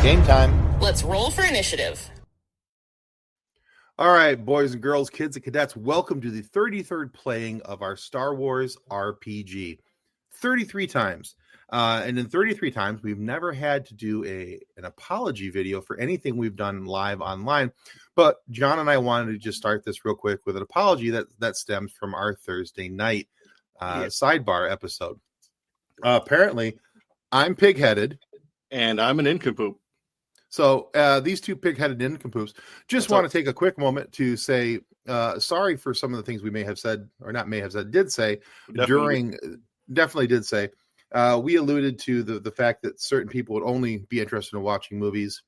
Game time. Let's roll for initiative. All right, boys and girls, kids and cadets, welcome to the 33rd playing of our Star Wars RPG. 33 times. And in 33 times, we've never had to do an apology video for anything we've done live online. But John and I wanted to just start this real quick with an apology that stems from our Thursday night sidebar episode. Apparently, I'm pig-headed. And I'm an nincompoop. So these two pig-headed nincompoops just want to take a quick moment to say sorry for some of the things we may have said, or not may have said, did say definitely did say. We alluded to the fact that certain people would only be interested in watching movies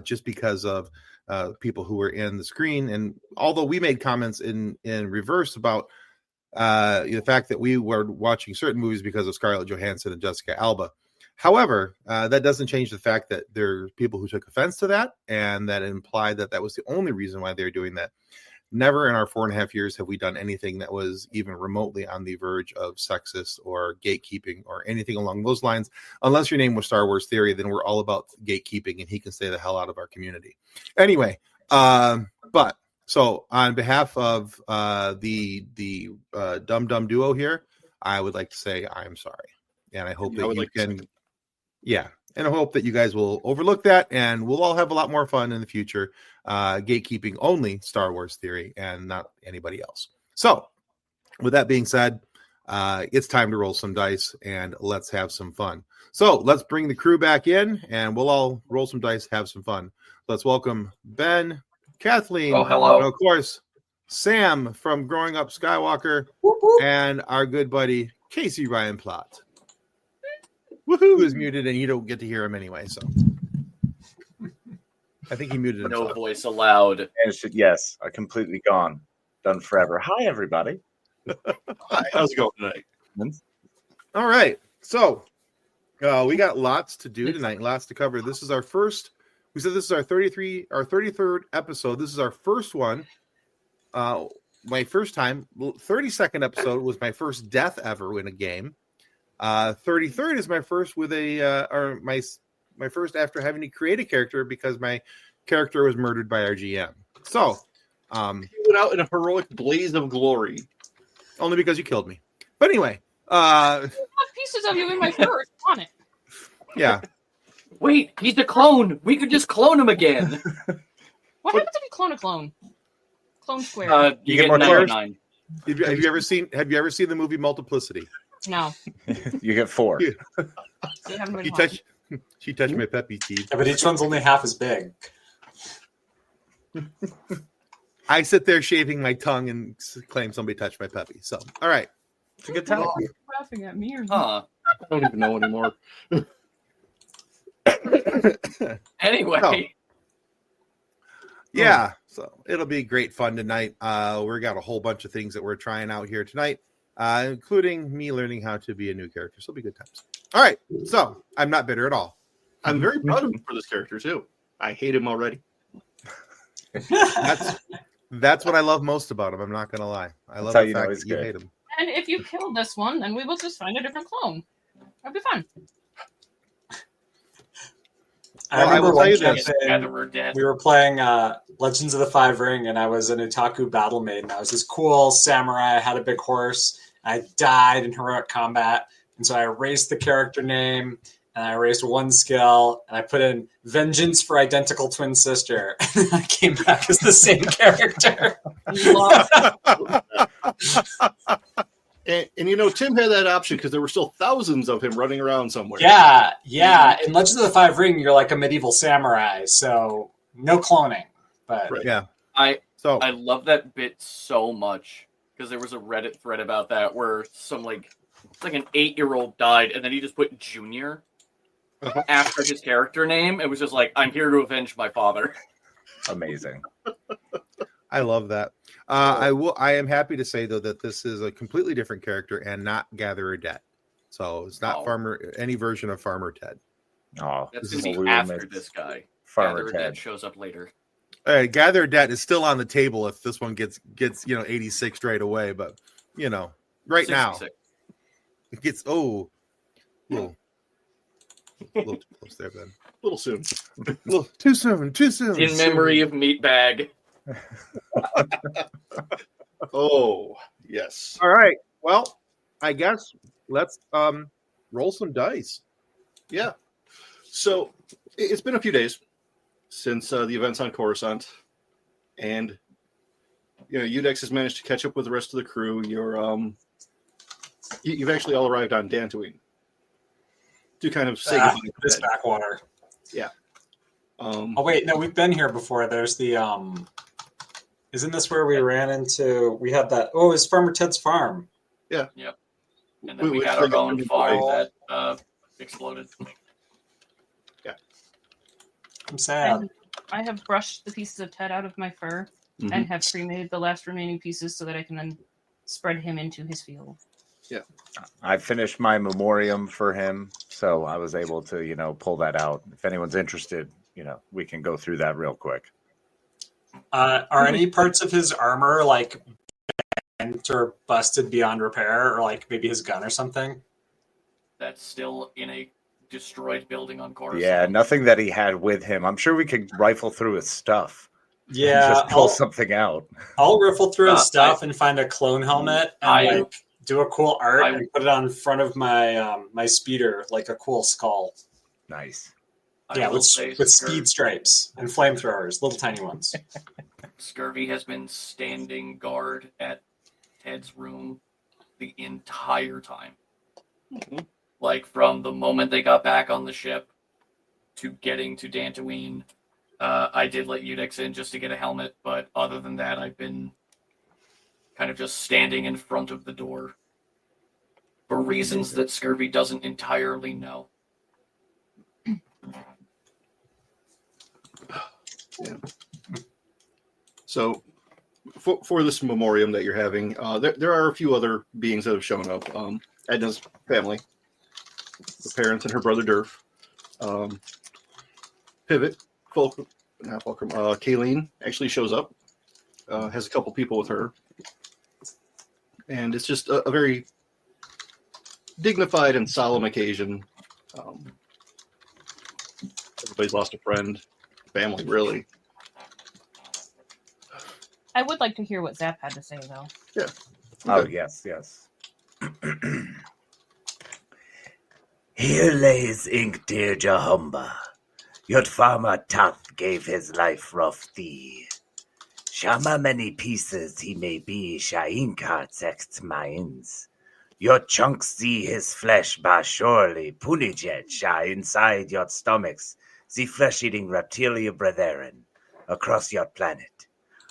just because of people who were in the screen. And although we made comments in reverse about the fact that we were watching certain movies because of Scarlett Johansson and Jessica Alba. However, that doesn't change the fact that there are people who took offense to that and that implied that that was the only reason why they're doing that. Never in our 4.5 years have we done anything that was even remotely on the verge of sexist or gatekeeping or anything along those lines. Unless your name was Star Wars Theory, then we're all about gatekeeping and he can stay the hell out of our community. Anyway, but so on behalf of the Dum Duo here, I would like to say I'm sorry. And I hope that you can... Yeah, and I hope that you guys will overlook that, and we'll all have a lot more fun in the future, gatekeeping only Star Wars Theory and not anybody else. So, with that being said, it's time to roll some dice, and let's have some fun. So, let's bring the crew back in, and we'll all roll some dice, have some fun. Let's welcome Ben, Kathleen, hello. And of course, Sam from Growing Up Skywalker, and our good buddy, Casey Ryan Plott. Who is muted, and you don't get to hear him anyway. So, I think he muted himself. No voice allowed. Yes, completely gone, done forever. Hi, everybody. Hi, how's it going tonight? All right, so we got lots to do tonight, lots to cover. This is our first. We said this is our 33rd episode. This is our first one. My first time. 32nd episode was my first death ever in a game. 33rd is my first with my first after having to create a character because my character was murdered by our GM. So, you went out in a heroic blaze of glory. Only because you killed me. But anyway, I have pieces of you in my fur on it. Yeah. Wait, he's a clone. We could just clone him again. What happens if you clone a clone? Clone square. You get more 99. Have you ever seen the movie Multiplicity? No. You get 4. She touched my peppy teeth. Yeah, but each one's only half as big. I sit there shaving my tongue and claim somebody touched my peppy. So, all right. It's a good time. You're laughing at me or Huh. I don't even know anymore. Anyway. Yeah, so it'll be great fun tonight. We got a whole bunch of things that we're trying out here tonight, including me learning how to be a new character. So it'll be good times. All right, so I'm not bitter at all. I'm very proud of him for this character, too. I hate him already. That's what I love most about him. I'm not going to lie. I love the fact that you hate him. And if you kill this one, then we will just find a different clone. That'd be fun. I remember one Dead. we were playing Legends of the Five Ring, and I was an Otaku battle maiden. I was this cool samurai. I had a big horse. I died in heroic combat, and so I erased the character name, and I erased one skill, and I put in Vengeance for Identical Twin Sister, and I came back as the same character. And you know, Tim had that option because there were still thousands of him running around somewhere. Yeah. In Legends of the Five Ring, you're like a medieval samurai, so no cloning. But Right. Yeah. I love that bit so much because there was a Reddit thread about that where it's like an 8-year-old died and then he just put Junior after his character name. It was just like, I'm here to avenge my father. Amazing. I love that. I am happy to say though that this is a completely different character and not Gatherer Debt. So it's not any version of Farmer Ted. Oh, That's going to be after this guy. Farmer Ted Ted shows up later. Gatherer Debt is still on the table if this one gets 86 right away, but right 66. now it gets A little too close there, Ben. A little soon. Too soon. Too soon. In memory of Meatbag. Oh, yes. All right. Well, I guess let's roll some dice. Yeah. So it's been a few days since the events on Coruscant, and Udex has managed to catch up with the rest of the crew. You've actually all arrived on Dantooine to kind of say goodbye to this Ben. backwater. Yeah. Oh wait, no, we've been here before. There's the Isn't this where we ran into? We had that. Oh, it's Farmer Ted's farm. Yeah. Yep. And then we had our own farm that exploded. Yeah. I'm sad. I have brushed the pieces of Ted out of my fur and have cremated the last remaining pieces so that I can then spread him into his field. Yeah. I finished my memoriam for him, so I was able to, pull that out. If anyone's interested, we can go through that real quick. Are any parts of his armor like bent or busted beyond repair, or like maybe his gun or something? That's still in a destroyed building on Coruscant. Yeah, nothing that he had with him. I'm sure we could rifle through his stuff. Yeah, Just pull something out. I'll riffle through his stuff and find a clone helmet and do a cool art and put it on front of my my speeder, like a cool skull. Nice. Yeah, with speed stripes and flamethrowers, little tiny ones. Scurvy has been standing guard at Ted's room the entire time. Mm-hmm. Like from the moment they got back on the ship to getting to Dantooine. I did let Udex in just to get a helmet, but other than that, I've been kind of just standing in front of the door for reasons that Scurvy doesn't entirely know. Yeah. So, for this memoriam that you're having, there are a few other beings that have shown up. Edna's family, the parents and her brother Durf, Pivot, Kayleen actually shows up, has a couple people with her, and it's just a very dignified and solemn occasion. Everybody's lost a friend, family, really. I would like to hear what Zap had to say, though. Yeah. Oh, yes. Here lays Ink dear Jahumba. Yot farmer Toth gave his life rough thee. Shama many pieces he may be, Shainka text mines. Your chunks see his flesh ba surely, Punijet sha inside your stomachs, the flesh-eating reptilia brethren, across your planet.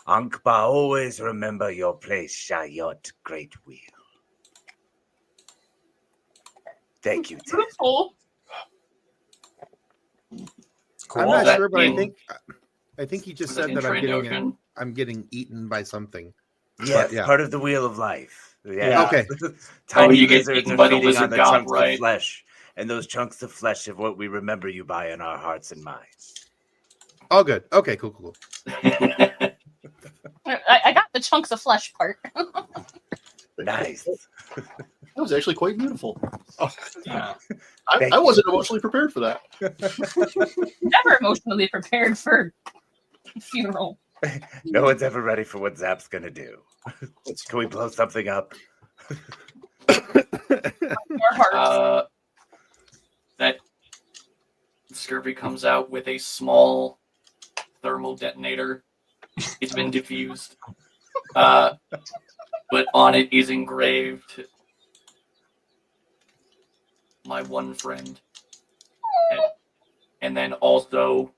Ankh ba always remember your place, sha yot great wheel. Thank you, Ted. Cool. I'm not That sure, but in- I think he just Was said it that in I'm getting eaten by something. Yes, yeah. part of the wheel of life. Yeah. Okay. Tiny you get lizards eaten are by the feeding lizard on the god, chunks right? of flesh, and those chunks of flesh are what we remember you by in our hearts and minds. Oh, good. Okay, cool. I got the chunks of flesh part. Nice. That was actually quite beautiful. Yeah. I wasn't emotionally prepared for that. Never emotionally prepared for funeral. No one's ever ready for what Zap's gonna do. Can we blow something up? Our hearts. That Scurvy comes out with a small thermal detonator. It's been diffused. But on it is engraved my one friend. And then also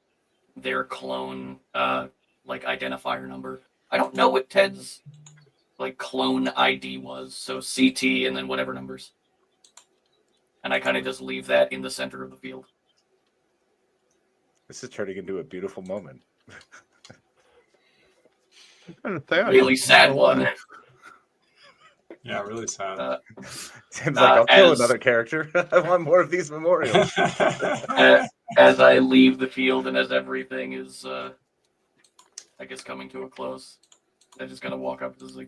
their clone identifier number. I don't know what Ted's clone ID was, so CT and then whatever numbers. And I kind of just leave that in the center of the field. This is turning into a beautiful moment. Really sad one. Yeah, really sad. Tim's like, I'll kill as- another character. I want more of these memorials. As I leave the field and as everything is, I guess, coming to a close, I just kind of walk up and just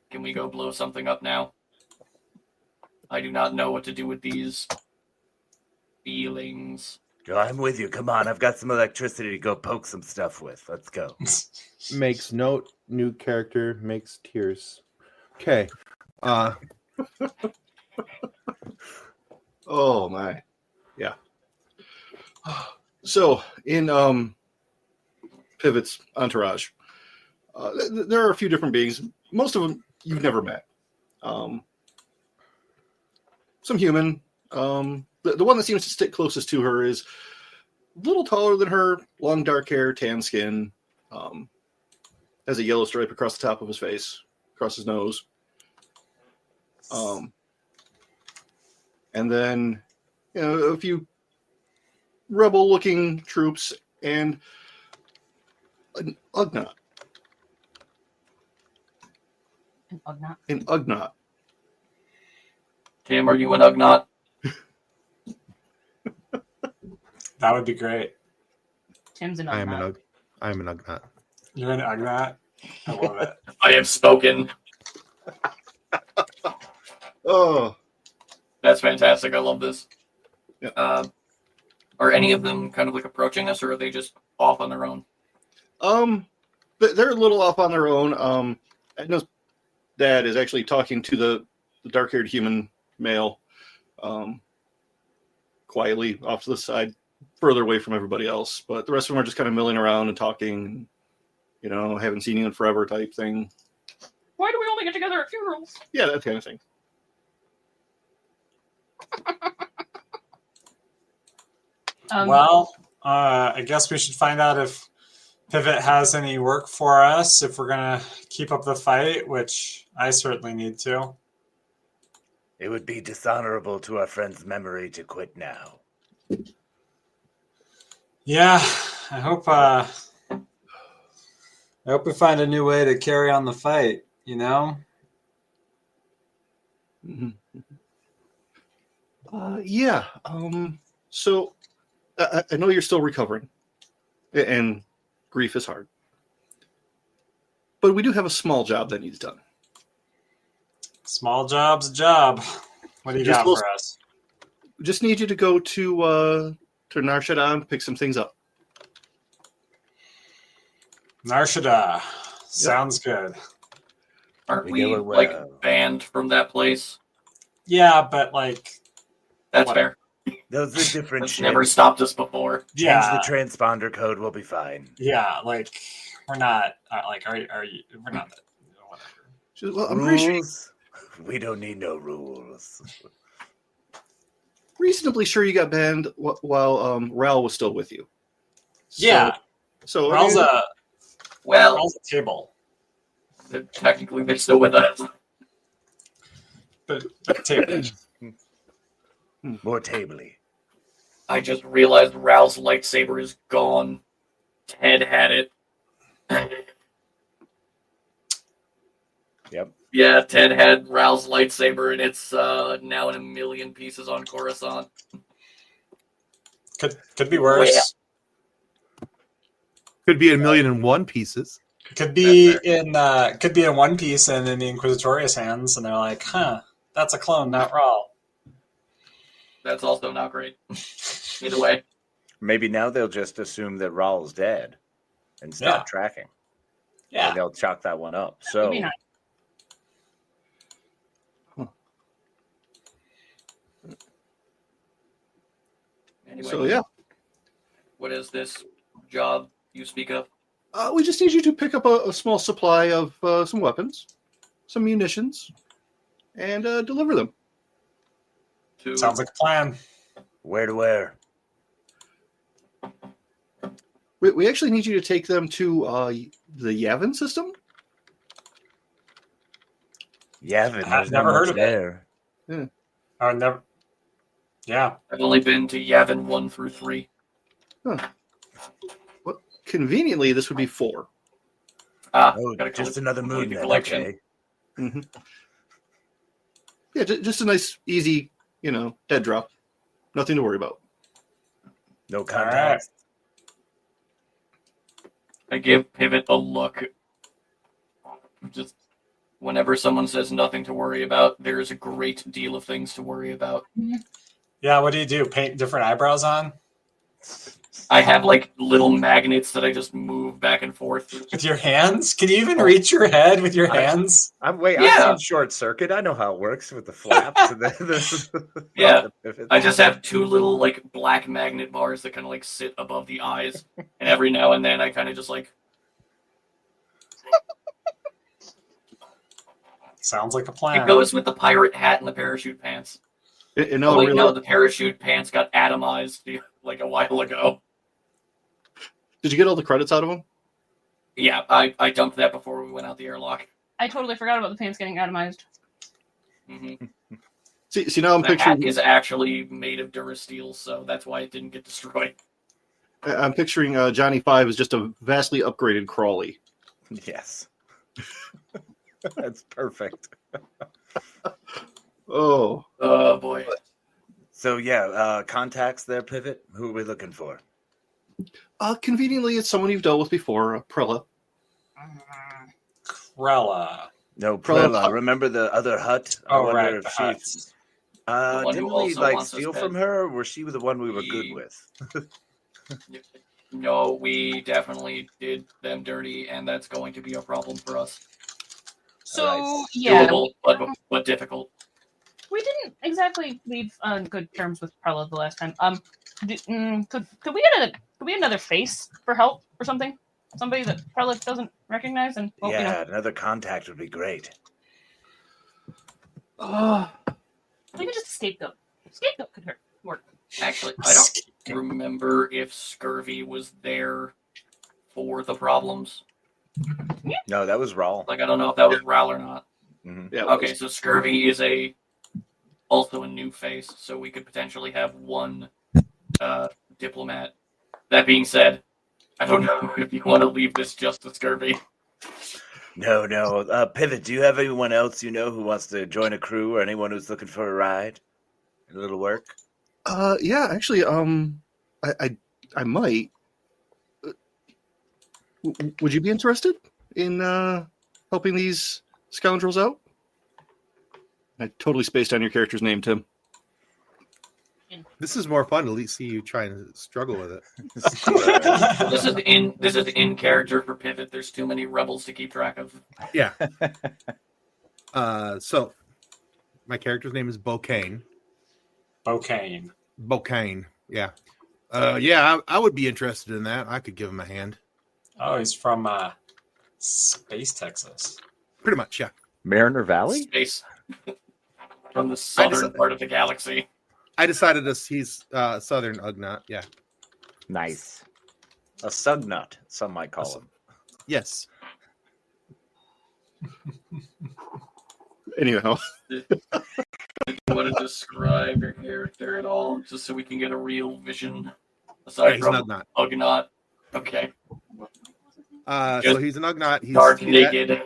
can we go blow something up now? I do not know what to do with these feelings. Go, I'm with you. Come on, I've got some electricity to go poke some stuff with. Let's go. Makes note, new character, makes tears. Okay. Oh my, yeah. So in Pivot's entourage, there are a few different beings. Most of them you've never met. Some human. The one that seems to stick closest to her is a little taller than her, long dark hair, tan skin, has a yellow stripe across the top of his face, across his nose. And then, a few rebel-looking troops and an Ugnaught. An Ugnaught. An Ugnaught. Tim, are you an Ugnaught? That would be great. Tim's an I am Ugnaught. an Ugnaught. You're an Ugnaught? I love it. I have spoken. Oh, That's fantastic. I love this. yeah. Are any of them kind of like approaching us, or are they just off on their own? They're a little off on their own. Edna's dad is actually talking to the dark-haired human male, quietly off to the side, further away from everybody else. But the rest of them are just kind of milling around and talking, haven't seen you in forever type thing. Why do we only get together at funerals? Yeah, that kind of thing. I guess we should find out if Pivot has any work for us, if we're going to keep up the fight, which I certainly need to. It would be dishonorable to our friend's memory to quit now. Yeah, I hope we find a new way to carry on the fight, Mm-hmm. Yeah. So I know you're still recovering, and grief is hard. But we do have a small job that needs done. Small job's a job. What do you got for us? Just need you to go to Nar Shaddaa, pick some things up. Nar Shaddaa. Sounds good. Aren't We we know it well. banned from that place? Yeah, but That's What? fair. Those are different That's shit. never stopped us before. Change yeah, the transponder code, we'll be fine. yeah, we're not are you? We're not that. Whatever. She says, well, I'm pretty sure, Rules? We don't need no rules. reasonably sure you got banned while Ral was still with you. Yeah, So Ral's a table, Technically, they're still with us. but table. More tably. I just realized Ral's lightsaber is gone. Ted had it. Yep. Yeah, Ted had Ral's lightsaber, and it's now in a million pieces on Coruscant. Could be worse. Could be 1,000,001 pieces. Could be in One Piece and in the Inquisitorius hands, and they're like, "Huh, that's a clone, not Ral." That's also not great. Either way. Maybe now they'll just assume that Raul's dead and stop tracking. Yeah, Or they'll chalk that one up. So Maybe not. Anyway, So yeah, what is this job you speak of? we just need you to pick up a small supply of some weapons, some munitions, and deliver them. sounds like a plan. where to where? We actually need you to take them to the Yavin system. Yavin. I've there's never not heard much of it. there. I would never. Yeah, I've only been to Yavin 1 through 3. Well, conveniently, this would be 4. Oh, gotta just collect- another moon complete the then. collection. Okay. Mm-hmm. Yeah, just a nice, easy, dead drop. Nothing to worry about. No context. I give Pivot a look. Just whenever someone says nothing to worry about, there's a great deal of things to worry about. yeah. What do? Paint different eyebrows on? I have like little magnets that I just move back and forth. With your hands? Can you even reach your head with your hands? I've Yeah. seen Short Circuit. I know how it works with the flaps. And Yeah. the pivots. I just have two little like black magnet bars that kind of like sit above the eyes, and every now and then I kind of just like. Sounds like a plan. It goes with the pirate hat and the parachute pants. No, the parachute pants got atomized like a while ago. Did you get all the credits out of them? Yeah, I dumped that before we went out the airlock. I totally forgot about the pants getting atomized. Mm-hmm. See, now I'm The picturing. hat is actually made of Durasteel, so that's why it didn't get destroyed. I'm picturing Johnny Five as just a vastly upgraded Crawley. Yes. That's perfect. Oh Boy. So yeah, contacts there, Pivot. Who are we looking for? Conveniently, it's someone you've dealt with before, Prella. Krella. No, Prella. Prella. Remember the other hut? I Oh, wonder right. if The she- huts. The one who didn't we also like wants us steal dead. from her, or was she the one we were good We- with? No, we definitely did them dirty, and that's going to be a problem for us. So Alright. yeah, Doable, but difficult. we didn't exactly leave on good terms with Prella the last time. Could we get another face for help or something? Somebody that Prella doesn't recognize, and well, Yeah, another contact would be great. maybe just a scapegoat. Scapegoat could work. Actually, I don't remember if Scurvy was there for the problems. No, that was Rawl. Like, I don't know if that was Ral or not. Mhm. Yeah. Okay, so Scurvy is also a new face, so we could potentially have one diplomat. That being said, I don't know if you want to leave this just to Scurvy. No. Pivot, do you have anyone else you know who wants to join a crew, or anyone who's looking for a ride? A little work? Yeah, actually, I might. Would you be interested in helping these scoundrels out? I totally spaced on your character's name, Tim. This is more fun to see you try and struggle with it. This is in character for Pivot. There's too many rebels to keep track of. Yeah. So my character's name is Bokane. Bokane. Bokane. Yeah. Yeah, I would be interested in that. I could give him a hand. Oh, he's from Space, Texas. Pretty much, yeah. Mariner Valley? Space. From the southern part of the galaxy. I decided he's Southern Ugnaught. Yeah. Nice. A sugnut, some might call him. Yes. Anyhow, You want to describe your character at all, just so we can get a real vision? Yeah, Aside he's from an Ugnaught. Ugnaught. Okay. So he's an Ugnaught. He's Dark naked.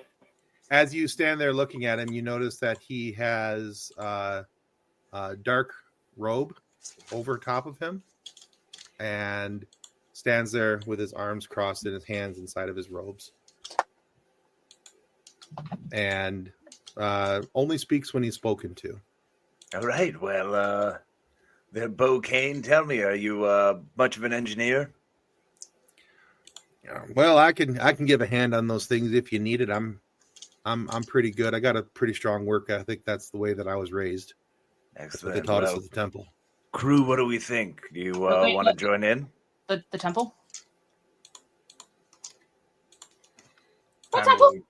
As you stand there looking at him, you notice that he has a dark robe over top of him and stands there with his arms crossed and his hands inside of his robes. And only speaks when he's spoken to. All right, well, then Bokane, tell me, are you much of an engineer? Well, I can give a hand on those things if you need it. I'm pretty good. I got a pretty strong work ethic. That's the way that I was raised. That's what Excellent. they taught us Well, at the temple. crew, what do we think? Do you Wait, want to look. join in? The temple. I What temple? mean,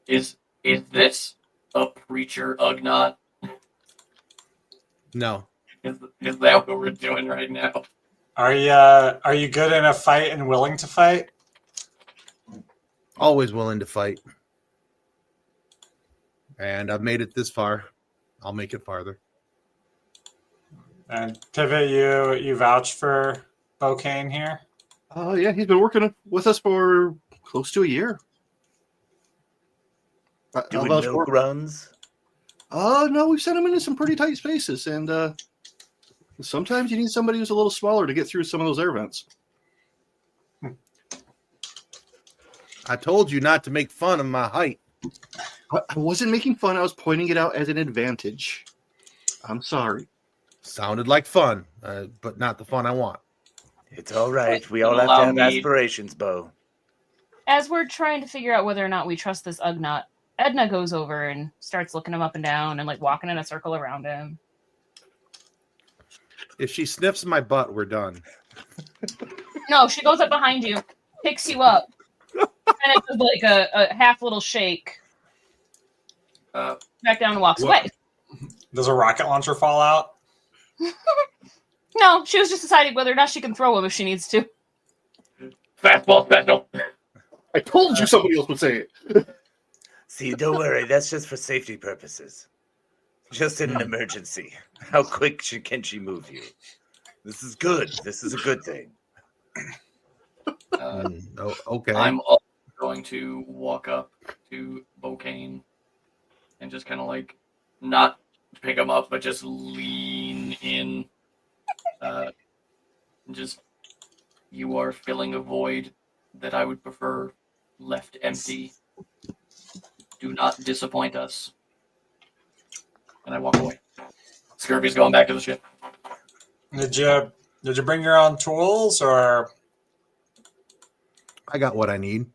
is this a preacher Ugnaught? No. Is that what we're doing right now? Are you good in a fight and willing to fight? Always willing to fight. And I've made it this far. I'll make it farther. And Pivot, you vouch for Bokane here? yeah, he's been working with us for close to a year. Doing vouch milk for- runs? No, we've sent him into some pretty tight spaces, and sometimes you need somebody who's a little smaller to get through some of those air vents. I told you not to make fun of my height. I wasn't making fun. I was pointing it out as an advantage. I'm sorry. Sounded like fun, but not the fun I want. It's all right. We Don't all have to allow have me- aspirations, Bo. As we're trying to figure out whether or not we trust this Ugnaught, Edna goes over and starts looking him up and down and like walking in a circle around him. If she sniffs my butt, we're done. No, she goes up behind you, picks you up, and it does like a half little shake, back down and walks What? away. Does a rocket launcher fall out? No, she was just deciding whether or not she can throw him if she needs to. Fastball special. I told you somebody else would say it. See, don't worry. That's just for safety purposes. Just in an emergency. How quick can she move you? This is good. This is a good thing. Okay. I'm also going to walk up to Bokane and just kind of like not pick him up, but just lean in. Just, you are filling a void that I would prefer left empty. Do not disappoint us. And I walk away. Scurvy's going back to the ship. Did you bring your own tools, or? I got what I need.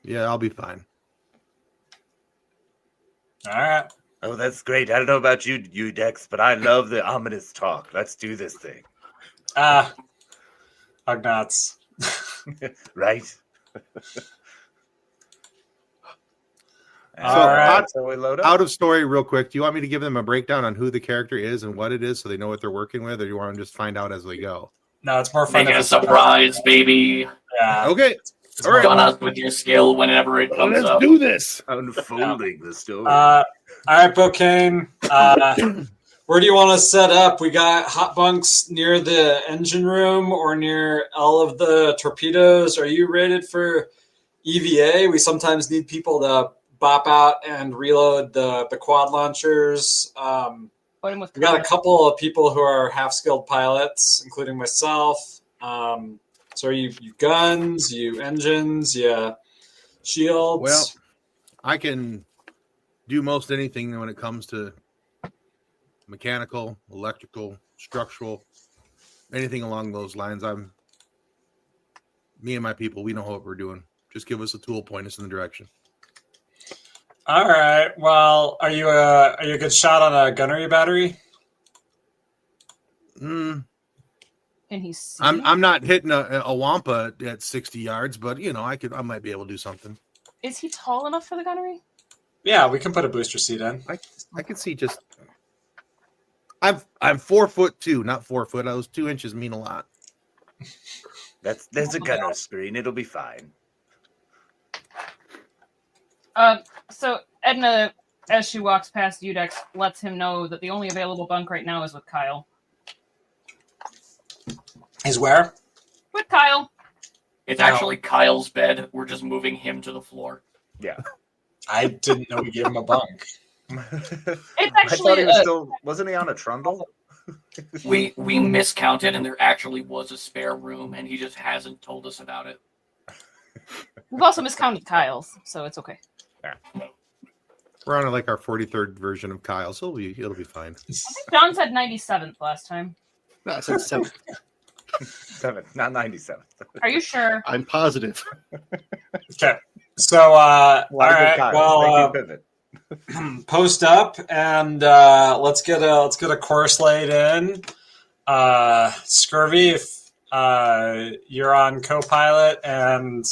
Yeah, I'll be fine. All right. Oh, that's great. I don't know about you, Dex, but I love the ominous talk. Let's do this thing. Ugnaughts. Right? All right. So we load up. Out of story, real quick. Do you want me to give them a breakdown on who the character is and what it is, so they know what they're working with, or do you want them to just find out as we go? No, it's more fun. Make it if a it's surprise, baby. Yeah. Okay. It's All right. Gun us with your skill whenever it comes Let's up. do this. Unfolding the story. All right, Bokane. Where do you want to set up? We got hot bunks near the engine room or near all of the torpedoes. Are you rated for EVA? We sometimes need people to bop out and reload the quad launchers. Put him with We got a couple of people who are half-skilled pilots, including myself. So are you guns, you engines, you shields? Well, I can do most anything when it comes to mechanical, electrical, structural, anything along those lines. Me and my people, we know what we're doing. Just give us a tool, point us in the direction. All right. Well, are you a good shot on a gunnery battery? Mm, Can he see? I'm not hitting a wampa at 60 yards, but I might be able to do something. Is he tall enough for the gunnery? Yeah, we can put a booster seat in. I can see just. I'm 4'2", not 4 foot. Those 2 inches mean a lot. There's a gunner screen. It'll be fine. So Edna, as she walks past Udex, lets him know that the only available bunk right now is with Kyle. Is where? With Kyle. It's actually Kyle's bed. We're just moving him to the floor. Yeah. I didn't know we gave him a bunk. It's I actually thought he was still. Wasn't he on a trundle? We miscounted, and there actually was a spare room, and he just hasn't told us about it. we've also miscounted Kyle's, so it's okay. We're on like our 43rd version of Kyle, so it'll be fine. I think John said 97th last time. No, I said 7. 7, not 97. Are you sure? I'm positive. Okay. So, all A lot of good right. Kyles. Well, Thank you, Pivot. post up and let's get a course laid in. Scurvy, if you're on co-pilot, and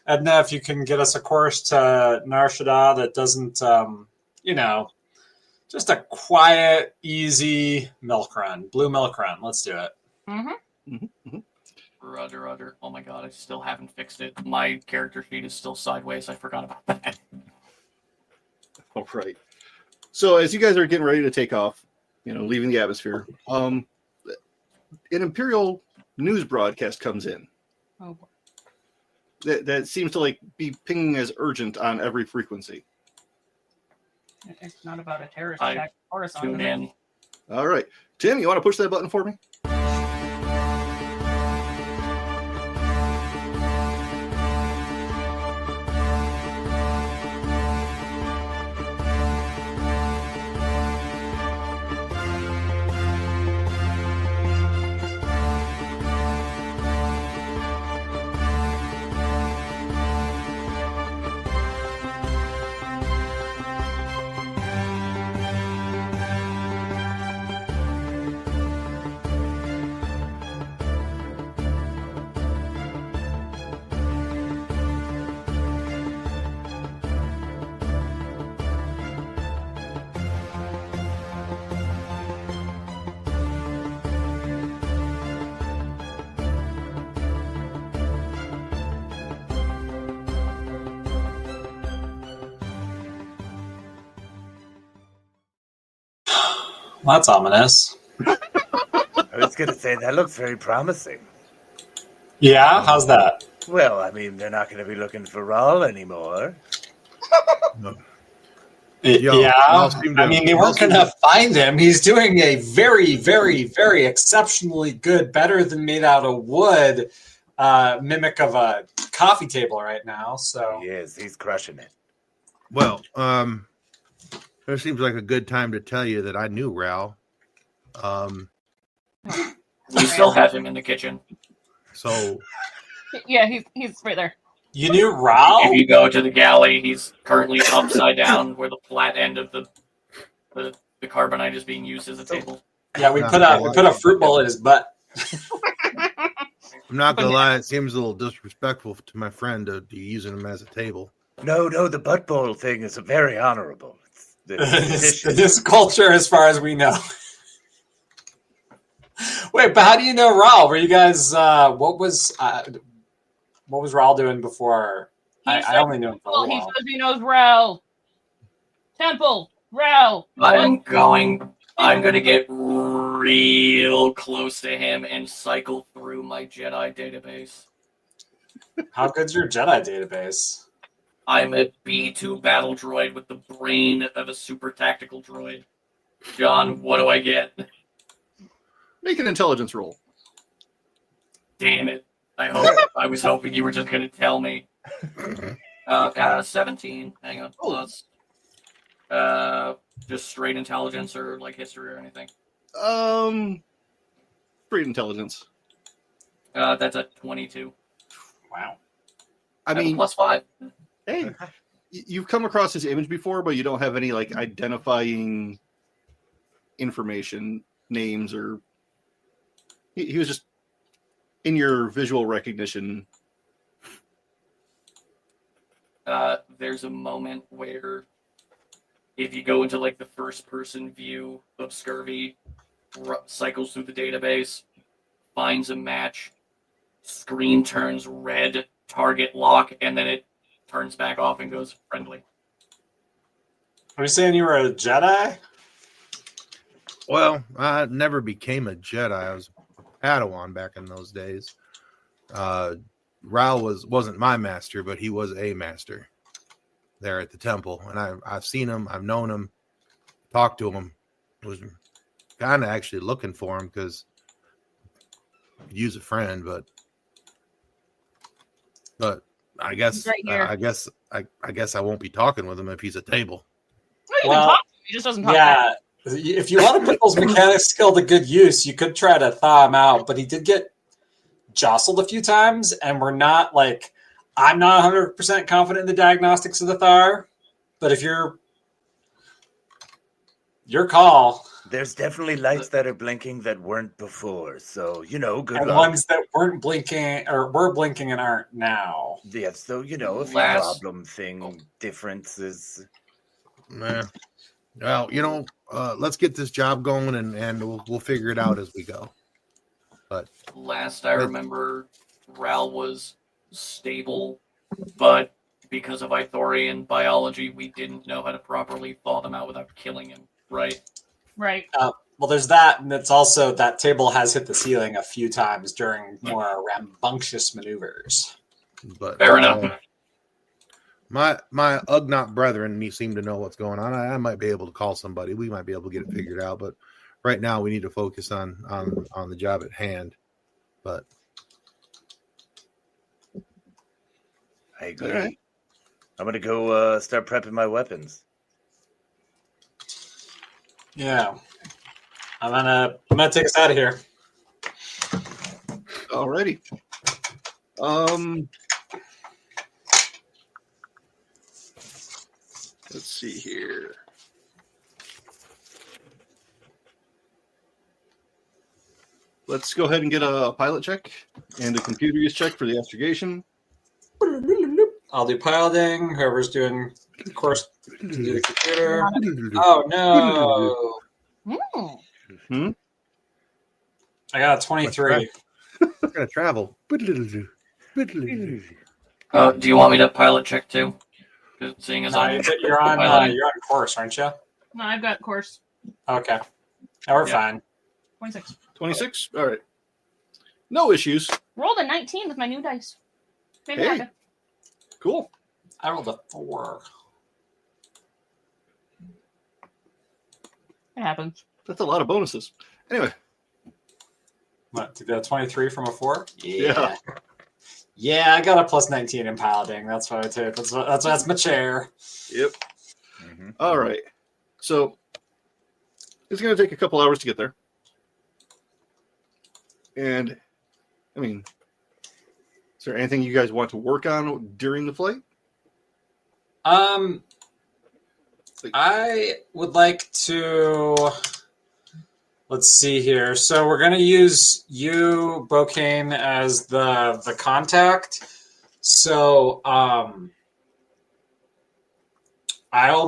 Edna, if you can get us a course to Narshada that doesn't, just a quiet, easy milk run, blue milk run. Let's do it. Mm-hmm. Rudder. Oh my god, I still haven't fixed it. My character sheet is still sideways. I forgot about that. All right. So as you guys are getting ready to take off, leaving the atmosphere, an Imperial news broadcast comes in. Oh, boy. That seems to be pinging as urgent on every frequency. It's not about a terrorist I attack. Coruscant, Tune is it? in. All right. Tim, you want to push that button for me? That's ominous. I was going to say, that looks very promising. Yeah, how's that? Well, I mean, they're not going to be looking for Rawl anymore. Yeah, Raul seemed to- I mean, they weren't Raul going seemed to find him. He's doing a very, very, very exceptionally good, better than made out of wood mimic of a coffee table right now. So He is. He's crushing it. Well, it seems like a good time to tell you that I knew Raul. We still have him in the kitchen. So Yeah, he's right there. you knew If Raul? you go to the galley, he's currently upside down, where the flat end of the carbonite is being used as a table. Yeah, we put a fruit bowl in his butt. I'm not gonna lie, it seems a little disrespectful to my friend to be using him as a table. No, the butt bowl thing is very honorable. It's the tradition. This culture, as far as we know. Wait, but how do you know Raul? Were you guys? What was Raul doing before? I only knew him for a He while. says he knows Raul. Temple, Raul. I'm gonna get real close to him and cycle through my Jedi database. How good's your Jedi database? I'm a B2 battle droid with the brain of a super tactical droid. John, what do I get? Make an intelligence roll. Damn it. I was hoping you were just going to tell me. 17. Hang on. Plus. Just straight intelligence or like history or anything. Straight intelligence. That's a 22. Wow. I mean, plus 5. hey, you've come across his image before, but you don't have any like identifying information, names, or he was just in your visual recognition. There's a moment where if you go into like the first person view of Scurvy, cycles through the database, finds a match, screen turns red, target lock, and then it turns back off and goes friendly. Are you saying you were a Jedi? Well, I never became a Jedi. I was a Padawan back in those days. Raul wasn't my master, but he was a master there at the temple. And I've seen him, I've known him, talked to him. Was kind of actually looking for him because could use a friend, but I guess Right here. I guess I won't be talking with him if he's a table. No, you Well, can talk to him. He just doesn't talk. Yeah. If you want to put those mechanics skill to good use, you could try to thaw him out, but he did get jostled a few times, and we're not like, I'm not 100% confident in the diagnostics of the Thar, but if your call. There's definitely lights that are blinking that weren't before, so good And luck. ones that weren't blinking or were blinking and aren't now. Yeah, so a few Last- problem thing differences. Nah. Well, let's get this job going and we'll figure it out as we go. But Last I remember, Ral was stable, but because of Ithorian biology, we didn't know how to properly thaw them out without killing him, right? Right. Well, there's that, and it's also that table has hit the ceiling a few times during more rambunctious maneuvers. but Fair enough. My Ugnaught brethren, me seem to know what's going on. I might be able to call somebody. We might be able to get it figured out. But right now, we need to focus on the job at hand. But I agree. All right. I'm gonna go start prepping my weapons. Yeah. I'm gonna take us out of here. Alrighty. Let's see here. Let's go ahead and get a pilot check and a computer use check for the astrogation. I'll do piloting. Whoever's doing, of course, can do the computer. Oh no! Mm. I got a 23. we're gonna travel. Do you want me to pilot check too? 'Cause seeing as No, I'm you're on piloting. course, aren't you? No, I've got course. Okay. Now we're Yeah. fine. 26. 26. All right. No issues. Rolled a 19 with my new dice. Made me Hey. happy. Cool. I rolled a 4. It happens. That's a lot of bonuses. Anyway. What, to go 23 from a 4? Yeah. Yeah, I got a plus 19 in piloting. That's what I took. That's my chair. Yep. Mm-hmm. All right. So it's going to take a couple hours to get there. And, I mean, is there anything you guys want to work on during the flight? I would like to. Let's see here. So we're going to use you, Bokane, as the contact. So I'll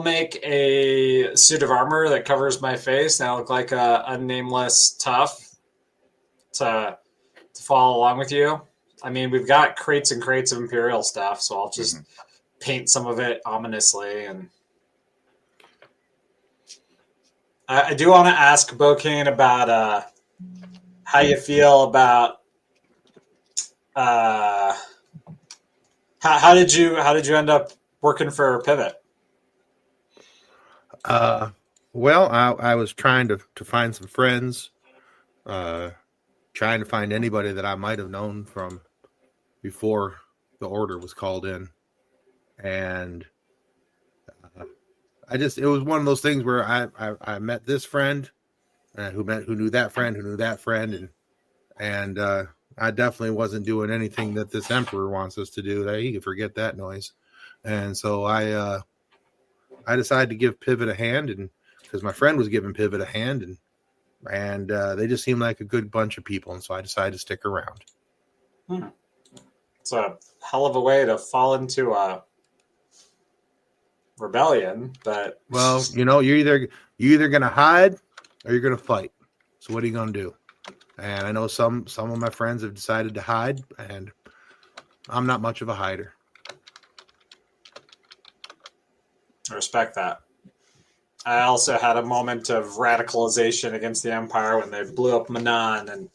make a suit of armor that covers my face, and I look like a nameless tough to follow along with you. I mean, we've got crates and crates of Imperial stuff, so I'll just paint some of it ominously. And I do want to ask Bokane about how you feel about how did you end up working for Pivot? Well, I was trying to find some friends, trying to find anybody that I might have known from before the order was called in, and it was one of those things where I met this friend, who knew that friend, who knew that friend, and I definitely wasn't doing anything that this emperor wants us to do. That he can forget that noise, and so I decided to give Pivot a hand, and because my friend was giving Pivot a hand, and they just seemed like a good bunch of people, and so I decided to stick around. It's a hell of a way to fall into a rebellion, but Well, you're either gonna hide or you're gonna fight. So what are you gonna do? And I know some of my friends have decided to hide, and I'm not much of a hider. I respect that. I also had a moment of radicalization against the Empire when they blew up Manan, and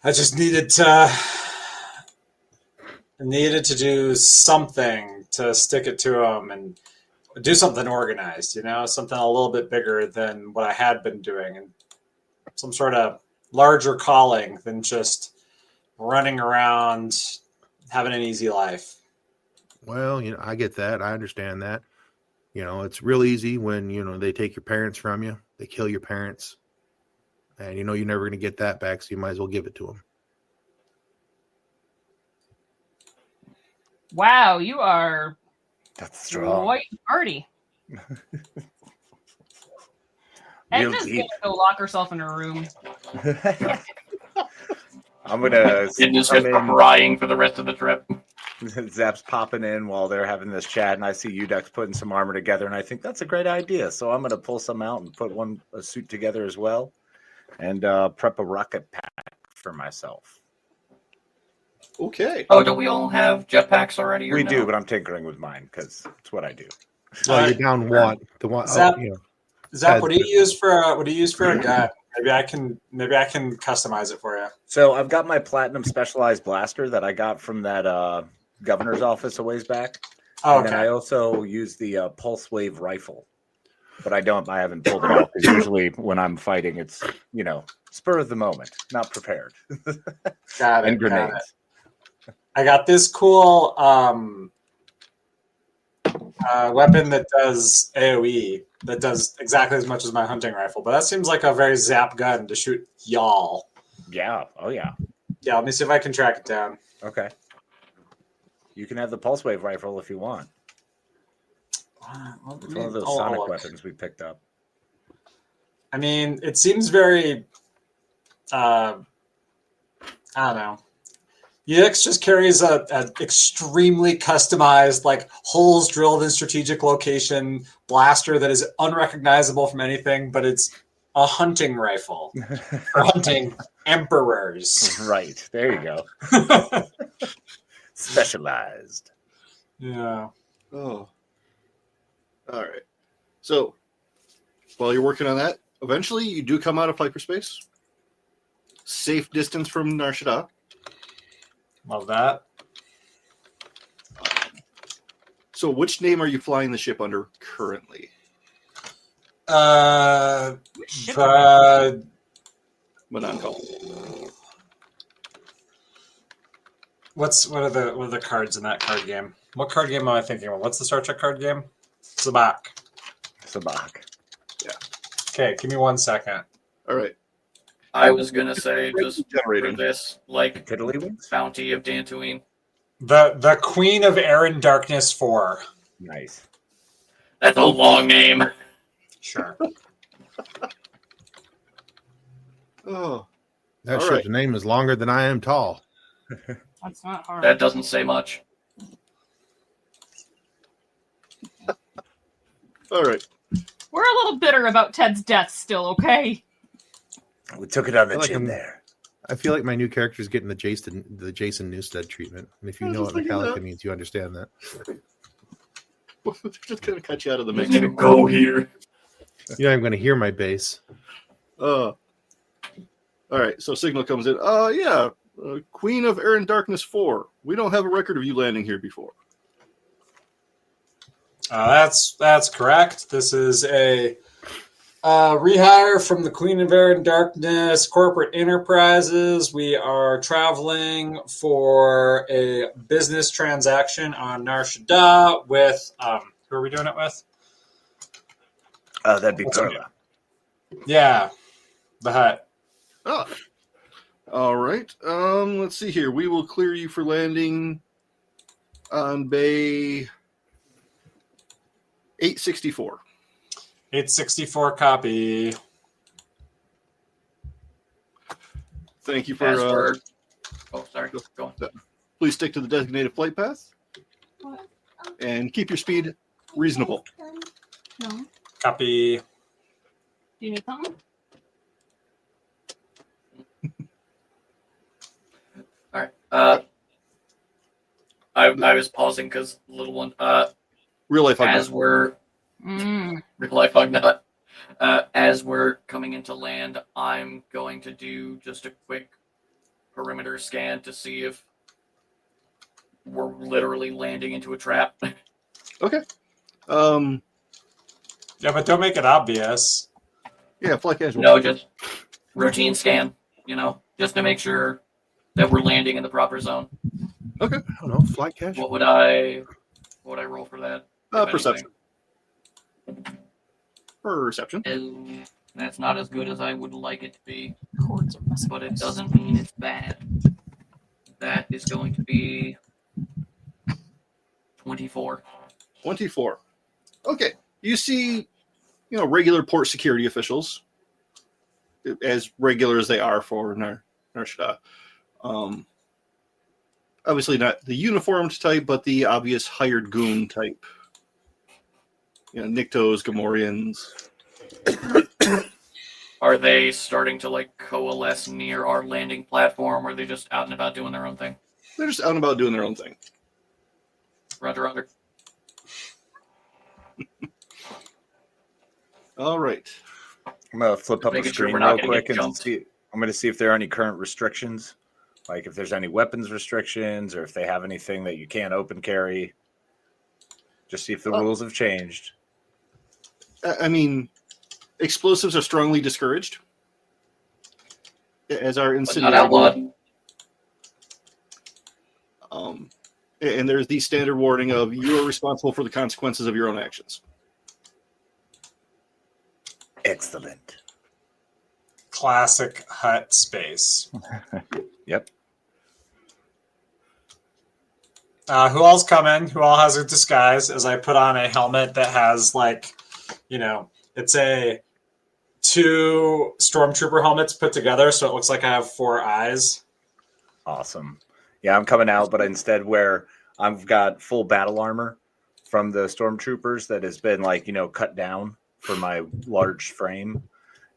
I just needed to do something to stick it to them and do something organized, something a little bit bigger than what I had been doing, and some sort of larger calling than just running around having an easy life. Well, I get that. I understand that. It's real easy when, they take your parents from you, they kill your parents, and you're never going to get that back, so you might as well give it to them. Wow, you are That's strong. quite hardy. Real Edna's deep. gonna go lock herself in her room. I'm gonna And just come in. crying for the rest of the trip. Zap's popping in while they're having this chat, and I see Udex putting some armor together, and I think that's a great idea. So I'm gonna pull some out and put a suit together as well, and prep a rocket pack for myself. Okay. Oh, don't we all have jetpacks already? Or We no? do, but I'm tinkering with mine because it's what I do. Well, you're down one. The one. Zap, Zap, what do you use for a gun? Maybe I can customize it for you. So I've got my platinum specialized blaster that I got from that governor's office a ways back. Oh, And then I also use the pulse wave rifle, but I haven't pulled it off because usually when I'm fighting, it's spur of the moment, not prepared. Got it. And grenades. I got this cool weapon that does AoE that does exactly as much as my hunting rifle, but that seems like a very Zap gun to shoot y'all. Yeah. Oh yeah. Yeah, let me see if I can track it down. Okay. You can have the pulse wave rifle if you want. It's one of those sonic weapons we picked up. I mean, it seems very, I don't know. UX just carries a extremely customized, like holes drilled in strategic location blaster that is unrecognizable from anything, but it's a hunting rifle for hunting emperors. Right. There you go. Specialized. Yeah. Oh. All right. So while you're working on that, Eventually, you do come out of hyperspace. Safe distance from Nar Shaddaa. Love that. So, which name are you flying the ship under currently? The Manan call. what are the cards in that card game? What card game am I thinking of? What's the Star Trek card game? Sabak. Yeah. Okay, give me 1 second. All right. I was gonna say just for Generating. this, like Tiddlywinks? Bounty of Dantooine. The Queen of Air and Darkness 4. Nice. That's a long name. Sure. Oh, That All ship's right. name is longer than I am tall. That's not hard. That doesn't say much. all right. We're a little bitter about Ted's death still, okay? We took it on the I like chin him. there. I feel like my new character is getting the Jason Newsted treatment. And if you I was know just what thinking Metallica that. means, you understand that. We're just going to cut you out of the I'm mix. gonna go here. You know, I'm going to hear my bass. All right. So Signal comes in. Yeah. Queen of Air and Darkness 4. We don't have a record of you landing here before. That's correct. This is a rehire from the Queen of Air and Darkness Corporate Enterprises. We are traveling for a business transaction on Nar Shaddaa with who are we doing it with? That'd be What's her Perla. Yeah, the Hut. Ah. All right. Let's see here. We will clear you for landing on Bay 864. 864 copy. Thank you for. Password. Oh, sorry. Go on. Please stick to the designated flight path and keep your speed reasonable. No. Do Copy. you need something? All right. I was pausing because little one. Real life. As we're real life hug nut. As we're coming into land, I'm going to do just a quick perimeter scan to see if we're literally landing into a trap. Okay. Yeah, but don't make it obvious. Yeah, fly casual. No, just routine scan. Just to make sure that we're landing in the proper zone. I don't know. Flight casual. What would I roll for that? if Perception. anything? Perception. That's not as good as I would like it to be, Chords are messing but with it us. doesn't mean it's bad. That is going to be 24. 24. Okay. You see, regular port security officials, as regular as they are for Nar Shaddaa. Obviously not the uniformed type, but the obvious hired goon type. Niktos, Gamorreans. Are they starting to coalesce near our landing platform, or are they just out and about doing their own thing? They're just out and about doing their own thing. Roger. All right. I'm gonna flip up the Making sure screen we're not real gonna quick get and jumped. see. I'm gonna see if there are any current restrictions, like if there's any weapons restrictions or if they have anything that you can't open carry. Just see if the rules have changed. I mean, explosives are strongly discouraged, as are But not incendiary. outlawed. And there's the standard warning of you are responsible for the consequences of your own actions. Excellent. Classic Hut space. Yep. Who all's coming? Who all has a disguise? As I put on a helmet that has it's a 2 stormtrooper helmets put together, so it looks like I have 4 eyes. Awesome. Yeah, I'm coming out, but instead I've got full battle armor from the stormtroopers that has been cut down for my large frame.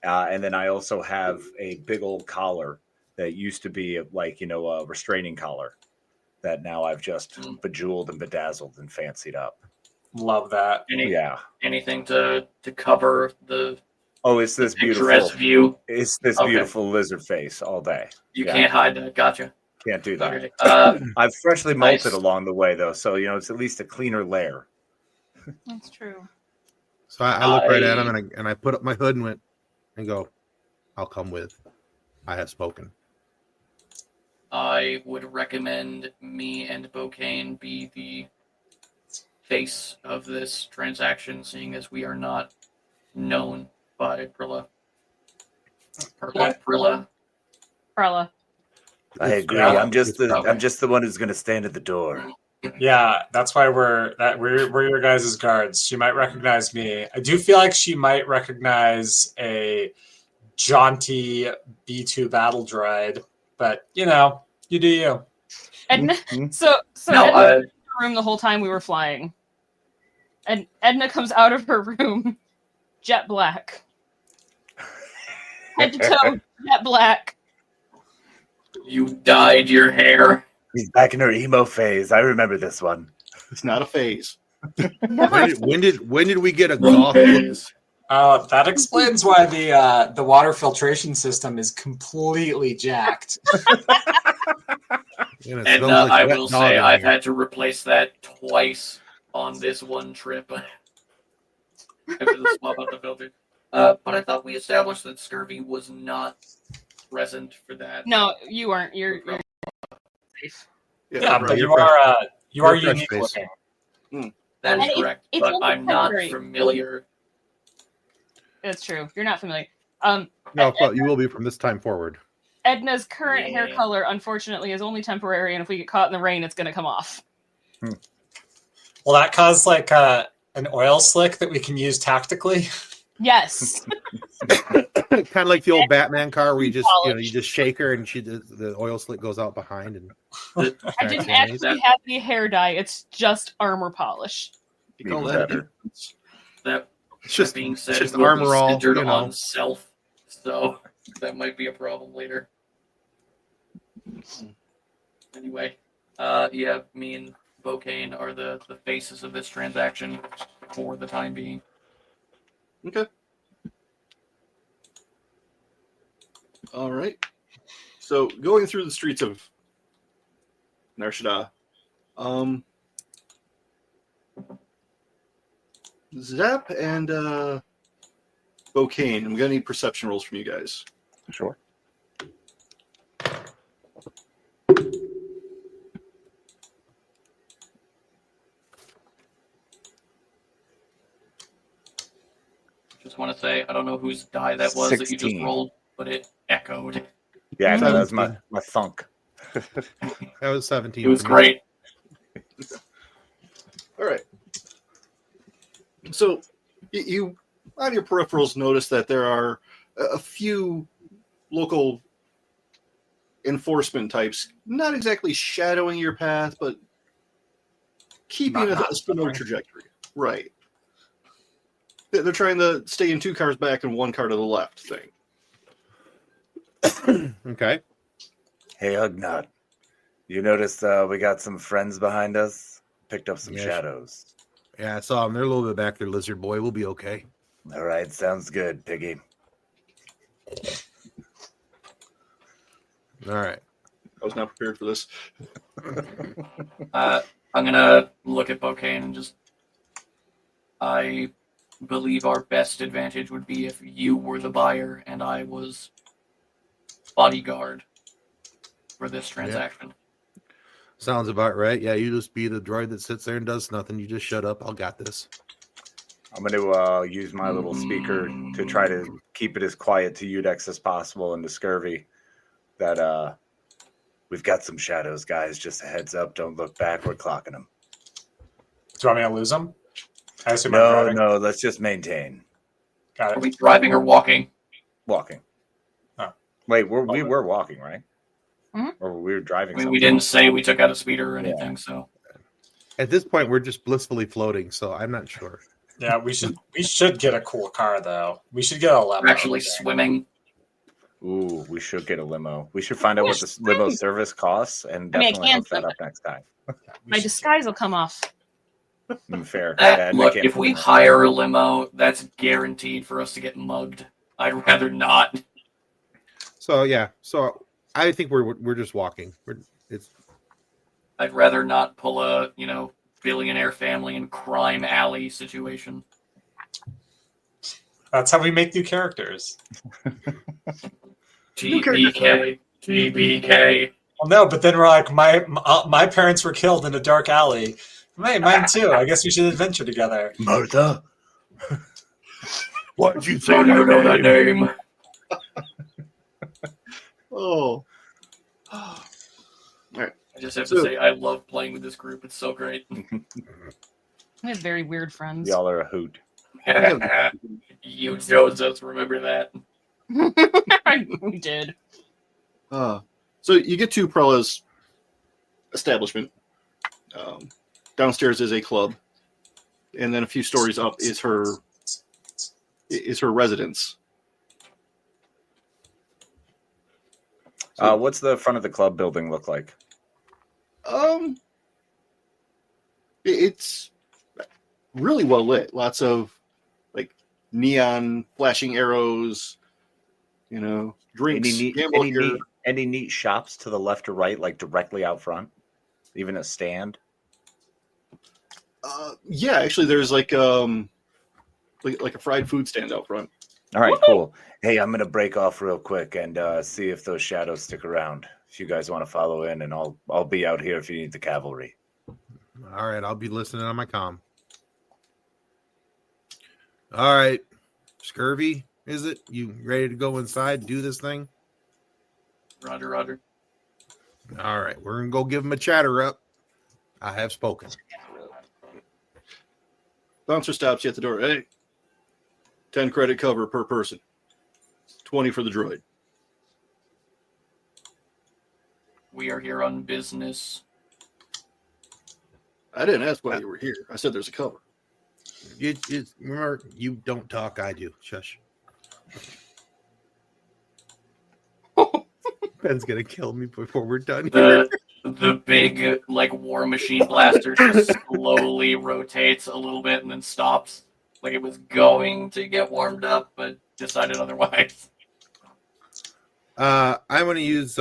And then I also have a big old collar that used to be a restraining collar that now I've just bejeweled and bedazzled and fancied up. Love that. Yeah. Anything to cover the Oh, it's this picturesque beautiful view. It's this Okay. beautiful lizard face all day. You Yeah. can't hide that. Gotcha. Can't do that. Okay. I've freshly Nice. molted along the way though, so it's at least a cleaner layer. That's true. So I look right at him and I put up my hood and go, I'll come with. I have spoken. I would recommend me and Bokane be the face of this transaction, seeing as we are not known by Prilla. Prilla. Prella. I agree. Yeah. I'm just Okay. the one who's going to stand at the door. Yeah, that's why we're your guys' guards. She might recognize me. I do feel like she might recognize a jaunty B2 battle droid, but you do you. Edna, Mhm. so No, Edna was in the room the whole time we were flying. And Edna comes out of her room, jet black. Head to toe, jet black. you dyed your hair. He's back in her emo phase. I remember this one. It's not a phase. Never When did we get a goth look? That explains why the water filtration system is completely jacked. And it And smells like I wet will dog say in I've here. had to replace that twice on this one trip. I have to swap out the filter. But I thought we established that scurvy was not present for that. No, you aren't. You're safe. Yeah, but you're you are You're fresh unique face. looking. That is And correct. it's But only I'm not temporary. familiar. That's true. You're not familiar. No, but you will be from this time forward. Edna's current hair Yeah. color, unfortunately, is only temporary, and if we get caught in the rain, it's going to come off. Will that cause like an oil slick that we can use tactically? Yes. Kind of like the old Batman car where you just Polished. you just shake her and the oil slick goes out behind and I didn't actually have the hair dye. It's just armor polish. You call Even that better. That it's just being said, just it will armor be all, centered you know. on self, so that might be a problem later. Anyway, yeah, me and Bokane are the faces of this transaction for the time being. Okay. All right. So going through the streets of Nar Shaddaa, Zap and Bokane, I'm gonna need perception rolls from you guys. Sure. Just want to say, I don't know whose die that was that you just 16. rolled, but it echoed. Yeah, I know, that was 17. my thunk. that was 17. It was for me. great. All right. So you on your peripherals notice that there are a few local enforcement types, not exactly shadowing your path, but keeping a similar trajectory. Right. They're trying to stay in 2 cars back and 1 car to the left thing. Okay. Hey, Ugnaught, you noticed we got some friends behind us? Picked up some Yes. shadows. Yeah, I saw them. They're a little bit back there, lizard boy. We'll be okay. All right, sounds good, Piggy. All right. I was not prepared for this. I'm gonna look at Bokane and just. I believe our best advantage would be if you were the buyer and I was bodyguard for this transaction. Sounds about right. Yeah, you just be the droid that sits there and does nothing. You just shut up. I'll got this. I'm going to use my little speaker to try to keep it as quiet to Udex as possible and to Scurvy that We've got some shadows, guys. Just a heads up. Don't look back. We're clocking them. Do you want me to lose them? I assume I'm driving. No. Let's just maintain. Got Are it. we driving or walking? walking. Oh. Wait, we were walking, right? Mhm. Or we were driving. I mean, we something. didn't say we took out a speeder or anything, so. At this point, we're just blissfully floating, so I'm not sure. Yeah, we should get a cool car though. We should get a limo. We're actually swimming. Ooh, we should get a limo. We should find out what the limo service costs and I mean, I definitely can hook that swim up next time. My disguise will come off. Fair. Yeah, Look, Nick if we Anthony. hire a limo, that's guaranteed for us to get mugged. I'd rather not. So yeah, so I think we're just walking. I'd rather not pull a, billionaire family in crime alley situation. That's how we make new characters. TBK. TBK. Well, no, but then we're like, my parents were killed in a dark alley. Hey, mine too. I guess we should adventure together. Martha? What did you say? So you know that name. Oh. I just have to say, I love playing with this group. It's so great. We have very weird friends. Y'all are a hoot. You chose us, remember that. We did. So you get to Prella's establishment. Downstairs is a club, and then a few stories up is her residence. What's the front of the club building look like? It's really well lit. Lots of like neon flashing arrows. Drinks. Any neat shops to the left or right, like directly out front? Even a stand? Yeah, actually, there's like a fried food stand out front. All right, cool. Hey, I'm gonna break off real quick and see if those shadows stick around. If you guys want to follow in, and I'll be out here if you need the cavalry. All right, I'll be listening on my comm. All right, Scurvy, is it? You ready to go inside, do this thing? Roger, Roger. All right, we're gonna go give him a chatter up. I have spoken. Bouncer stops you at the door. Hey, 10 credit cover per person. 20 for the droid. We are here on business. I didn't ask why you were here. I said there's a cover. Remember, you don't talk, I do. Shush. Ben's gonna kill me before we're done here. The big war machine blaster just slowly rotates a little bit and then stops. Like it was going to get warmed up, but decided otherwise. I'm gonna use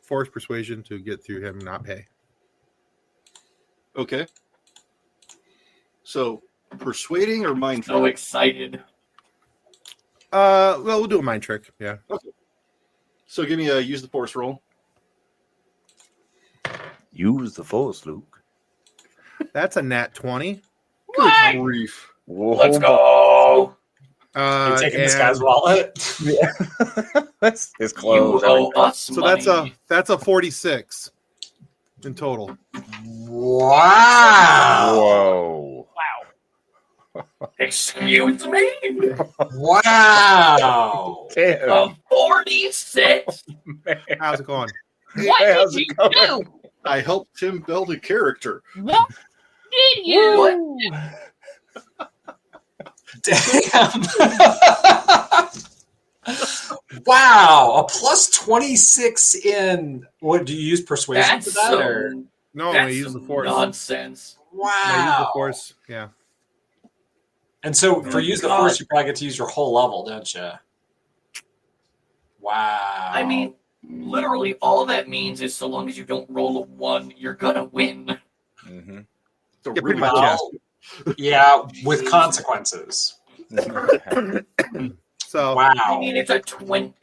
force persuasion to get through him not pay. Okay. So, persuading or mind So trick? excited. Well, we'll do a mind trick. Yeah. Okay. So give me a use the force roll. Use the force, Luke. That's a nat 20. Good grief. Whoa. Let's go. You're taking this guy's wallet. That's his You clothes. owe us So money. that's a 46 in total. Wow. Whoa. Excuse me? Wow. Damn. A 46? How's it going? What How's did it you going? do? I helped him build a character. What did you? Damn. Wow. A plus 26 in. What do you use persuasion That's for that? Or? some, No, I that's use the some force. nonsense. I use the Wow. force. Yeah. And so for use the God. force, you probably get to use your whole level, don't you? Wow. I mean, literally all that means is so long as you don't roll a 1, you're gonna win. Mm-hmm. So Yeah, pretty really much, well, yeah, with consequences. So I Wow. mean, it's a 20.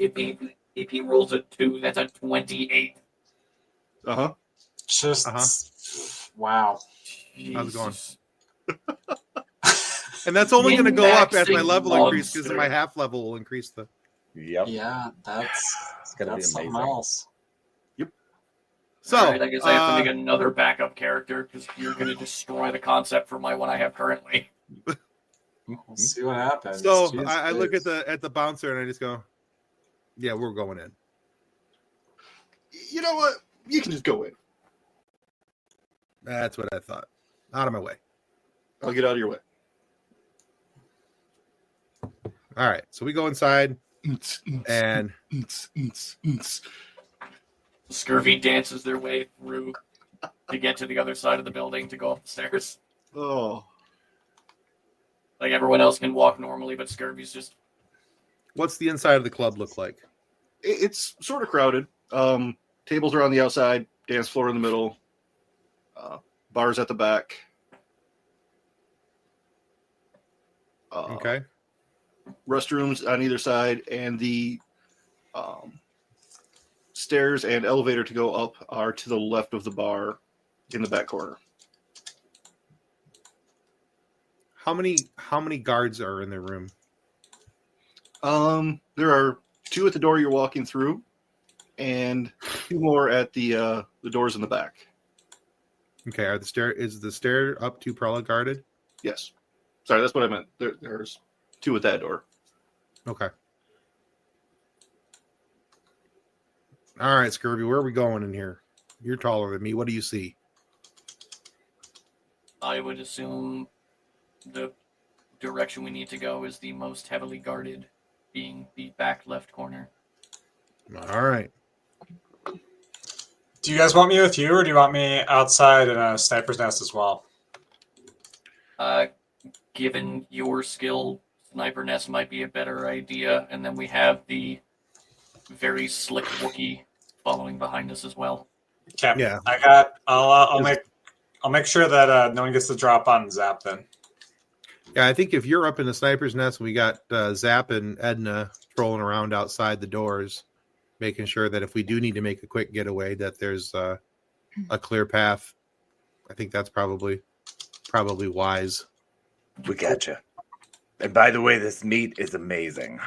If he rolls a 2, that's a 28. Uh-huh. Just wow. How's it going? Jesus. and that's only going to go up as my Min-maxing level increase because monster. my half level will increase the. Yep. Yeah, that's It's gonna be something amazing. else. So All right, I guess I have to make another backup character because you're going to destroy the concept for my one I have currently. We'll see what happens. So Jeez, I look Chris. at the bouncer and I just go, "Yeah, we're going in." You know what? You can just go in. That's what I thought. Out of my way. I'll get out of your way. All right, so we go inside and Scurvy dances their way through to get to the other side of the building to go up the stairs. Oh. Like everyone else can walk normally, but Scurvy's just What's the inside of the club look like? It's sort of crowded. Tables are on the outside, dance floor in the middle, bars at the back. Okay. Restrooms on either side, and the stairs and elevator to go up are to the left of the bar in the back corner. How many guards are in the room? There are 2 at the door you're walking through, and 2 more at the doors in the back. Okay, is the stair up to Prella guarded? Yes. Sorry, that's what I meant. There's 2 at that door. Okay. All right, Scurvy, where are we going in here? You're taller than me. What do you see? I would assume the direction we need to go is the most heavily guarded, being the back left corner. All right. Do you guys want me with you, or do you want me outside in a sniper's nest as well? Given your skill, sniper nest might be a better idea, and then we have the very slick Wookiee following behind us as well. Okay. Yeah. I'll make sure that no one gets the drop on Zap then. Yeah, I think if you're up in the sniper's nest, we got Zap and Edna trolling around outside the doors, making sure that if we do need to make a quick getaway, that there's a clear path. I think that's probably wise. We gotcha. And by the way, this meat is amazing.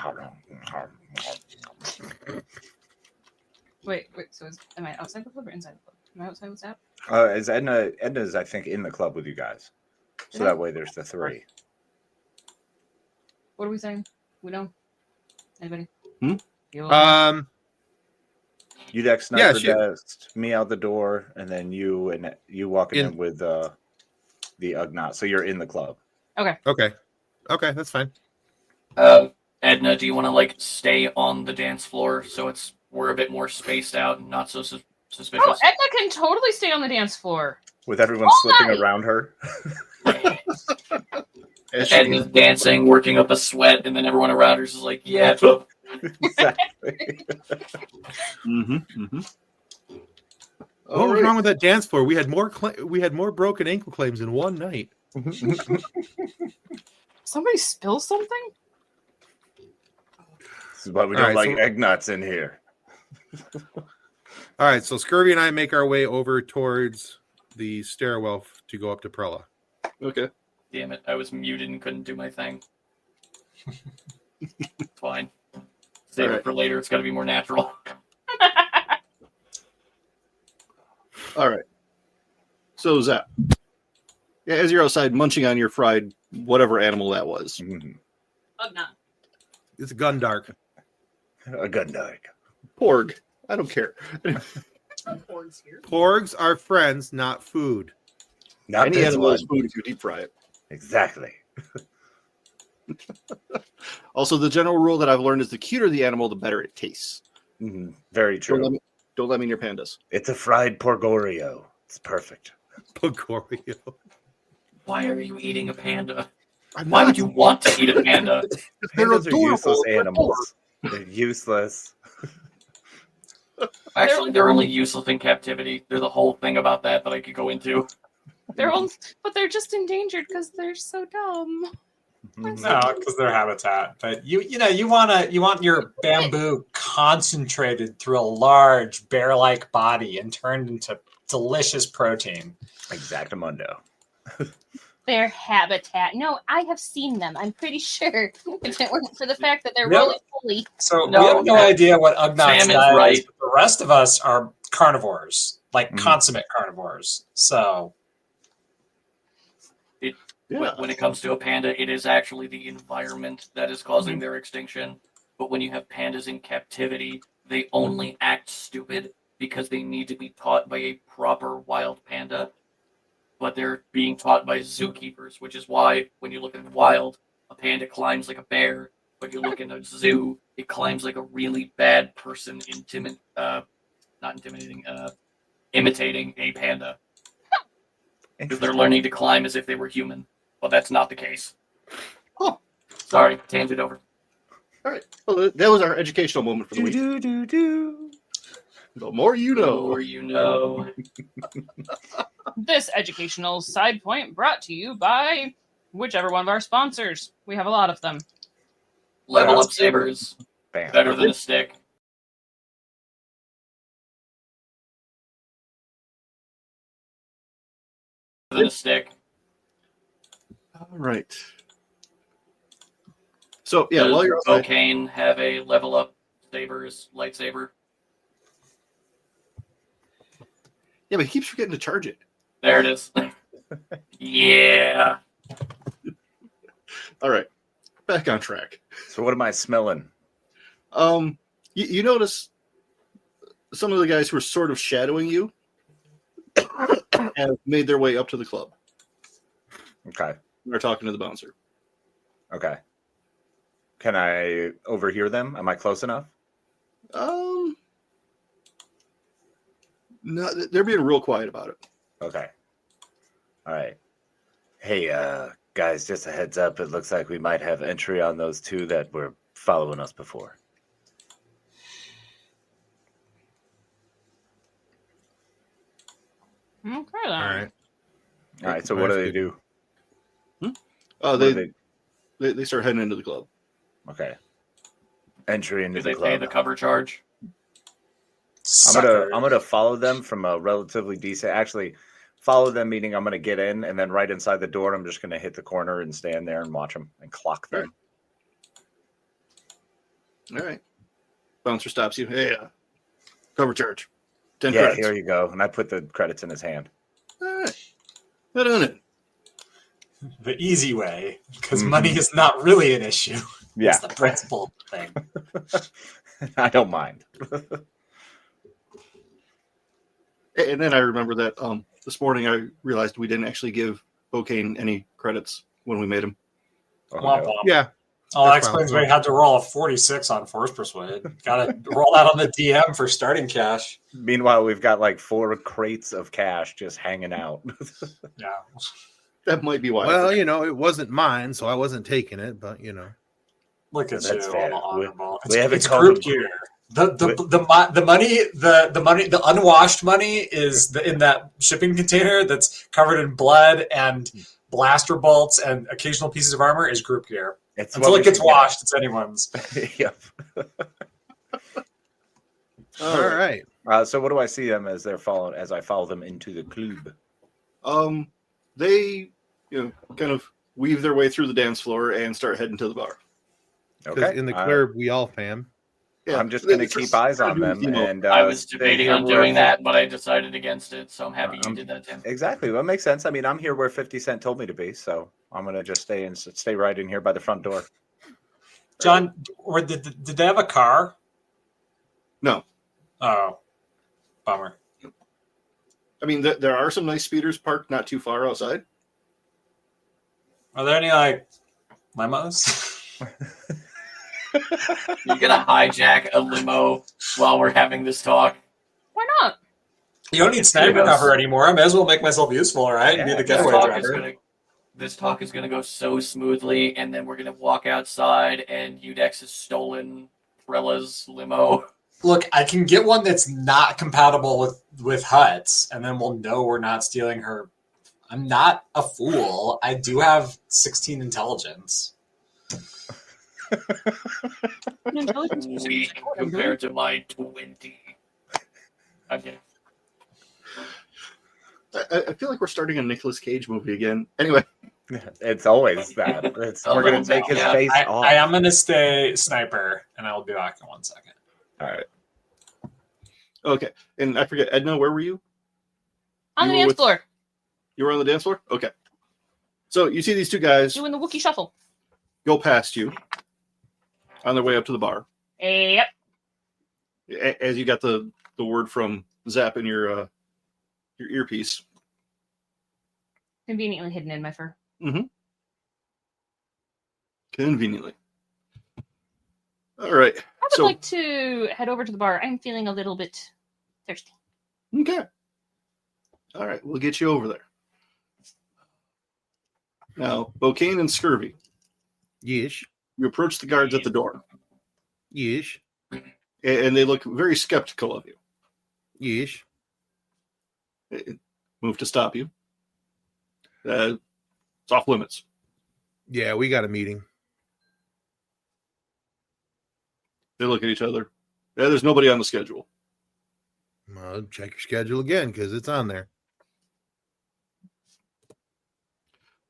Wait. So am I outside the club or inside the club? Am I outside with Zap? Is Edna's, I think, in the club with you guys. So that way there's the 3. What are we saying? We know. Anybody? You Udex sniper shoot. desk, me out the door, and then you walking in with the Ugnaught. So you're in the club. Okay, that's fine. Edna, do you want to stay on the dance floor so we're a bit more spaced out and not so suspicious? Oh, Edna can totally stay on the dance floor. With everyone slipping around her. Edna's dancing, working up a sweat, and then everyone around her is like, yeah. Exactly. What was wrong with that dance floor? We had more broken ankle claims in one night. Somebody spill something? This is why we don't like egg nuts in here. All right, so Scurvy and I make our way over towards the stairwell to go up to Prella. Okay. Damn it, I was muted and couldn't do my thing. Fine. Save it for later, it's got to be more natural. All right. So, Zap. Yeah, as you're outside munching on your fried whatever animal that was. Oh, no. It's a Gundark. A Gundark. Porg. I don't care. Porgs are friends, not food. Not Any this animal one. is food if you deep fry it. Exactly. Also, the general rule that I've learned is the cuter the animal, the better it tastes. Very true. Don't let me near pandas. It's a fried Porgorio. It's perfect. Porgorio. Why are you eating a panda? Why would you want to eat a panda? Pandas are useless animals. They're useless. Actually, they're only useless in captivity. There's a whole thing about that I could go into. But they're just endangered because they're so dumb. No, because they're habitat. But you want your bamboo concentrated through a large bear-like body and turned into delicious protein. Exactamundo. Their habitat. No, I have seen them. I'm pretty sure. If it weren't for the fact that they're really fully. So we have no idea what Ugnaughts diet right. is, but the rest of us are carnivores, consummate carnivores. So when it comes to a panda, it is actually the environment that is causing their extinction. But when you have pandas in captivity, they only act stupid because they need to be taught by a proper wild panda. But they're being taught by zookeepers, which is why when you look at wild, a panda climbs like a bear, but you look in a zoo, it climbs like a really bad person imitating a panda. Because they're learning to climb as if they were human. But that's not the case. Oh. Sorry, tangent over. All right. Well, that was our educational moment for the week. The more you know. The more you know. This educational side point brought to you by whichever one of our sponsors. We have a lot of them. Level up sabers. Bam. Better than a stick. Than a stick. All right. So, yeah, Does while you're outside, Bokane have a level up sabers lightsaber? yeah, but he keeps forgetting to charge it. There it is. Yeah. All right. Back on track. So what am I smelling? You notice some of the guys who are sort of shadowing you have made their way up to the club. Okay. They're talking to the bouncer. Okay. Can I overhear them? Am I close enough? No, they're being real quiet about it. Okay. All right. Hey, guys, just a heads up. It looks like we might have entry on those two that were following us before. Okay, then. All right. All right. So what do they do? Oh, What do they start heading into the club. Okay. Entry into Do the they club. pay the cover charge? I'm gonna follow them from a relatively decent. Actually, follow them meaning I'm gonna get in, and then right inside the door, I'm just gonna hit the corner and stand there and watch them and clock them. All right. Bouncer stops you. Hey, cover charge. 10 Yeah, credits. here you go. And I put the credits in his hand. All right. Head on it. The easy way, because money is not really an issue. Yeah, It's the principal thing. I don't mind. And then I remember that this morning I realized we didn't actually give Bokane any credits when we made him. Oh, Womp no. womp. Yeah. Oh, that That's explains fine. why you had to roll a 46 on Force Persuade. Got to roll that on the DM for starting cash. Meanwhile, we've got like 4 crates of cash just hanging out. Yeah. That might be why. Well, it wasn't mine, so I wasn't taking it. But Look at That's you, fair. all honorable. We haven't It's called group them- gear. The money, the unwashed money is in that shipping container that's covered in blood and blaster bolts and occasional pieces of armor is group gear. It's Until what it we gets should get. washed, it's anyone's. Yep. all right. So what do I see them as I follow them into the club? They kind of weave their way through the dance floor and start heading to the bar. Because in the club, we all fam. Yeah, I'm just going to it's keep eyes on kind of them. And I was stay debating here on where- doing that, but I decided against it, so I'm happy you did that, Tim. Exactly. Well, it makes sense. I mean, I'm here where 50 Cent told me to be, so I'm going to just stay right in here by the front door. John, did they have a car? No. Oh, bummer. I mean, there are some nice speeders parked not too far outside. Are there any like limos? You're gonna hijack a limo while we're having this talk. Why not? You don't need sniper Here goes. cover anymore. I may as well make myself useful, right? Yeah, Be the this getaway talk is driver. This talk is gonna go so smoothly, and then we're gonna walk outside, and Udex has stolen Prella's limo. Look, I can get one that's not compatible with Huts, and then we'll know we're not stealing her. I'm not a fool. I do have 16 intelligence. Intelligence is Weak compared to my 20. Okay. I feel like we're starting a Nicolas Cage movie again. Anyway, It's always that. We're going to take his face off. I am going to stay sniper, and I will be back in 1 second. All right. okay. And I forget, Edna, where were you? on the You were dance with- floor You were on the dance floor? Okay. So you see these two guys doing the Wookiee shuffle. go past you on their way up to the bar. Yep. As you got the word from Zap in your earpiece. Conveniently hidden in my fur. Conveniently. All right. I would like to head over to the bar. I'm feeling a little bit thirsty. Okay. All right. We'll get you over there. Now, Bokane and Scurvy, Yes. you approach the guards at the door, Yes. and they look very skeptical of you. Yes. Move to stop you. It's off limits. Yeah, we got a meeting. They look at each other. Yeah, there's nobody on the schedule. Well, check your schedule again because it's on there.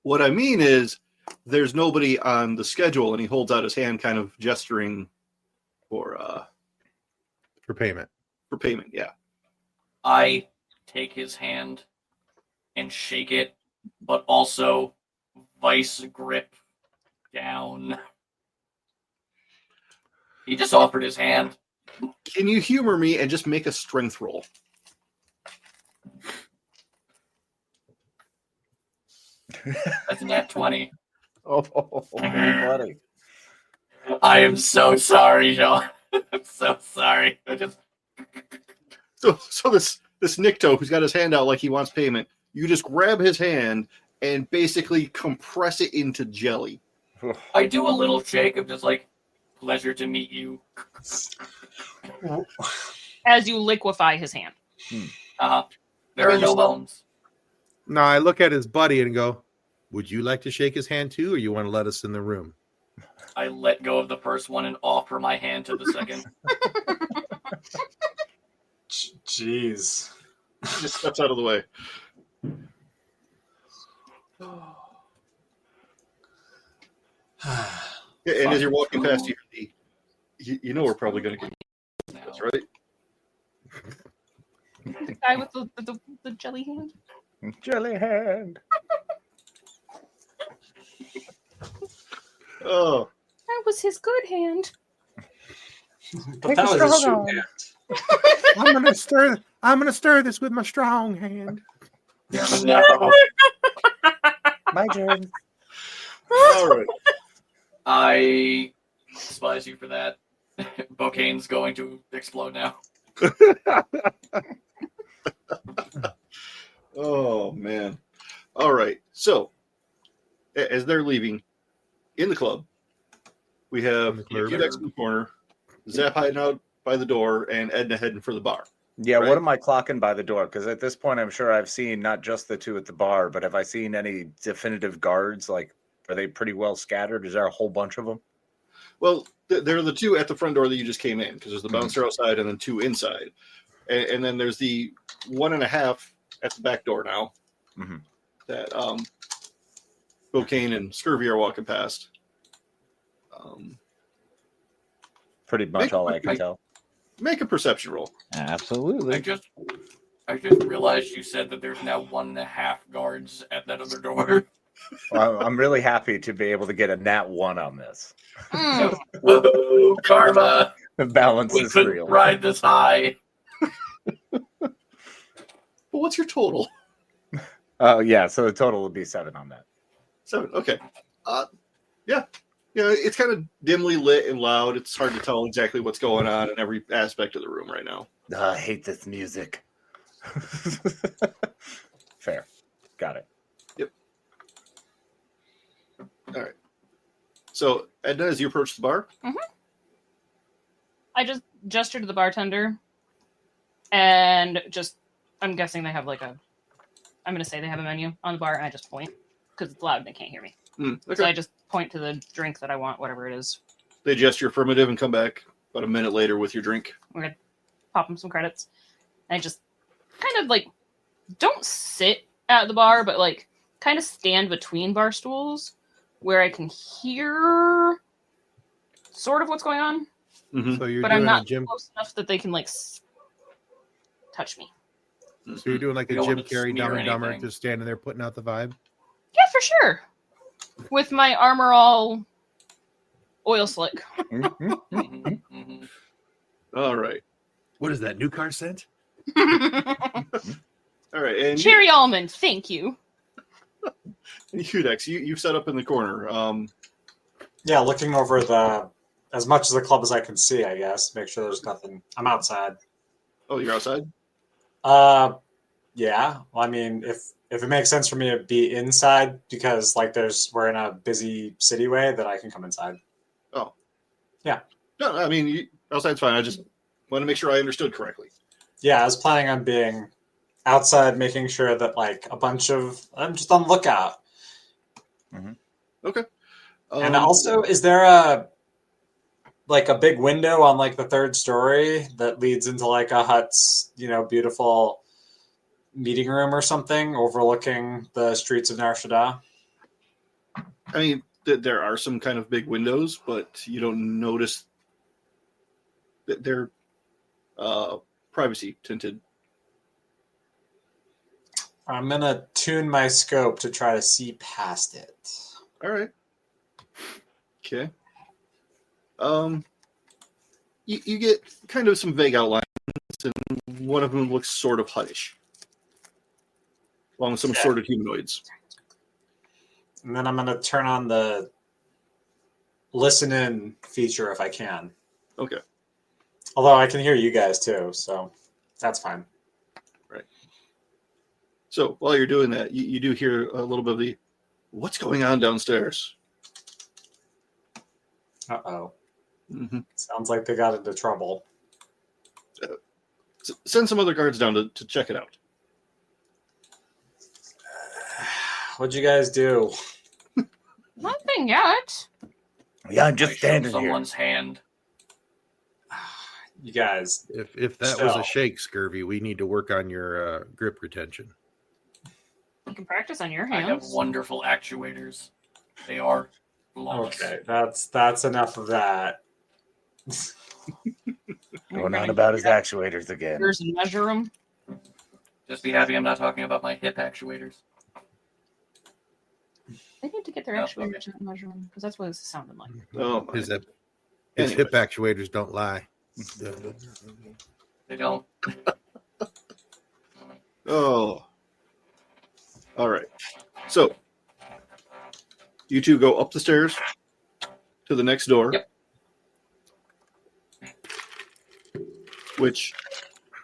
What I mean is, there's nobody on the schedule, and he holds out his hand, kind of gesturing for payment. For payment, yeah. I take his hand and shake it, but also vice grip down. He just offered his hand. Can you humor me and just make a strength roll? That's a nat 20. Oh, buddy. I am so sorry, Sean. I'm so sorry. So this Nikto, who's got his hand out like he wants payment, you just grab his hand and basically compress it into jelly. I do a little shake of just like, pleasure to meet you. As you liquefy his hand. There are no bones. Now I look at his buddy and go, would you like to shake his hand too, or you want to let us in the room? I let go of the first one and offer my hand to the second. Jeez. Just steps out of the way. Yeah, and as you're walking past, you know we're probably going to get this, right? The guy with the jelly hand. Jelly hand. Oh, That was his good hand. But that was a shoot hand. I'm gonna stir this with my strong hand. No. My turn. all right. I despise you for that. Bokane's going to explode now. Oh, man. All right. So, as they're leaving, in the club, we have Udex in the corner, Zap hiding out by the door, and Edna heading for the bar. Yeah, Right. what am I clocking by the door? Because at this point, I'm sure I've seen not just the two at the bar, but have I seen any definitive guards? Like, are they pretty well scattered? Is there a whole bunch of them? Well, there are the two at the front door that you just came in, because there's the bouncer outside and then two inside. And then there's the 1.5 at the back door now that Bokane and Scurvy are walking past. Pretty much all I can tell. Make a perception roll. Absolutely. I just realized you said that there's now 1.5 guards at that other door. Well, I'm really happy to be able to get a nat 1 on this. Whoa, karma! The balance We is couldn't real. ride this high. But what's your total? Oh, yeah. So the total would be 7 on that. 7. Okay. Yeah. You know, it's kind of dimly lit and loud. It's hard to tell exactly what's going on in every aspect of the room right now. I hate this music. Fair. Got it. Yep. All right. So, Edna, as you approach the bar, I just gesture to the bartender, and I'm guessing they have I'm going to say they have a menu on the bar, and I just point, because it's loud and they can't hear me. okay. So I just point to the drink that I want, whatever it is. They gesture affirmative and come back about a minute later with your drink. We're going to pop them some credits. And I just kind of don't sit at the bar, but kind of stand between bar stools where I can hear sort of what's going on. So you're But doing I'm not a Jim. close enough that they can touch me. So you're doing like a You don't Jim want to Carrey, Dumb smear and Dumber, anything. just standing there putting out the vibe. Yeah, for sure. With my armor all oil slick. All right. What is that new car scent? All right. And Cherry almond, thank you. Udex, you've set up in the corner. Yeah, looking over as much of the club as I can see, I guess. Make sure there's nothing. I'm outside. Oh, you're outside? Yeah. Well, I mean, if if it makes sense for me to be inside because like we're in a busy city way, that I can come inside. Oh, yeah. No, I mean outside's fine. I just want to make sure I understood correctly. Yeah, I was planning on being outside, making sure that like I'm just on the lookout. Mm-hmm. Okay. And also, is there a big window on like the third story that leads into like a hut's, beautiful meeting room or something overlooking the streets of Nar Shaddaa? I mean, there are some kind of big windows, but you don't notice that they're privacy tinted. I'm gonna tune my scope to try to see past it. All right. Okay. You get kind of some vague outlines, and one of them looks sort of huttish, along with some sort of humanoids. And then I'm gonna turn on the listen in feature if I can. Okay. Although I can hear you guys too, so that's fine. Right. So while you're doing that, you do hear a little bit of the, what's going on downstairs? Uh-oh. Mm-hmm. Sounds like they got into trouble. Send some other guards down to check it out. What'd you guys do? Nothing yet. Yeah, I'm just I shook standing here. someone's hand. You guys. If that was a shake, Scurvy, we need to work on your grip retention. You can practice on your I have hands. wonderful actuators. They are flawless. Okay, that's enough of that. Going on about his actuators again. Yours and measure them. Just be happy I'm not talking about my hip actuators. They need to get their Oh, actuators and measure them because that's what it sounded like. Oh, my. His hip Anyways. actuators don't lie. They don't. Oh. All right. So, you two go up the stairs to the next door. Yep. Which,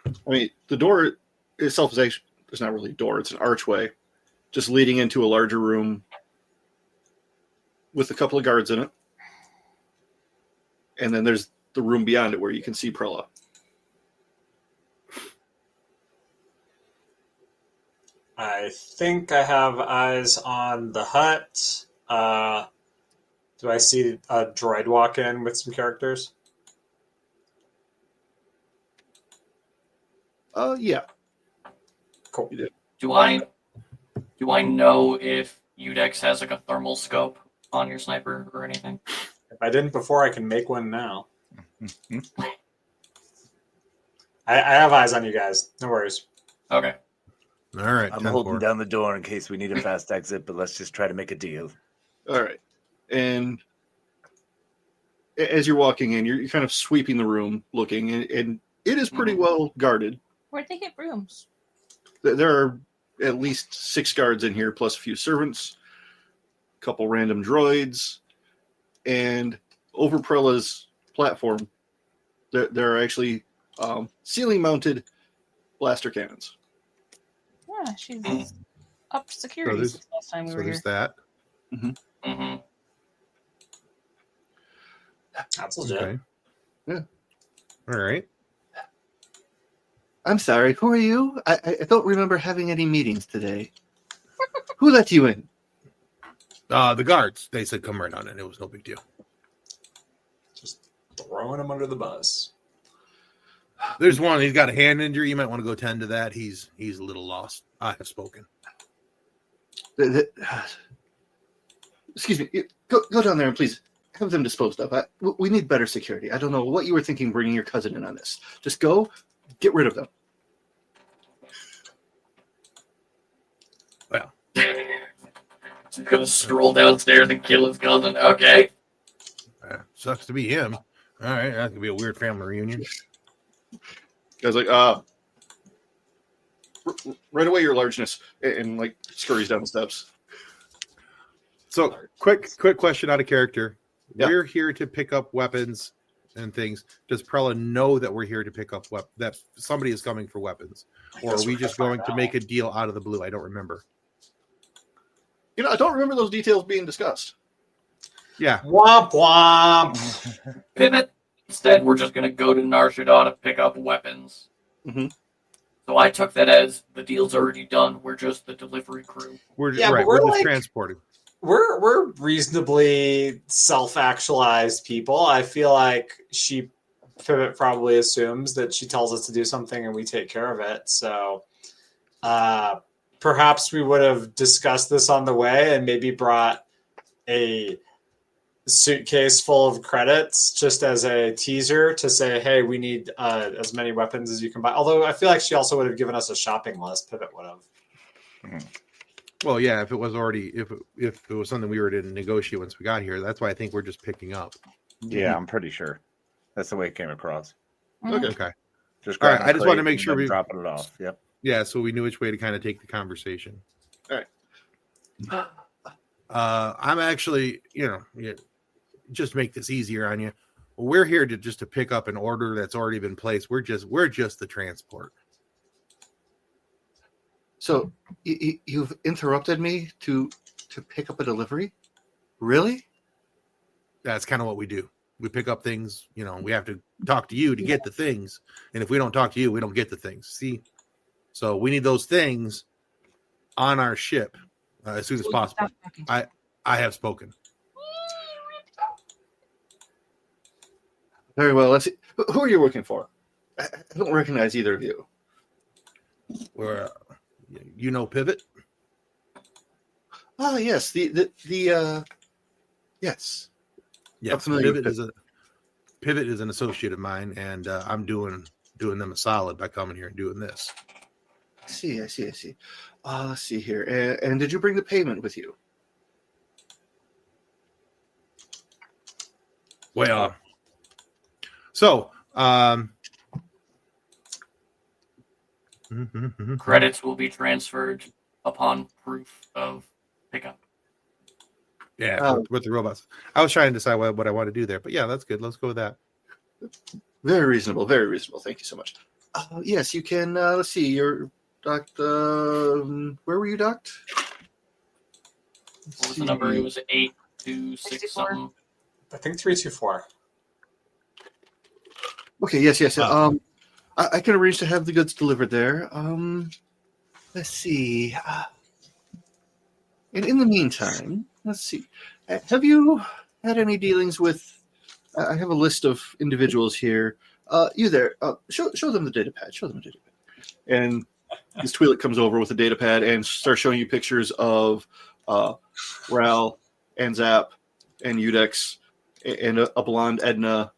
I mean, the door itself is actually, it's not really a door, it's an archway, just leading into a larger room with a couple of guards in it. And then there's the room beyond it where you can see Prella. I think I have eyes on the hut. Do I see a droid walk in with some characters? Yeah. Cool. You did. Do I know if Udex has like a thermal scope on your sniper or anything? If I didn't before, I can make one now. I have eyes on you guys. No worries. Okay. All right, I'm 10-4. holding down the door in case we need a fast exit, but let's just try to make a deal. All right. And as you're walking in, you're kind of sweeping the room looking, and it is pretty well guarded. Where'd they get rooms? There are at least 6 guards in here, plus a few servants, a couple random droids, and over Prella's platform, there are actually ceiling-mounted blaster cannons. Yeah, she's upped security since last time we were here. There's that. Mm-hmm. That's legit. Okay. Yeah. All right. I'm sorry, who are you? I don't remember having any meetings today. Who let you in? The guards, they said come right on in. It was no big deal. Just throwing him under the bus. There's one. He's got a hand injury. You might want to go tend to that. He's a little lost. I have spoken. Excuse me. Go down there and please have them disposed of. We need better security. I don't know what you were thinking bringing your cousin in on this. Just go, get rid of them. Well, Just gonna stroll downstairs and kill his cousin. Okay. sucks to be him. All right, that could be a weird family reunion. Guy's like, right away, your largeness, and like scurries down the steps. So, quick question out of character. Yeah. We're here to pick up weapons and things. Does Prella know that we're here to pick up that somebody is coming for weapons, or are we just going to make a deal out of the blue? I don't remember. I don't remember those details being discussed. Yeah. Womp womp. Pivot. Instead, we're just going to go to Nar Shaddaa to pick up weapons. Mm-hmm. So I took that as the deal's already done. We're just the delivery crew. We're Yeah, right. but we're We're just like- transporting. We're reasonably self-actualized people. I feel like Pivot probably assumes that she tells us to do something and we take care of it. So perhaps we would have discussed this on the way and maybe brought a suitcase full of credits just as a teaser to say, hey, we need as many weapons as you can buy. Although I feel like she also would have given us a shopping list. Pivot would have. Well, yeah, if it was already if it was something we were to negotiate once we got here, that's why I think we're just picking up. Yeah, I'm pretty sure. That's the way it came across. Okay. Just All right, grab I a just wanted to crate make and sure then we- dropping it off. Yep. Yeah, so we knew which way to kind of take the conversation. All right. I'm actually, just make this easier on you. We're here to pick up an order that's already been placed. We're just the transport. So you've interrupted me to pick up a delivery? Really? That's kind of what we do. We pick up things. We have to talk to you to get the things, and if we don't talk to you, we don't get the things. See, so we need those things on our ship as soon as possible. I have spoken. Very well. Let's see. Who are you working for? I don't recognize either of you. We're, Pivot. Ah, yes. Yes. Yes, familiar with Pivot is an associate of mine, and I'm doing them a solid by coming here and doing this. I see. Let's see here. And did you bring the payment with you? Well, so Credits will be transferred upon proof of pickup. yeah, with the robots. I was trying to decide what I want to do there, but yeah, that's good. Let's go with that. Very reasonable. Very reasonable. Thank you so much. Yes, you can. Let's see. You're docked. Where were you docked? What was the number? It was 826 something. I think 324. Okay. Yes. I can arrange to have the goods delivered there. Let's see. And in the meantime, let's see. Have you had any dealings with? I have a list of individuals here. You there? Show them the data pad. Show them the data pad. And this Twi'lek comes over with a data pad and starts showing you pictures of Ral and Zap and Udex and a blonde Edna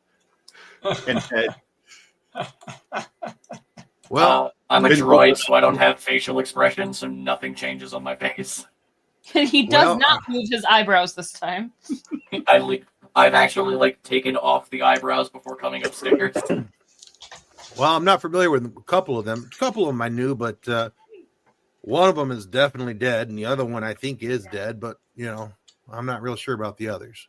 and Ted. Well, I'm a droid, so I don't have facial expressions, so nothing changes on my face. He does not move his eyebrows this time. I've actually taken off the eyebrows before coming upstairs. well, I'm not familiar with a couple of them. A couple of them I knew, but one of them is definitely dead, and the other one I think is dead. But I'm not real sure about the others.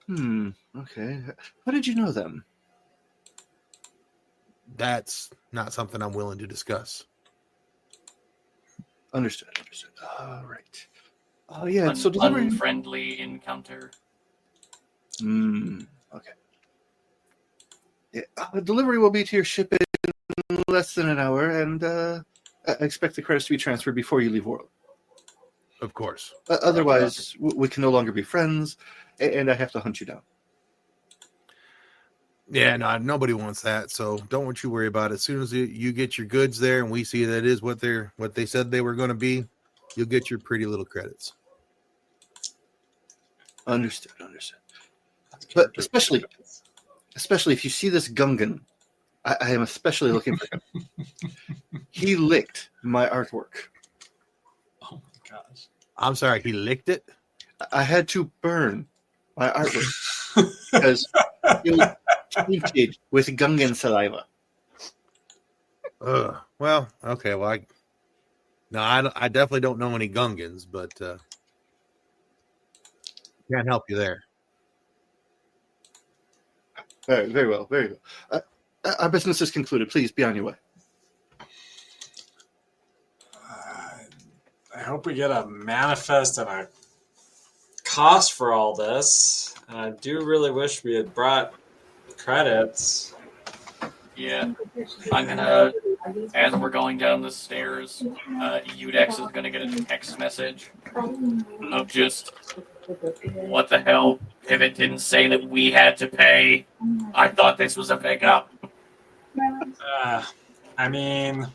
Okay. How did you know them? That's not something I'm willing to discuss. Understood. All right. Oh, yeah. So delivery. Unfriendly encounter. Okay. Yeah, delivery will be to your ship in less than an hour, and I expect the credits to be transferred before you leave world. Of course. Otherwise, we can no longer be friends, and I have to hunt you down. Yeah, no, nobody wants that. So don't you worry about it. As soon as you get your goods there, and we see that is what they said they were going to be, you'll get your pretty little credits. Understood. But especially if you see this Gungan, I am especially looking for him. He licked my artwork. Oh my gosh. I'm sorry, he licked it? I had to burn my artwork because it was tainted with Gungan saliva. Well, okay. Well, I definitely don't know any Gungans, but can't help you there. Very well. Our business is concluded. Please be on your way. hope we get a manifest and a cost for all this. And I do really wish we had brought credits. Yeah. I'm gonna, as we're going down the stairs, Udex is gonna get a text message of just, what the hell? If it didn't say that we had to pay, I thought this was a pickup. I mean,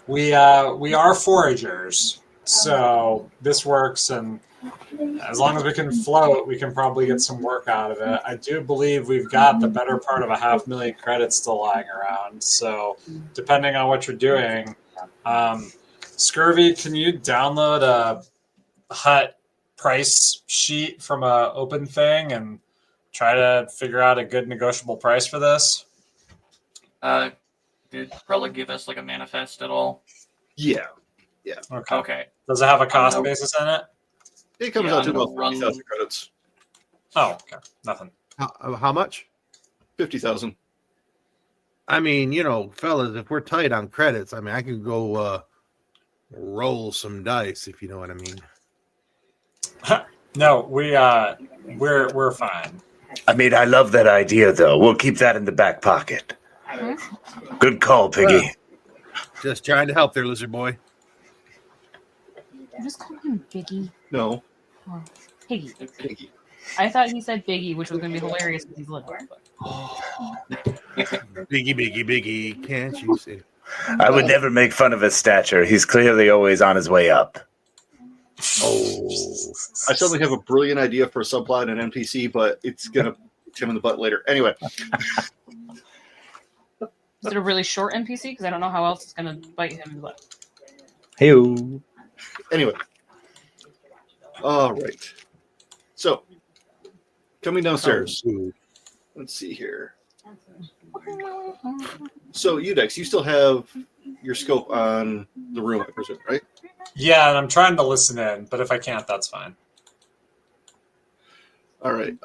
we are foragers, so this works, and as long as we can float, we can probably get some work out of it. I do believe we've got the better part of 500,000 credits still lying around, so depending on what you're doing, Scurvy, can you download a hut price sheet from a open thing and try to figure out a good negotiable price for this? Did Prella give us like a manifest at all? Yeah. Okay. Does it have a cost basis in it? It comes Yeah, out to I'm gonna about run- 50,000 credits. Oh, okay. Nothing. How much? 50,000. I mean, fellas, if we're tight on credits, I mean, I can go roll some dice, if you know what I mean. No, we're fine. I mean, I love that idea, though. We'll keep that in the back pocket. Good call, Piggy. Just trying to help there, lizard boy. Just call him Biggie. No. Or Piggy. Pinky. I thought he said Biggie, which was going to be hilarious because he's little. Biggie, can't you see? I would never make fun of his stature. He's clearly always on his way up. Oh, I suddenly have a brilliant idea for a subplot in NPC, but it's going to hit him in the butt later. Anyway. Is it a really short NPC? Because I don't know how else it's going to bite him in the butt. Hey-o. Anyway. All right. So, coming downstairs. Let's see here. So, Udex, you still have your scope on the room, I presume, right? Yeah, and I'm trying to listen in, but if I can't, that's fine. All right.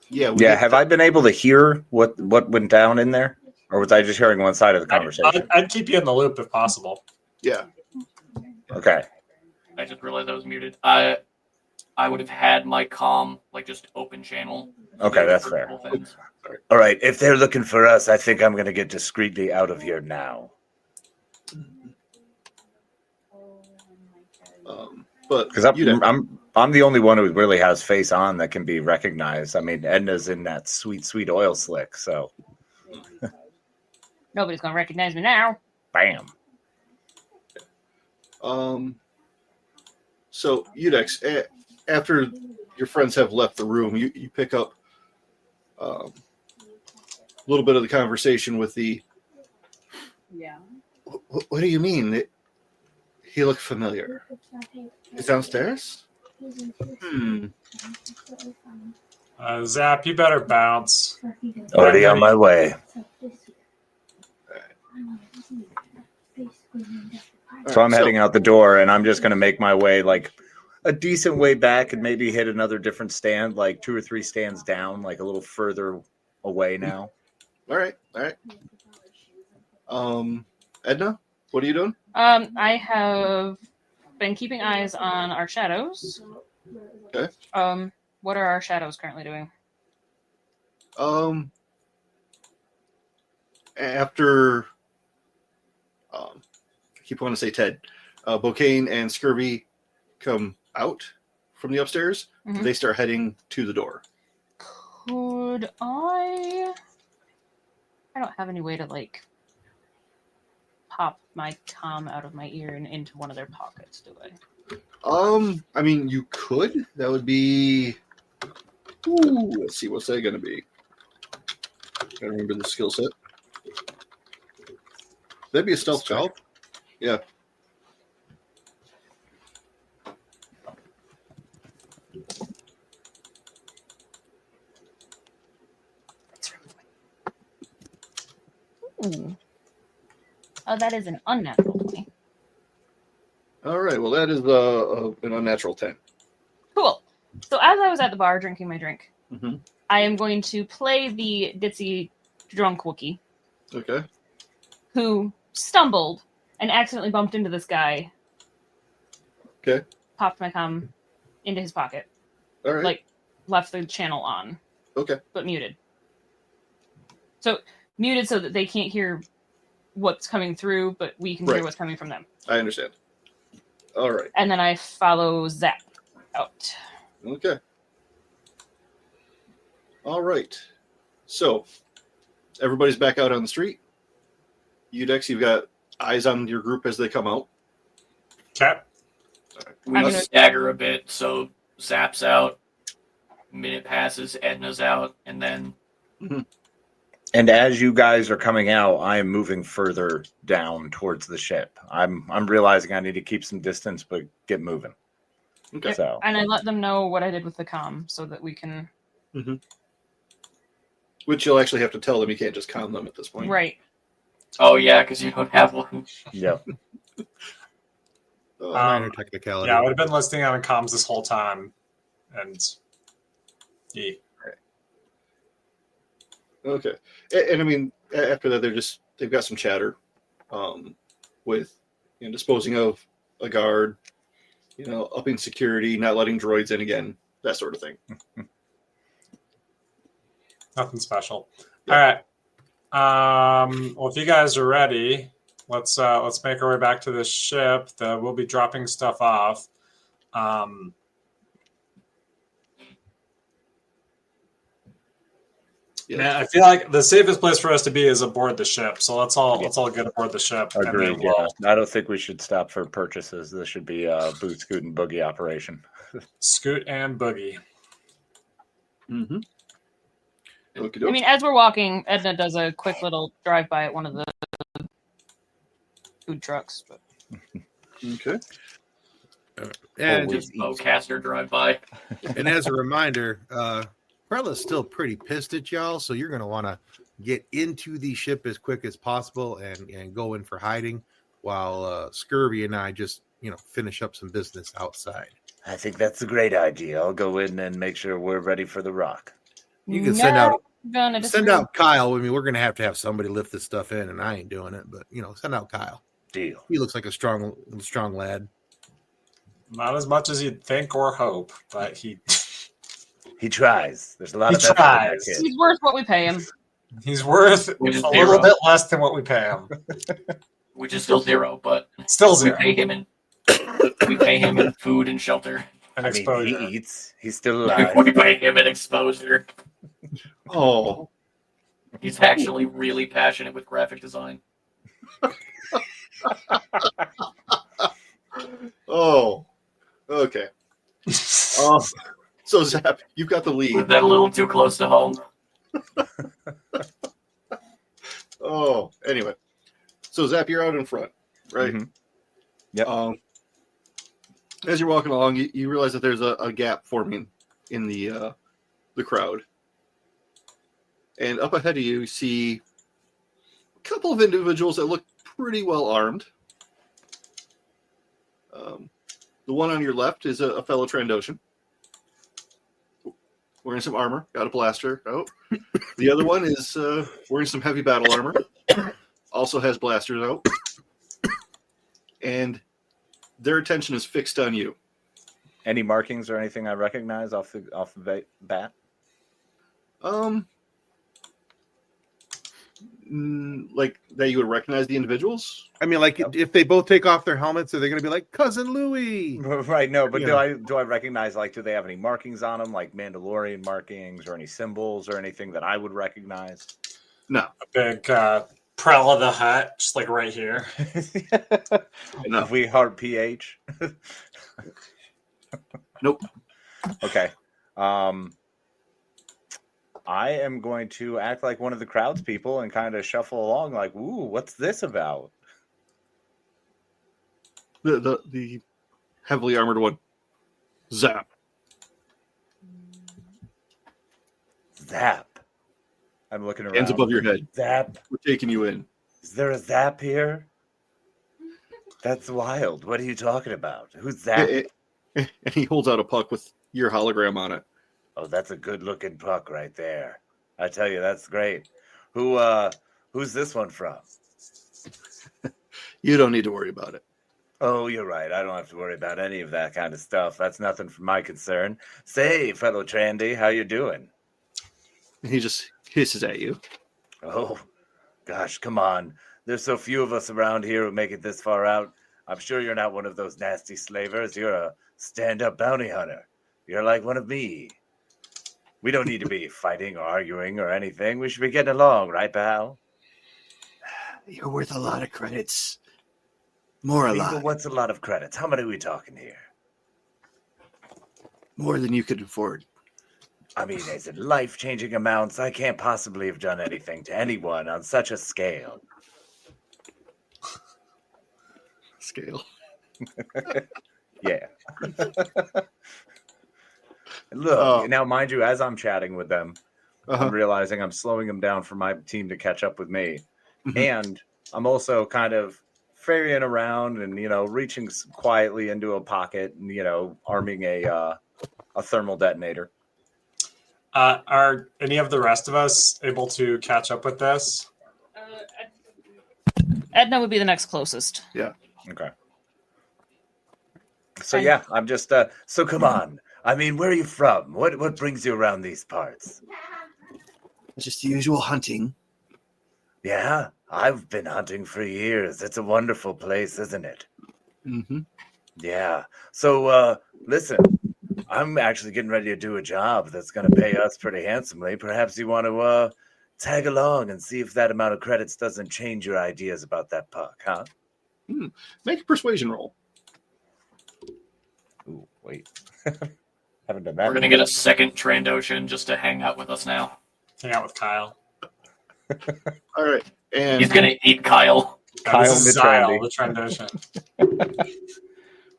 Yeah. Have I been able to hear what went down in there? Or was I just hearing one side of the conversation? I'd keep you in the loop if possible. Yeah. Okay. I just realized I was muted. I would have had my comm like just open channel. Okay, that's fair. Things. All right, if they're looking for us, I think I'm going to get discreetly out of here now. But Because I'm the only one who really has face on that can be recognized. I mean, Edna's in that sweet oil slick, so Nobody's going to recognize me now. bam. So, Udex, after your friends have left the room, you pick up a little bit of the conversation with the. Yeah. What do you mean? He looked familiar. He's downstairs? Zap, you better bounce. Already on my way. So I'm heading out the door, and I'm just going to make my way like a decent way back and maybe hit another different stand, like 2 or 3 stands down, like a little further away now. All right. Edna, what are you doing? I have been keeping eyes on our shadows. Okay. What are our shadows currently doing? After I keep wanting to say Ted, Bokane and Scurvy come out from the upstairs. Mhm. They start heading to the door. Could I don't have any way to like pop my comm out of my ear and into one of their pockets, do I? I mean, you could. That would be. Ooh, let's see. What's that going to be? Gotta remember the skill set. That'd be a stealth check. Yeah. Ooh. Oh, that is an unnatural 20. All right. Well, that is an unnatural 10. Cool. So as I was at the bar drinking my drink, Mhm. I am going to play the ditzy drunk Wookiee Okay. who stumbled and accidentally bumped into this guy Okay. Popped my comm into his pocket. All right. Like, left the channel on. Okay. But muted. So, muted so that they can't hear what's coming through, but we can hear Right. what's coming from them. I understand. All right. And then I follow Zap out. Okay. All right. So, everybody's back out on the street. Udex, you've got eyes on your group as they come out. Okay. We I'm gonna- stagger a bit, so Zap's out. Minute passes, Edna's out, and then And as you guys are coming out, I am moving further down towards the ship. I'm realizing I need to keep some distance, but get moving. Okay. So And I let them know what I did with the comm so that we can. Which you'll actually have to tell them. You can't just calm them at this point. Right. oh yeah, because you don't have one. yeah. Minor technicality. Yeah, I would have been listening on comms this whole time, and yeah. Okay. And I mean, after that, they've got some chatter, with disposing of a guard, upping security, not letting droids in again, that sort of thing. Nothing special. All right. Well, if you guys are ready, let's make our way back to this ship. We'll be dropping stuff off. Yeah. Man, I feel like the safest place for us to be is aboard the ship. So let's all get aboard the ship. and Agreed. then Yeah. I don't think we should stop for purchases. This should be a boot, scoot, and boogie operation. Scoot and boogie. Mm-hmm. I mean, as we're walking, Edna does a quick little drive by at one of the food trucks. But Okay. And Always eat. Bowcaster drive by. and as a reminder, Prella's still pretty pissed at y'all, so you're going to want to get into the ship as quick as possible and go in for hiding while Scurvy and I just, finish up some business outside. I think that's a great idea. I'll go in and make sure we're ready for the rock. You can send out gonna send out Kyle. I mean, we're going to have somebody lift this stuff in, and I ain't doing it, but, send out Kyle. Deal. He looks like a strong lad. Not as much as you'd think or hope, but he tries. There's a lot He of effort in that tries. kid. He's worth what we pay him. he's worth a Which is little zero. bit less than what we pay him. Which is still zero, but Still we zero. pay him in food and shelter. And I mean, exposure. he eats. He's still alive. We pay him in exposure. Oh. He's actually really passionate with graphic design. Oh. Okay. So Zap, you've got the Was lead. that a little too close to home? Oh. Anyway. So Zap, you're out in front, right? Mhm. Yep. As you're walking along, you realize that there's a gap forming in the crowd. And up ahead of you, you see a couple of individuals that look pretty well armed. The one on your left is a fellow Trandoshan, wearing some armor, got a blaster out. The other one is wearing some heavy battle armor, also has blasters out. And their attention is fixed on you. Any markings or anything I recognize off the bat? Like that you would recognize the individuals? I mean, like, if they both take off their helmets, are they going to be like Cousin Louie? Right. No, but Yeah. do I recognize, do they have any markings on them, like Mandalorian markings or any symbols or anything that I would recognize? No. A big Prella the Hutt, just like right here. No. If we hard PH. Nope. Okay. I am going to act like one of the crowd's people and kind of shuffle along like, ooh, what's this about? The heavily armored one. Zap. Zap. I'm looking around. Hands above your head. Zap. We're taking you in. Is there a Zap here? That's wild. What are you talking about? Who's Zap? And he holds out a puck with your hologram on it. Oh, that's a good looking puck right there. I tell you, that's great. Who's this one from? You don't need to worry about it. Oh, you're right. I don't have to worry about any of that kind of stuff. That's nothing for my concern. Say, fellow Trandy, how you doing? And he just hisses at you. Oh, gosh, come on. There's so few of us around here who make it this far out. I'm sure you're not one of those nasty slavers. You're a stand-up bounty hunter. You're like one of me. We don't need to be fighting or arguing or anything. We should be getting along, right, pal? You're worth a lot of credits. More a But lot. what's a lot of credits? How many are we talking here? More than you could afford. I mean, is it life-changing amounts? I can't possibly have done anything to anyone on such a scale. Scale. Yeah. Look, now mind you, as I'm chatting with them, I'm realizing I'm slowing them down for my team to catch up with me. And I'm also kind of ferrying around and, reaching quietly into a pocket and, arming a thermal detonator. Are any of the rest of us able to catch up with this? Edna would be the next closest. Yeah. Okay. So yeah, I'm just so come on. I mean, where are you from? What brings you around these parts? It's just the usual hunting. Yeah, I've been hunting for years. It's a wonderful place, isn't it? Mm-hmm. Yeah. So listen, I'm actually getting ready to do a job that's going to pay us pretty handsomely. Perhaps you want to tag along and see if that amount of credits doesn't change your ideas about that puck, huh? Make a persuasion roll. Ooh, wait. Haven't done that. We're gonna get a second Trandoshan just to hang out with us now. Hang out with Kyle. All right. And He's gonna eat Kyle. Kyle This is Mitrandy. Zyle, the Trandoshan.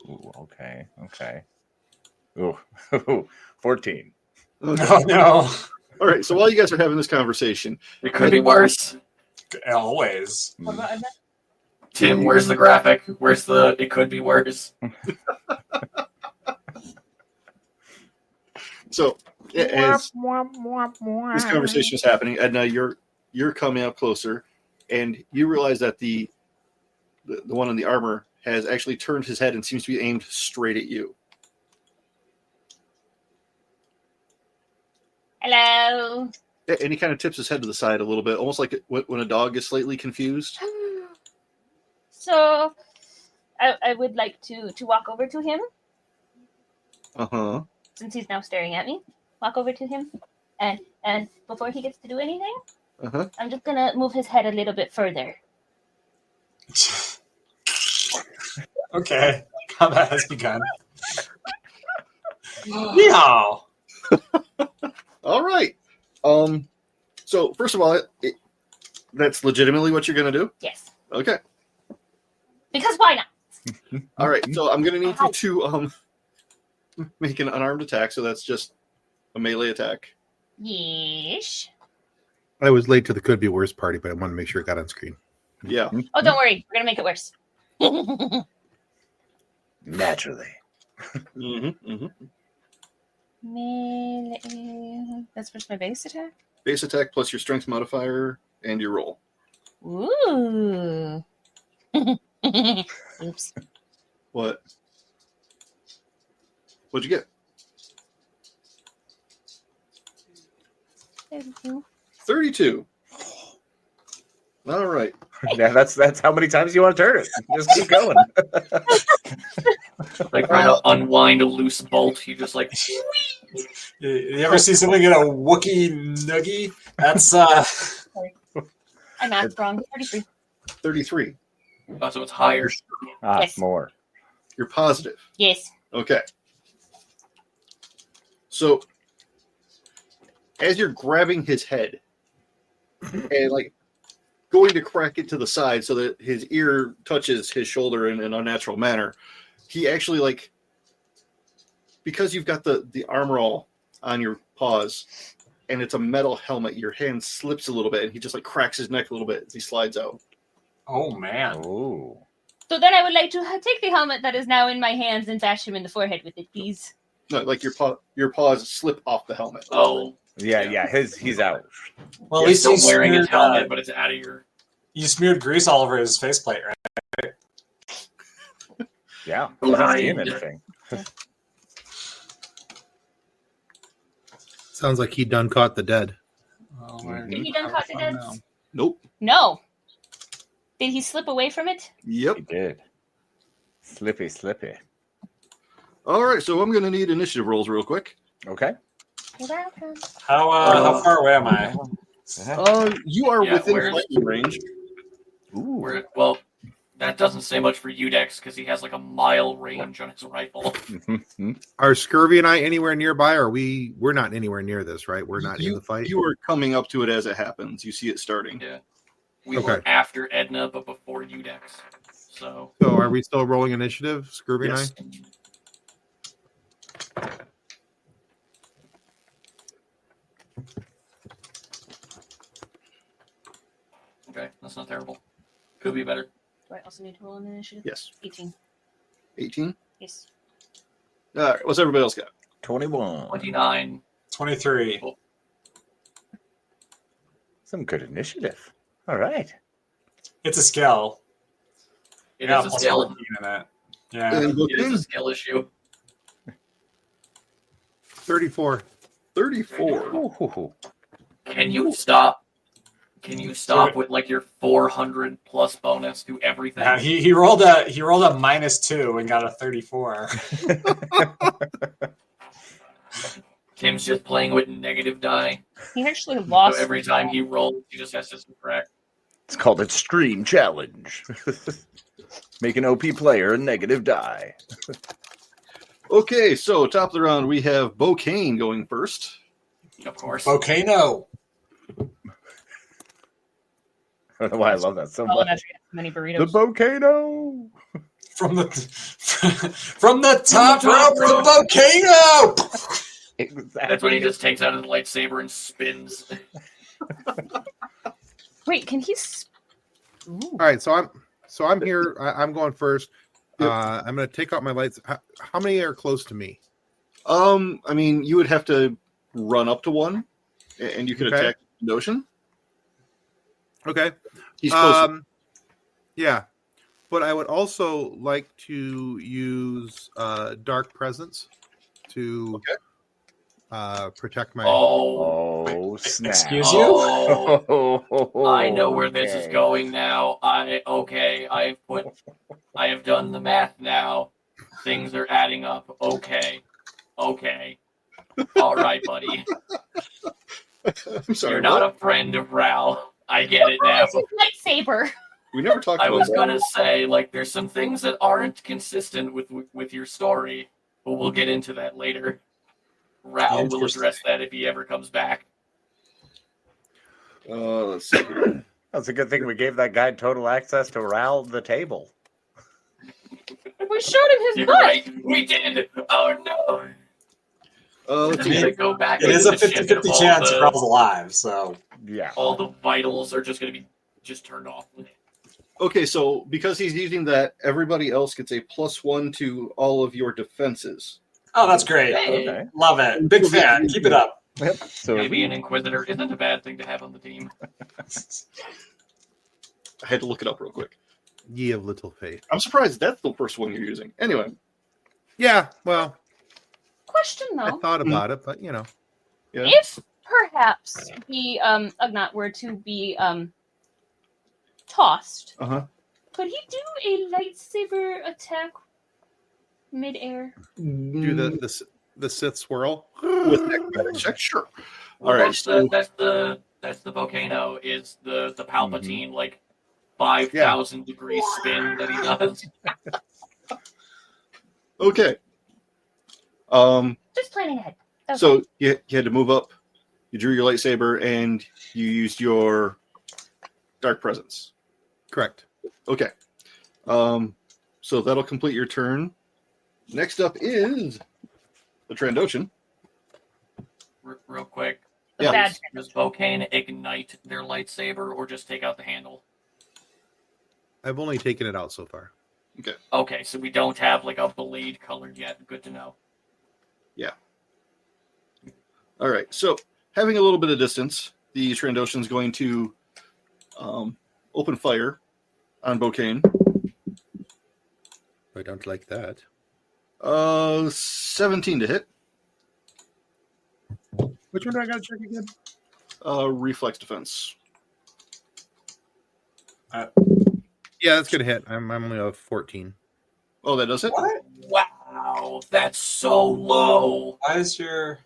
Ooh, okay. Ooh, 14. Oh no. all right. So while you guys are having this conversation, It could be worse. Always. What about Edna? Tim, where's the graphic? Where's the it could be worse? so as this conversation is happening, Edna, you're coming up closer, and you realize that the one in the armor has actually turned his head and seems to be aimed straight at you. Hello. And he kind of tips his head to the side a little bit, almost like when a dog is slightly confused. So, I would like to walk over to him. Uh-huh. Since he's now staring at me, walk over to him, and before he gets to do anything, Uh-huh. I'm just gonna move his head a little bit further. Okay. Combat has begun. Meow. All right. So first of all, that's legitimately what you're gonna do. Yes. Okay. Because why not? All right. So I'm gonna need you to make an unarmed attack. So that's just a melee attack. Yeesh. I was late to the could be worse party, but I wanted to make sure it got on screen. Yeah. Oh, don't worry. We're gonna make it worse. Naturally. Melee. That's just my base attack? Base attack plus your strength modifier and your roll. Ooh. Oops. What? What'd you get? 32. All right. Yeah, that's how many times you want to turn it. Just keep going. Like trying to unwind a loose bolt, you just like You ever see something in a Wookiee noogie? That's I'm math wrong. 33. 33. oh, so it's higher. Yes. More. You're positive. Yes. Okay. So, as you're grabbing his head and like going to crack it to the side so that his ear touches his shoulder in an unnatural manner, he actually like, because you've got the armor all on your paws and it's a metal helmet, your hand slips a little bit and he just like cracks his neck a little bit as he slides out. oh man. Ooh. So then I would like to take the helmet that is now in my hands and bash him in the forehead with it, please. No, like your paws slip off the helmet. Oh, Yeah. He's out. Well, at you're least still you wearing his smeared, helmet, but it's out of your. you smeared grease all over his faceplate, right? Yeah, he's not seeing Blind. anything. Sounds like he done caught the dead. Did he done caught the dead? Nope. No. Did he slip away from it? Yep. He did. Slippy. All right, so I'm going to need initiative rolls real quick. Okay. How far away am I? You are Yeah, within where's- fighting range. Ooh. Well, that doesn't say much for Udex because he has like a mile range on his rifle. Are Scurvy and I anywhere nearby? Or we're not anywhere near this, right? We're not in the fight. You are coming up to it as it happens. You see it starting. Yeah. We were after Edna, but before Udex. So are we still rolling initiative, Scurvy Yes. and okay, that's not terrible. Could be better. Do I also need to roll an initiative? Yes. 18. 18. Yes. All right. What's everybody else got? 21. 29. 23. Some good initiative. All right. It's a skill. It Yeah, is a plus skill. 14 in it. Yeah. And It is a Bokane, skill issue. 34. 34. Ooh. Can you stop? Can you stop with like your 400 plus bonus to everything? Yeah, he rolled a -2 and got a 34. Tim's just playing with negative die. He actually So lost. every time he rolls, he just has to subtract. It's called Extreme Challenge. Make an OP player a negative die. Okay, so top of the round, we have Bokane going first. Of course. Volcano. I don't know why I love that so Oh, much. that's many The burritos. volcano. From the top rope of the volcano. Exactly. That's when he just takes out his lightsaber and spins. Wait, can he? Ooh. All right, so I'm here. I'm going first. I'm going to take out my lights. How many are close to me? I mean, you would have to run up to one, and you could Okay. attack Notion. Okay. He's close. Yeah, but I would also like to use Dark Presence to protect my. Oh, snap. Excuse you? Oh, I know where this is Okay. going now. I have done the math now. Things are adding up. Okay. All right, buddy. I'm sorry. You're not what? a friend of Ral. I get it now. It's his lightsaber. We never talked I about was that. gonna say, like, there's some things that aren't consistent with your story, but we'll get into that later. Ral will Interesting. address that if he ever comes back. Let's see here. That's a good thing we gave that guy total access to Ral the table. We showed him his You're butt. right, we did. Oh no. Let's He's see. gonna go back. It is into a the ship and 50-50 chance all Carl's alive, so Yeah. all the vitals are just gonna be just turned off. Okay, so because he's using that, everybody else gets a +1 to all of your defenses. oh, that's great. Hey, Okay. Love it. Big fan. Keep it up. Yep. So maybe an Inquisitor isn't a bad thing to have on the team. I had to look it up real quick. Ye of little faith. I'm surprised that's the first one you're using. Anyway, Yeah, well, Question I though, thought about it, but you know, yeah. if perhaps the Ugnaught were to be tossed, Uh-huh. could he do a lightsaber attack midair? do the Sith swirl. with acrobatics check, sure. All right, That's the volcano is the Palpatine like 5,000 degree spin that he does. Okay. Just planning ahead. Okay. So you had to move up. You drew your lightsaber and you used your dark presence. Correct. Okay. So that'll complete your turn. Next up is the Trandoshan. Real quick, Yeah. Bad. does Bokane ignite their lightsaber or just take out the handle? I've only taken it out so far. Okay, so we don't have like a blade colored yet. Good to know. All right. So having a little bit of distance, the Trandoshan is going to open fire on Bokane. I don't like that. 17 to hit. Which one do I got to check again? Reflex defense. Yeah, that's gonna hit. I'm only a 14. Oh, that does hit? What? Wow, that's so low. Why is your...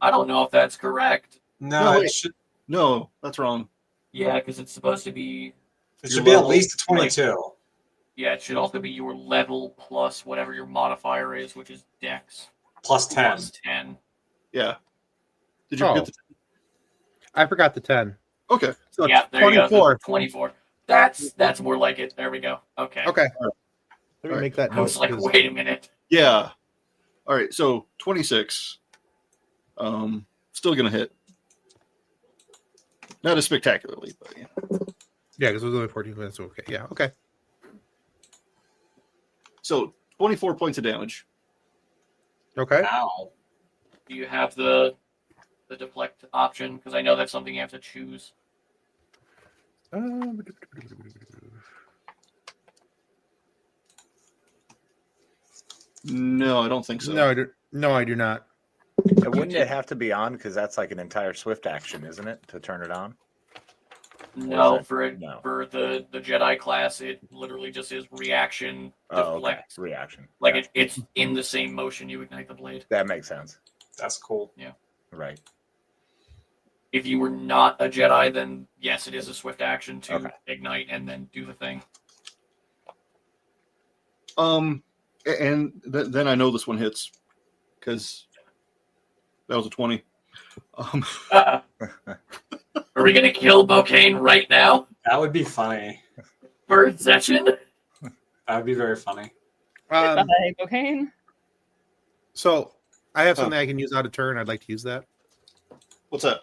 I don't know if that's correct. No, No, it wait. should, No, that's wrong. Yeah, because it's supposed to be. it Your should be at level, least a 22. Yeah, it should also be your level plus whatever your modifier is, which is Dex Plus 10. plus 10. Yeah. Did you Oh. forget the I forgot the 10. Okay. So Yeah, it's there you go. 24. 24. That's more like it. There we go. Okay. Okay. Let me Alright. make that I note. was like, 'cause- wait a minute. Yeah. All right, so 26. Still gonna hit. Not as spectacularly, but yeah. Yeah, because it was only 14 minutes. Okay. Yeah. Okay. So 24 points of damage. Okay. Now, do you have the deflect option? Because I know that's something you have to choose. No, I don't think so. No, I do not. And wouldn't it have to be on? Because that's like an entire swift action, isn't it? To turn it on? No, is it? for No. for the Jedi class, it literally just is reaction, Oh, okay. deflect. Reaction. Like Yeah. it's in the same motion you ignite the blade. That makes sense. That's cool. Right. If you were not a Jedi, then yes, it is a swift action to Okay. ignite and then do the thing. Then I know this one hits because that was a 20. Are we gonna kill Bokane right now? That would be funny. First session? That would be very funny. Um, Bye, Bokane. so I have something I can use out of turn. I'd like to use that. What's that?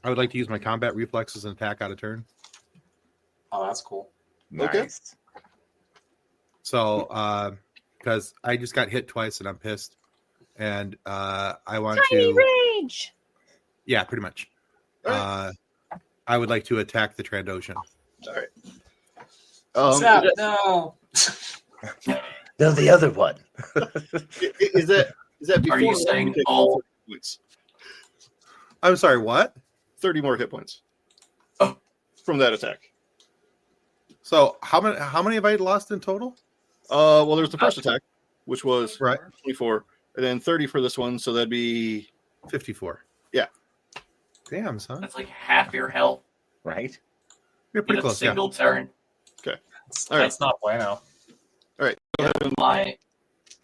I would like to use my combat reflexes and attack out of turn. Oh, that's cool. Okay. Nice. So, because I just got hit twice and I'm pissed, and I want Tiny to, rage. yeah, pretty much. I would like to attack the Trandoshan. All right. Zap, no. No, the other one. Is that before Are you or after saying take all? 30 points? I'm sorry, what? 30 more hit points. Oh. From that attack. So how many have I lost in total? Well, there's the first attack, which was Right, 24, and then 30 for this one, so that'd be 54. Yeah. Damn, son, That's like half your health Right. you're in pretty a close. Yeah. single turn. All right. That's not bueno. Yeah,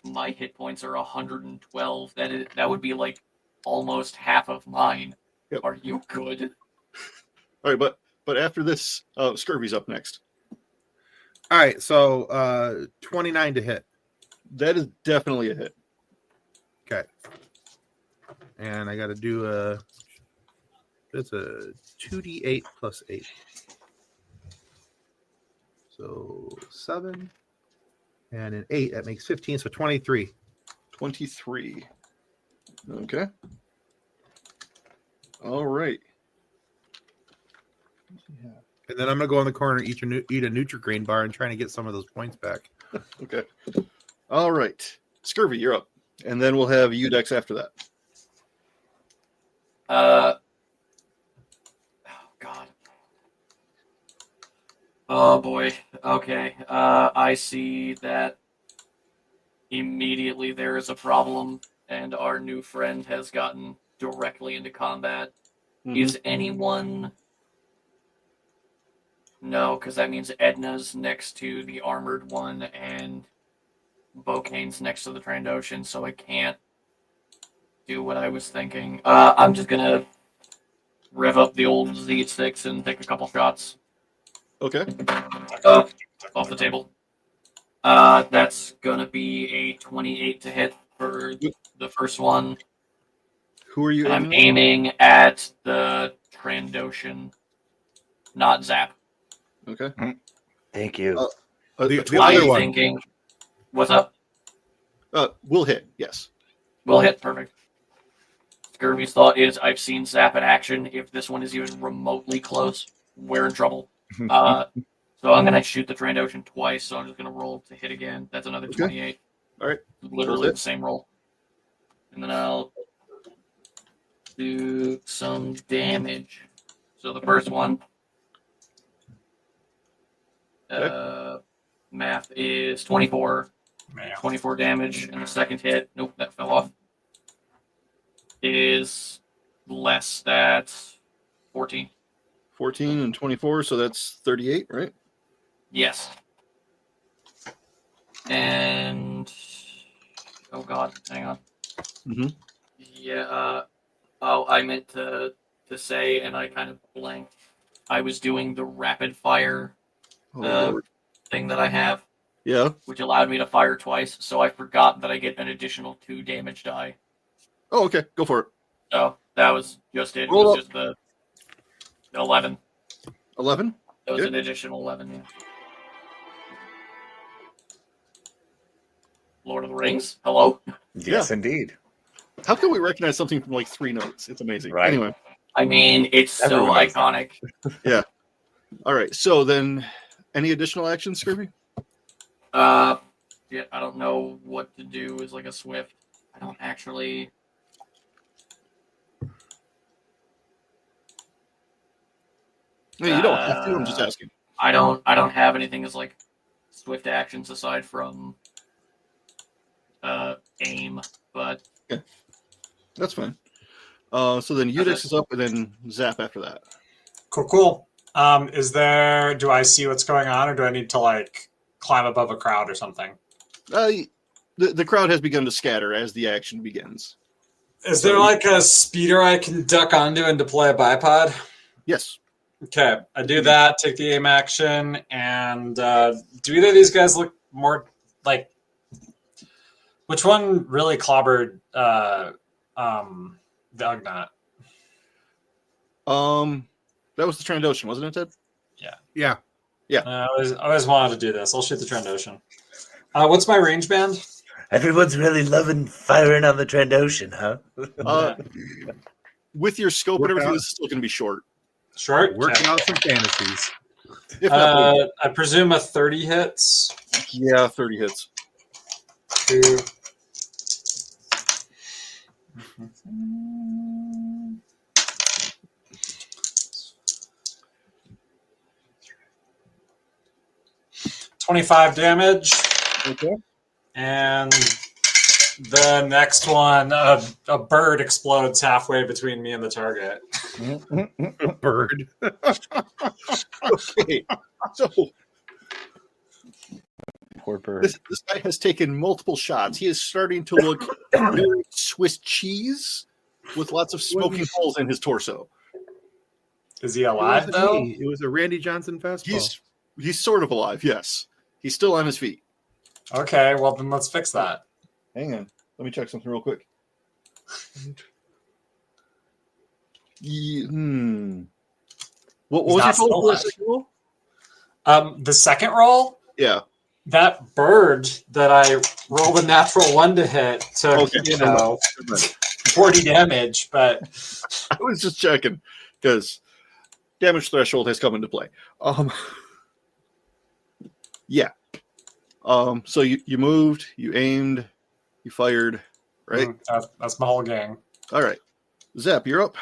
my hit points are 112. That would be like almost half of mine. Yep. Are you good? All right, but after this, Scurvy's up next. All right, so 29 to hit. That is definitely a hit. Okay, and I got to do it's a 2d8 plus 8. So 7 and an 8, that makes 15, so 23. 23. Okay. All right. And then I'm gonna go in the corner and eat a Nutri-Grain bar and trying to get some of those points back. Okay. All right. Scurvy, you're up. And then we'll have Udex after that. Oh God. Oh boy. Okay. I see that immediately there is a problem, and our new friend has gotten directly into combat. Is anyone? No, because that means Edna's next to the armored one, and Bokane's next to the Trandoshan, so I can't do what I was thinking. I'm just gonna rev up the old Z6 and take a couple shots. Okay. Off the table. That's gonna be a 28 to hit for the first one. Who are you And I'm aiming aiming at the Trandoshan, not Zap. at? Okay. Thank you. The I'm other one. thinking, what's up? Will hit, yes. Will hit, perfect. Scurvy's thought is, I've seen Zap in action. If this one is even remotely close, we're in trouble. So I'm gonna shoot the Trandoshan twice. So I'm just gonna roll to hit again. That's another Okay. 28. All right. Literally Hit. the same roll. And then I'll do some damage. So the first one, math is 24. 24 damage. And the second hit, nope, that fell off, is less. That's 14. 14 and 24, so that's 38, right? Yes. And oh god, hang on. Mm-hmm. Yeah. Oh, I meant to say, and I kind of blanked. I was doing the rapid fire Oh, Lord. thing that I have, Yeah. which allowed me to fire twice. So I forgot that I get an additional 2 damage die. Oh, okay. Go for it. So that was just it. It Roll was up. just the 11. 11. It was Okay. an additional 11. Yeah. Lord of the Rings. Hello. Yes, indeed. How can we recognize something from like 3 notes? It's amazing. Right. Anyway. I mean, it's so Everyone knows iconic. Yeah. All right. So then, any additional actions, Scurvy? Yeah, I don't know what to do as like a swift. I don't actually. No, you don't have to. I'm just asking. I don't have anything as like swift actions aside from aim, but That's fine. So then Udix is up, and then Zap after that. Cool. Do I see what's going on, or do I need to like climb above a crowd or something? The crowd has begun to scatter as the action begins. Is there like a speeder I can duck onto and deploy a bipod? Yes. Okay, I do that, take the aim action, and do either of these guys look more like... Which one really clobbered the Ugnaught? That was the Trandoshan, wasn't it, Ted? Yeah. I always wanted to do this. I'll shoot the Trandoshan. What's my range band? Everyone's really loving firing on the Trandoshan, huh? With your scope and everything, this is still going to be short. Short? Working out some fantasies. If not, I presume a 30 hits. yeah, 30 hits. 2. $25 damage. Okay. And the next one, a bird explodes halfway between me and the target. A bird. Okay. So Poor bird. this guy has taken multiple shots. He is starting to look very Swiss cheese with lots of smoking holes in his torso. Is he alive, though? It was a Randy Johnson fastball. He's sort of alive, yes. He's still on his feet. Okay, well, then let's fix that. Hang on. Let me check something real quick. What was your total for the second roll? The second roll, Yeah. that bird that I rolled a natural 1 to hit took, Okay. 40 damage, but I was just checking because damage threshold has come into play. Yeah. So you moved, you aimed, you fired, right? That's my whole gang. All right. Zap, you're up.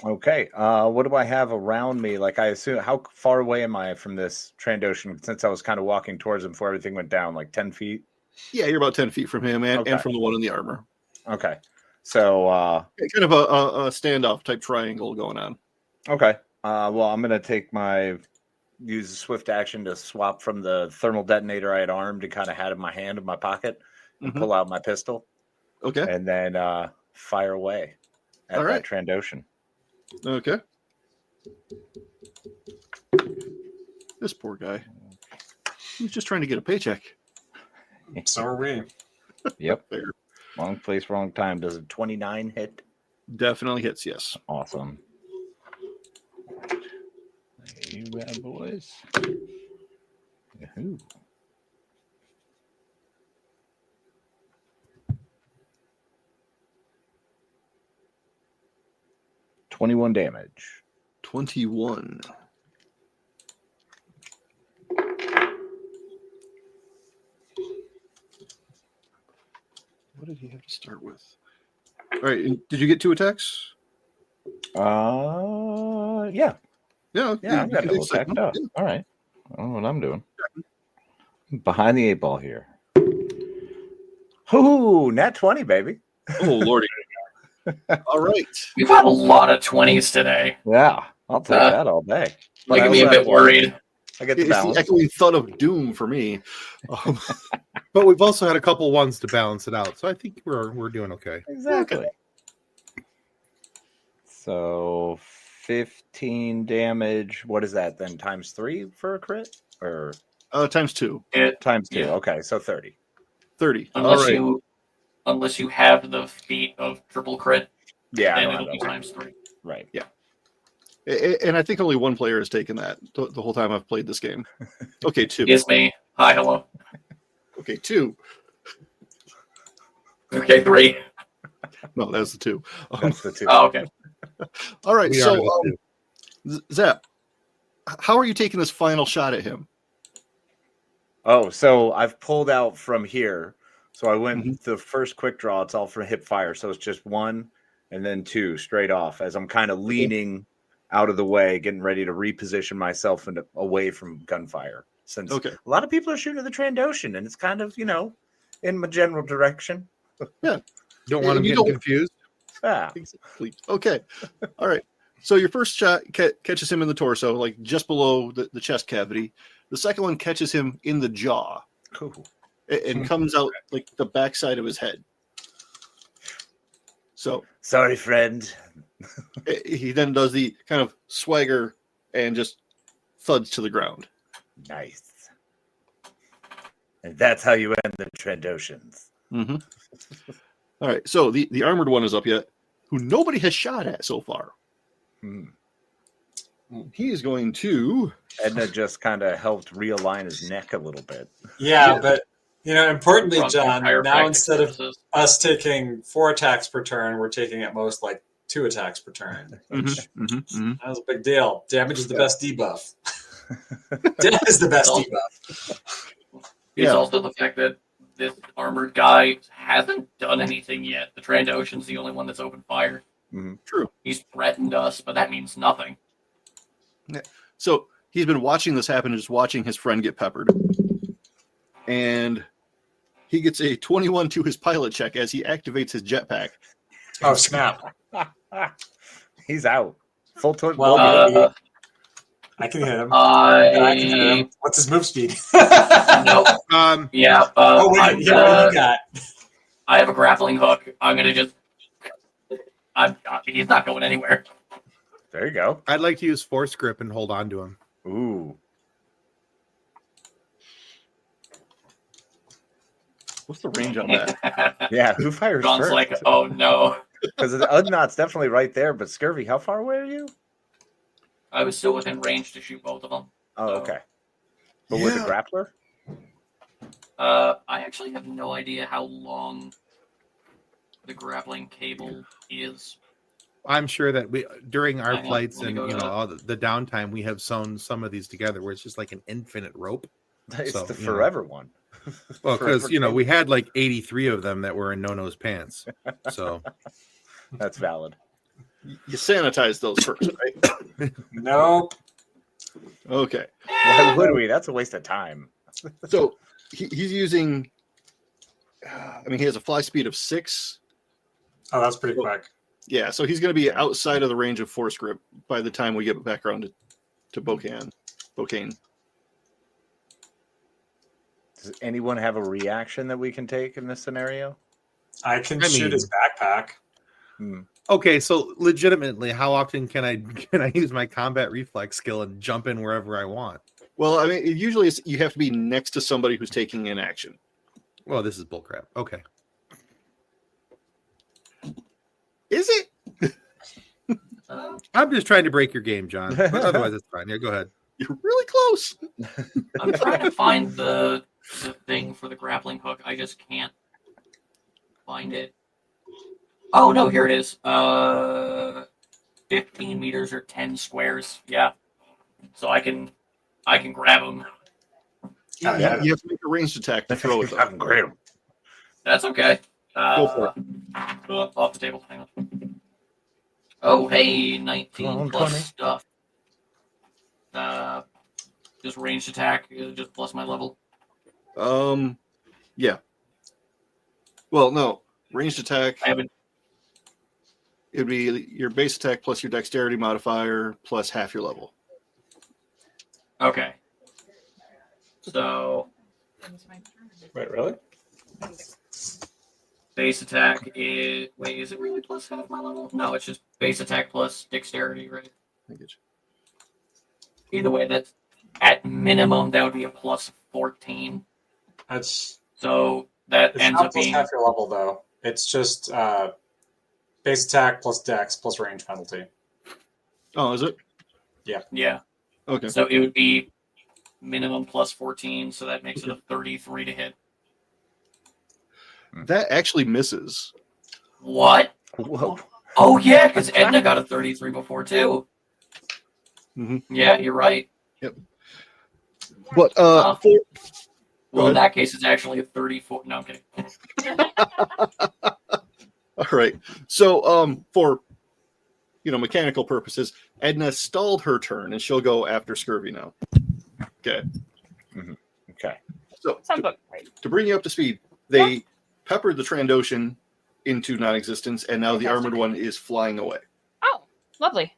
Okay. What do I have around me? Like, I assume, how far away am I from this Trandoshan since I was kind of walking towards him before everything went down? Like 10 feet? Yeah, you're about 10 feet from him and Okay. from the one in the armor. Okay. So, Kind of a standoff type triangle going on. okay. Well, I'm going to use a swift action to swap from the thermal detonator I had armed and kind of had in my hand in my pocket and Mhm. pull out my pistol Okay. and then fire away at All right. that Trandoshan. Okay. This poor guy. He's just trying to get a paycheck. So are we. Yep. Fair. Wrong place, wrong time. Does a 29 hit? Definitely hits, yes. Awesome. You bad boys. Yahoo. $21 damage. 21. what did he have to start with? All right, did you get 2 attacks? Yeah. Yeah, I've got double attack. Yeah. All right. I don't know what I'm doing. Behind the 8 ball here. Ooh, nat 20, baby. Oh, lordy. All right. We've had a lot of 20s today. Yeah, I'll take that all day. But Making me a bit worried. I get the It's balance. the echoing thud of doom for me. But we've also had a couple ones to balance it out, so I think we're doing okay. Exactly. So 15 damage. What is that then? Times 3 for a crit? Or Times 2. times 2. Yeah. Okay, so 30. 30. Unless you have the feat of triple crit, Yeah, then it'll be times 3. Right. Yeah. And I think only one player has taken that the whole time I've played this game. Okay, 2. It's me. Hi, hello. Okay, 2. Okay, 3. No, that's the 2. That's the 2. Oh, okay. All right, We are so the two. Zap, how are you taking this final shot at him? Oh, so I've pulled out from here. So I went the first quick draw. It's all from hip fire. So it's just 1 and then 2 straight off as I'm kind of leaning out of the way, getting ready to reposition myself away from gunfire. Since a lot of people are shooting at the Trandoshan, and it's kind of, in my general direction. Yeah. Don't want them getting confused. Yeah. Exactly. Okay. All right. So your first shot catches him in the torso, like just below the chest cavity. The second one catches him in the jaw. Cool. And comes out like the backside of his head. So sorry, friend. He then does the kind of swagger and just thuds to the ground. Nice. And that's how you end the Trandoshans. Mm-hmm. All right. So the armored one is up yet, who nobody has shot at so far. He is going to. Edna just kind of helped realign his neck a little bit. Yeah, but importantly, From John, now chiropractic instead of purposes. us taking 4 attacks per turn, we're taking at most like 2 attacks per turn. Which that was a big deal. Damage is the best debuff. Death is the best debuff. It's also the fact that this armored guy hasn't done anything yet. The Trandoshan's the only one that's opened fire. True. He's threatened us, but that means nothing. Yeah. So he's been watching this happen and just watching his friend get peppered. And he gets a 21 to his pilot check as he activates his jetpack. Oh, snap. He's out. Full turn. Well, I can hit him. I can hit him. What's his move speed? Nope. Yeah. Oh, wait. What do you got? I have a grappling hook. I'm going to just... he's not going anywhere. There you go. I'd like to use force grip and hold on to him. Ooh. What's the range on that? Yeah, who fires John's first? like, oh no. Because the Udnot's definitely right there, but Scurvy, how far away are you? I was still within range to shoot both of them. Oh, So, okay. But with the grappler? I actually have no idea how long the grappling cable is. I'm sure that we during our Hang on, flights let me and go to that. all the downtime we have sewn some of these together where it's just like an infinite rope. It's So, the you know. forever one. Well, because Forever we had like 83 of them that were in No-No's pants. So That's valid. You sanitize those first, right? Nope. Okay. Why would we? That's a waste of time. So he's using. He has a fly speed of 6. Oh, that's pretty quick. Yeah, so he's going to be outside of the range of force grip by the time we get back around to Bokane. Does anyone have a reaction that we can take in this scenario? I can shoot his backpack. okay, so legitimately, how often can I use my combat reflex skill and jump in wherever I want? Well, usually you have to be next to somebody who's taking an action. Well, this is bullcrap. Okay. Is it? I'm just trying to break your game, John. But otherwise, it's fine. Yeah, go ahead. You're really close. I'm trying to find the thing for the grappling hook. I just can't find it. Oh no, here it is. 15 meters or 10 squares. Yeah. So I can grab him. You have to make a ranged attack to throw it. I can grab him. That's okay. Go for Off the table. Hang on. Oh, hey, 19 Come on, plus 20. stuff. Just ranged attack, just plus my level. Yeah. Well, no. Ranged attack. I haven't. It'd be your base attack plus your dexterity modifier plus half your level. Okay. So Wait, really? base attack is. Wait, is it really plus half my level? No, it's just base attack plus dexterity, right? I get Either way, that's at minimum that would be a plus 14. That's So that it's ends not up plus being half your level though. It's just base attack plus dex plus range penalty. Oh, is it? yeah. Okay. So it would be minimum plus 14, so that makes it a 33 to hit. That actually misses. What? Whoa. Oh yeah, because Edna got a 33 before too. Mhm. Yeah, you're right. But Well, for, in that case, it's actually a 34. No, I'm kidding. all right. So for mechanical purposes, Edna stalled her turn, and she'll go after Scurvy now. Okay. Okay. So Sounds about right. to bring you up to speed, they peppered the Trandoshan into non-existence, and now the Fantastic. armored one is flying away. Oh, lovely.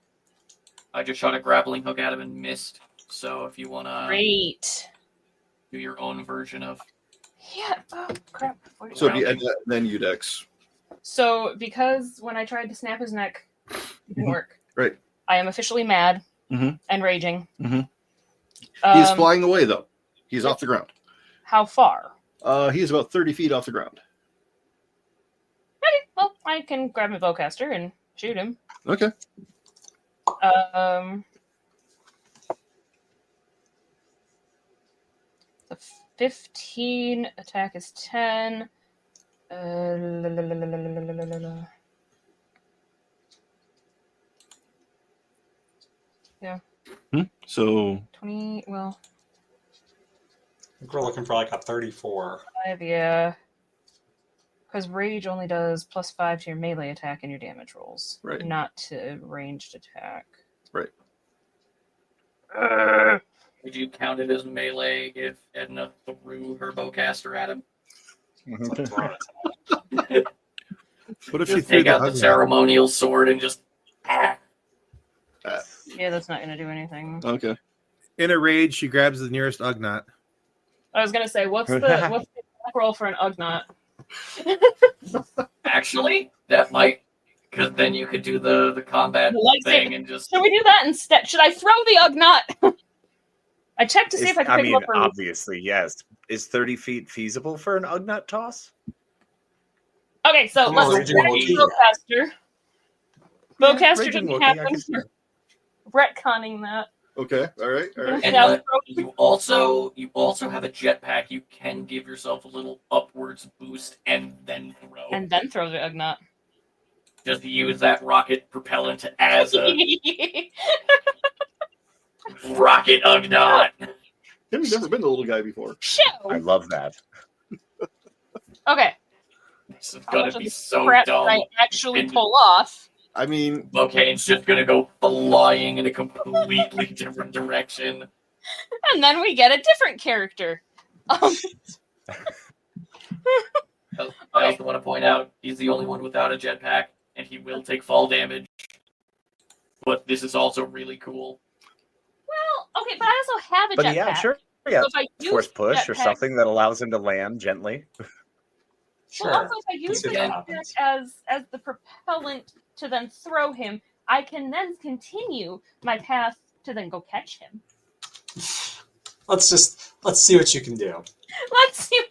I just shot a grappling hook at him and missed. So if you want to Great. do your own version of. Yeah. Oh, crap. Where did So I- it'd be Edna, then Udex. So, because when I tried to snap his neck, it didn't work. Right. I am officially mad Mhm. and raging. Mhm. He's Um, flying away, though. He's off the ground. How far? He is about 30 feet off the ground. Okay, well, I can grab my bowcaster and shoot him. Okay. The 15 attack is 10. So 20, well, I think we're looking for like a 34. 5, yeah. Because rage only does +5 to your melee attack and your damage rolls, Right. not to ranged attack. Right. Would you count it as melee if Edna threw her bowcaster at him? What if she Just threw take the out the Ugnaught? ceremonial sword and just. Yeah, that's not going to do anything. okay. In a rage, she grabs the nearest Ugnaught. I was going to say, what's the attack roll for an Ugnaught? Actually, that might, because then you could do the combat The lightsaber. thing and just. Should we do that instead? Should I throw the Ugnaught? I checked to see if I could pick him up for obviously, yes. Is 30 feet feasible for an Ugnaught toss? Okay, so Well, let's Raging Wookiee. Bowcaster. Bowcaster Raging didn't Wookiee, I happen. can see. retconning that. Okay. All right. All right. And Yeah, you also have a jetpack. You can give yourself a little upwards boost and then throw. And then throw the Ugnaught. Just use that rocket propellant as a rocket Ugnaught. Timmy's never been the little guy before. Show. I love that. Okay. This is How gonna much of be this so crap dumb. did I actually And- pull off? I mean, Bokane's just gonna go flying in a completely different direction. And then we get a different character. I also want to point out he's the only one without a jetpack, and he will take fall damage. But this is also really cool. Well, okay, but I also have a But jetpack. yeah, sure. Yeah, So if I use force push or jetpack- something that allows him to land gently. Sure. Well, also, if I use the see what jetpack happens. as the propellant to then throw him, I can then continue my path to then go catch him. Let's see what you can do. Let's see.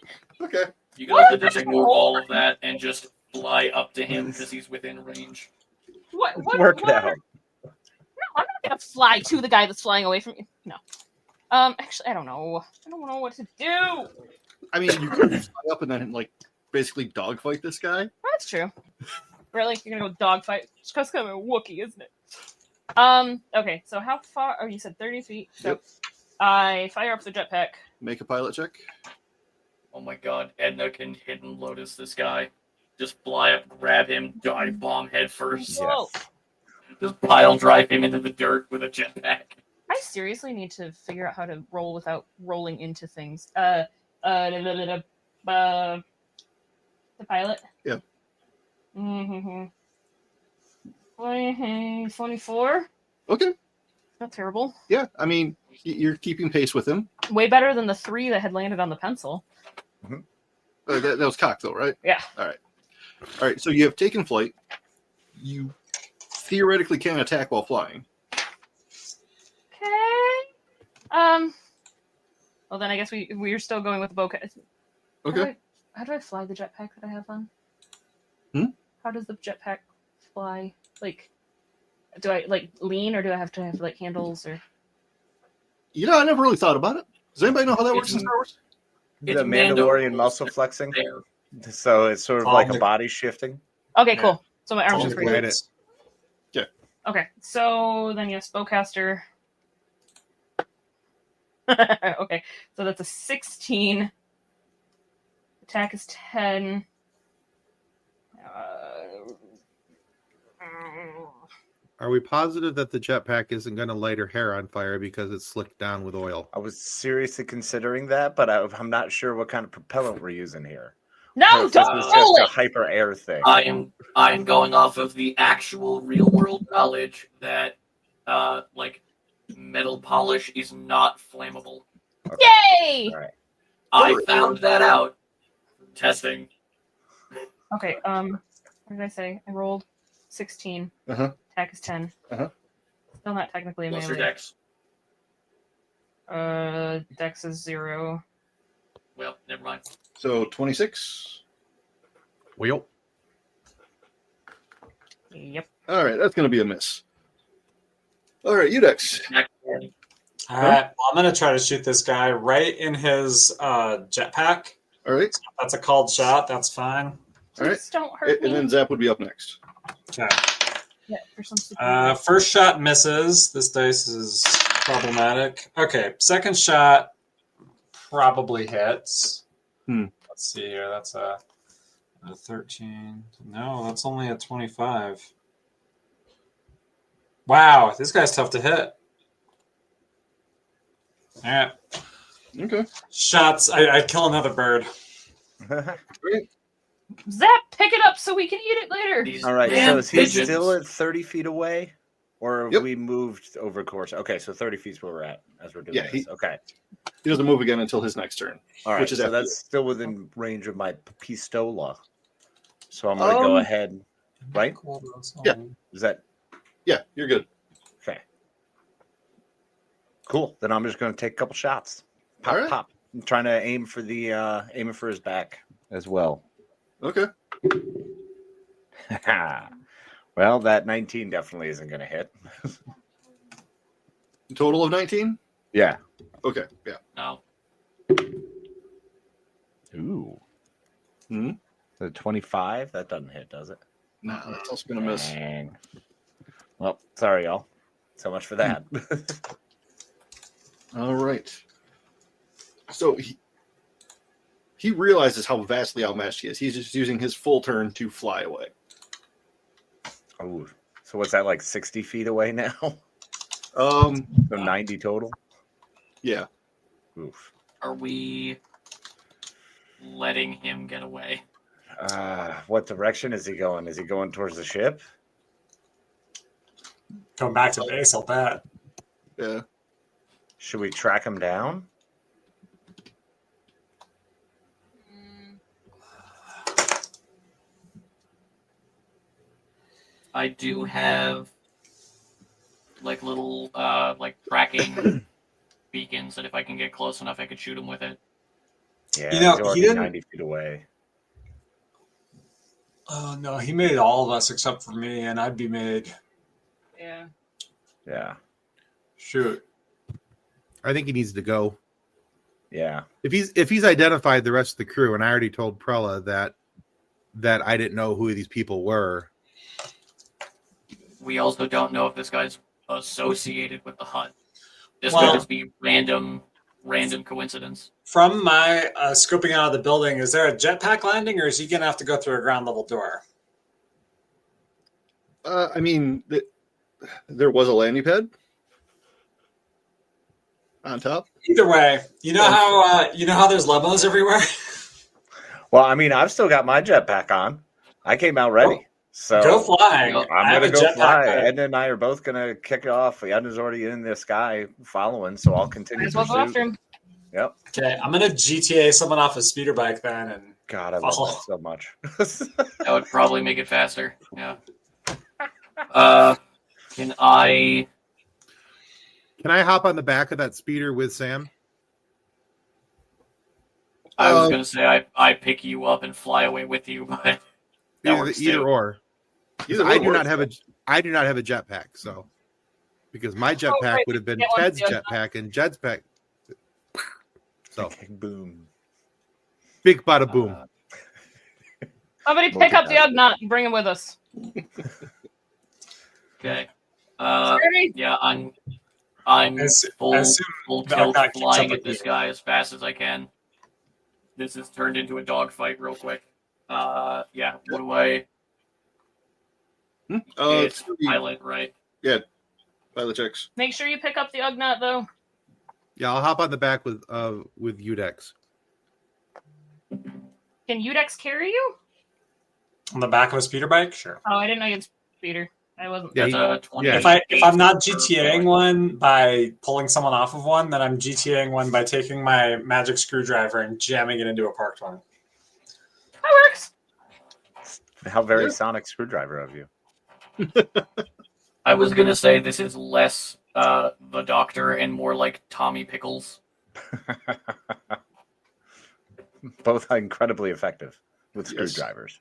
okay. You can also just ignore all of that and just fly up to him because he's within range. What Work it what- out. No, I'm not gonna fly to the guy that's flying away from me. No. Actually, I don't know. I don't know what to do. I mean, you could fly up and then basically dogfight this guy. That's true. Really? You're gonna go dogfight? It's because I'm a Wookiee, isn't it? Okay, so how far? Oh, you said 30 feet. So Yep. I fire up the jetpack. Make a pilot check. Oh my god, Edna can hidden lotus this guy. Just fly up, grab him, dive bomb head first. Whoa. Just pile drive him into the dirt with a jetpack. I seriously need to figure out how to roll without rolling into things. The pilot? Yeah. Mm-hmm. 24? Okay. Not terrible. Yeah, I mean, you're keeping pace with him. Way better than the 3 that had landed on the pencil. That was cocked, though, right? Yeah. All right, so you have taken flight. You theoretically can attack while flying. Okay. Well, then I guess we're still going with the Bokane. Okay. How do I fly the jetpack that I have on? How does the jetpack fly? Like, do I like lean, or do I have to have like handles, or? You know, I never really thought about it. Does anybody know how that works in Star Wars? The It's Mandalorian Mando. muscle flexing. There. So it's sort of like a body shifting. Okay, cool. So my arms All are the free. grades. Okay, so then yes, bowcaster. Okay, so that's a 16. Attack is 10. Are we positive that the jetpack isn't going to light her hair on fire because it's slicked down with oil? I was seriously considering that, but I'm not sure what kind of propellant we're using here. No, Or if don't this is roll just a it! hyper air thing. I'm going off of the actual real world knowledge that like metal polish is not flammable. Yay! All right. I found that out from testing. Okay, what did I say? I rolled 16. Uh-huh. Attack is 10. Uh-huh. Still not technically What's your melee. dex? Dex is 0. Well, never mind. So 26. Well, Yep. All right, that's going to be a miss. All right, Udex. All right, well, I'm going to try to shoot this guy right in his jetpack. All right, That's a called shot. That's fine. all right. Please don't hurt And me. then Zap would be up next. Okay. Yeah, for some stupid First shot misses. This dice is problematic. Okay, second shot probably hits. Let's see here. That's a 13. No, that's only a 25. Wow, this guy's tough to hit. All right. Okay. Shots. I kill another bird. Great. Zap, pick it up so we can eat it later. All right. So Damn is he pigeons. still at 30 feet away? Or have Yep. we moved over course? Okay, so 30 feet is where we're at as we're doing Yeah, this. Okay. He doesn't move again until his next turn. All right. Which is so after that's still within range of my pistola. So I'm going to go ahead. Right? Yeah. Is that Yeah, you're good. okay? Cool. Then I'm just going to take a couple shots. Pop, All right. pop. I'm trying to aim for the aiming for his back as well. Okay. Well, that 19 definitely isn't going to hit. Total of 19? Yeah. Okay, yeah. No. Ooh. Hmm? The 25? That doesn't hit, does it? No, that's also going to miss. Dang. Well, sorry, y'all. So much for that. All right. So he realizes how vastly outmatched he is. He's just using his full turn to fly away. Oh, so what's that, like 60 feet away now? Um, So 90 total? yeah. Oof. Are we letting him get away? What direction is he going? Is he going towards the ship? Going back to base, I'll bet. Yeah. Should we track him down? I do have like little like tracking beacons that if I can get close enough, I could shoot him with it. Yeah, You know, he's already he didn't- 90 feet away. Oh, no, he made all of us except for me, and I'd be made. Yeah. Yeah. Shoot. I think he needs to go. Yeah. If he's identified the rest of the crew, and I already told Prella that I didn't know who these people were. We also don't know if this guy's associated with the hunt. This Well- could just be random random coincidence. From my scoping out of the building, is there a jetpack landing, or is he going to have to go through a ground level door? I mean, there was a landing pad on top. Either way, you know how there's lemons everywhere. Well, I mean, I've still got my jetpack on. I came out ready. So Go flying. I'm going to go fly. Edna and I are both going to kick it off. Edna's already in the sky following, so I'll continue. Might as well go after him. Yep. Okay, I'm going to GTA someone off a speeder bike then. And God, I love that so much. That would probably make it faster. Yeah. Can I hop on the back of that speeder with Sam? I was going to say I pick you up and fly away with you, but either or. I do not have a jetpack, so because my jetpack would have been Ted's jetpack and Jed's pack. So boom, big bada boom. Somebody pick up the Ugnaught and bring him with us. Okay. Yeah, I'm full tilt flying at this guy as fast as I can. This has turned into a dogfight real quick. Yeah. What do I? It's pilot, right? Yeah, pilot checks. Make sure you pick up the Ugnaught, though. Yeah, I'll hop on the back with Udex. Can Udex carry you? On the back of a speeder bike? Sure. Oh, I didn't know you had speeder. I wasn't. That's a 20. If I'm not GTAing one by pulling someone off of one, then I'm GTAing one by taking my magic screwdriver and jamming it into a parked one. That works. How very sonic screwdriver of you. I was going to say this is less the Doctor and more like Tommy Pickles. Both incredibly effective with screwdrivers.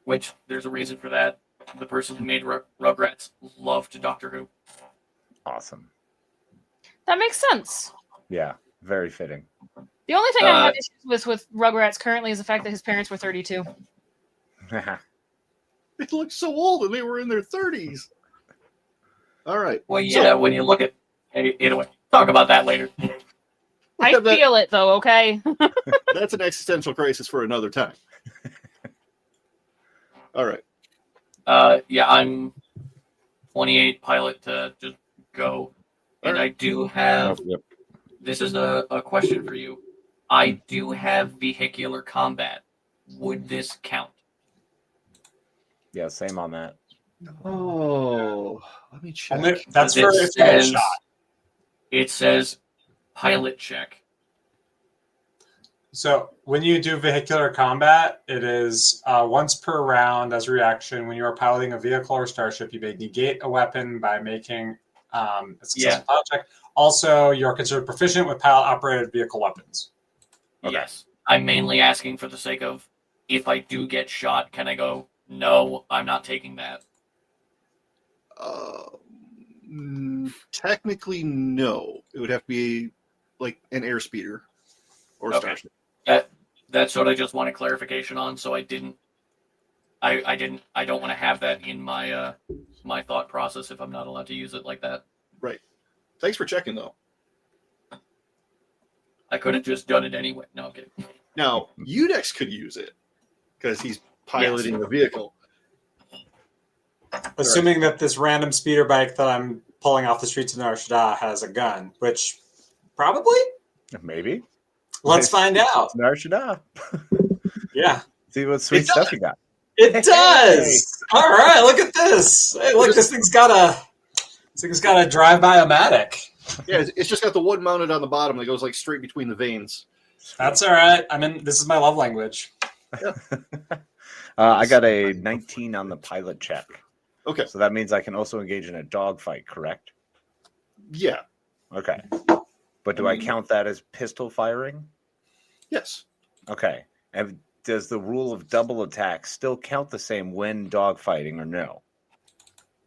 Which, there's a reason for that. The person who made Rugrats loved Doctor Who. Awesome. That makes sense. Yeah, very fitting. The only thing I have issues with Rugrats currently is the fact that his parents were 32. They look so old and they were in their 30s. All right. Well, yeah, when you look at... Anyway, talk about that later. I feel it, though, okay? That's an existential crisis for another time. All right. Yeah, I'm 28 pilot to just go. And I do have... This is a question for you. I do have vehicular combat. Would this count? Yeah, same on that. Oh, let me check. That's for if you get shot. It says pilot check. So when you do vehicular combat, it is once per round as a reaction. When you are piloting a vehicle or starship, you may negate a weapon by making a successful pilot check. Also, you're considered proficient with pilot-operated vehicle weapons. Okay. Yes. I'm mainly asking for the sake of, if I do get shot, can I go, no, I'm not taking that? Technically, no. It would have to be like an airspeeder or a starship. That's what I just wanted clarification on, so I don't want to have that in my my thought process if I'm not allowed to use it like that. Right. Thanks for checking, though. I could have just done it anyway. No, I'm kidding. Now, Udex could use it because he's piloting the vehicle. Assuming that this random speeder bike that I'm pulling off the streets of Nar Shaddaa has a gun, which probably? Maybe. Let's find out. Nar Shaddaa. Yeah. See what sweet stuff you got. It does. All right, look at this. Hey, look, this thing's got a drive-by-o-matic. Yeah, it's just got the wood mounted on the bottom that goes like straight between the veins. That's all right. This is my love language. Yeah. I got a 19 on the pilot check. Okay. So that means I can also engage in a dogfight, correct? Yeah. Okay. But do I count that as pistol firing? Yes. Okay. And does the rule of double attack still count the same when dogfighting or no?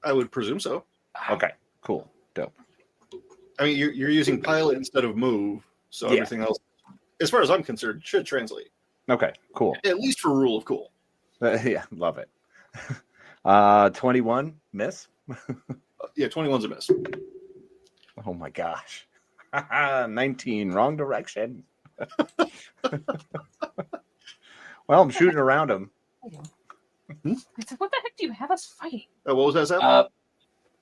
I would presume so. Okay. Cool. Dope. I mean, you're using pilot instead of move, so everything else, as far as I'm concerned, should translate. Okay. Cool. At least for rule of cool. Yeah. Love it. 21 miss. Yeah, 21's a miss. Oh my gosh. 19, wrong direction. Well, I'm shooting around him. I said, what the heck do you have us fighting? What was that, Sam?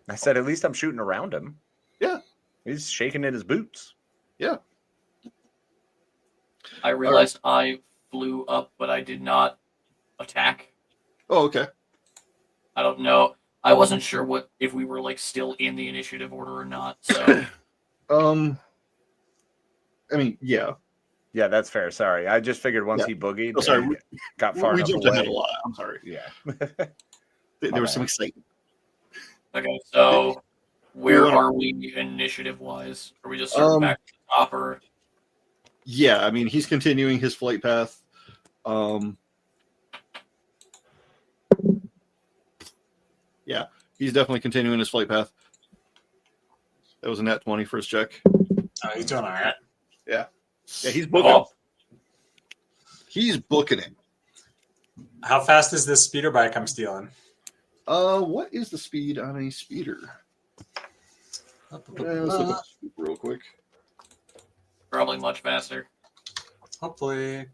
I said, at least I'm shooting around him. Yeah. He's shaking in his boots. Yeah. I realized I flew up, but I did not attack. Oh, okay. I don't know. I wasn't sure if we were like still in the initiative order or not. So, I mean, yeah. Yeah, that's fair. Sorry. I just figured once he boogied, sorry. and got far We enough jumped away. ahead a lot. I'm sorry. Yeah. There was some excitement. okay. So, where are we initiative wise? Are we just sort of back to the top, or? Yeah, I mean, he's continuing his flight path. Yeah, he's definitely continuing his flight path. That was a nat 20 for his check. Oh, he's doing all right. Yeah, he's booking. Oh. He's booking it. How fast is this speeder bike I'm stealing? What is the speed on a speeder? Let's look at the speed real quick. Probably much faster. Hopefully.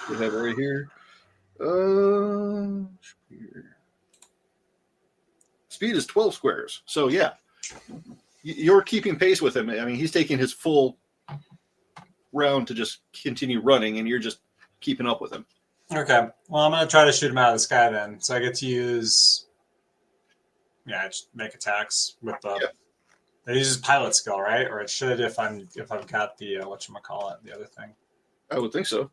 We have it right here. Speed is 12 squares. So, yeah. You're keeping pace with him. I mean, he's taking his full round to just continue running, and you're just keeping up with him. Okay. Well, I'm going to try to shoot him out of the sky then. So I get to use... Yeah, just make attacks with the... Yeah. It uses pilot skill, right? Or it should if I've got the, whatchamacallit, the other thing. I would think so.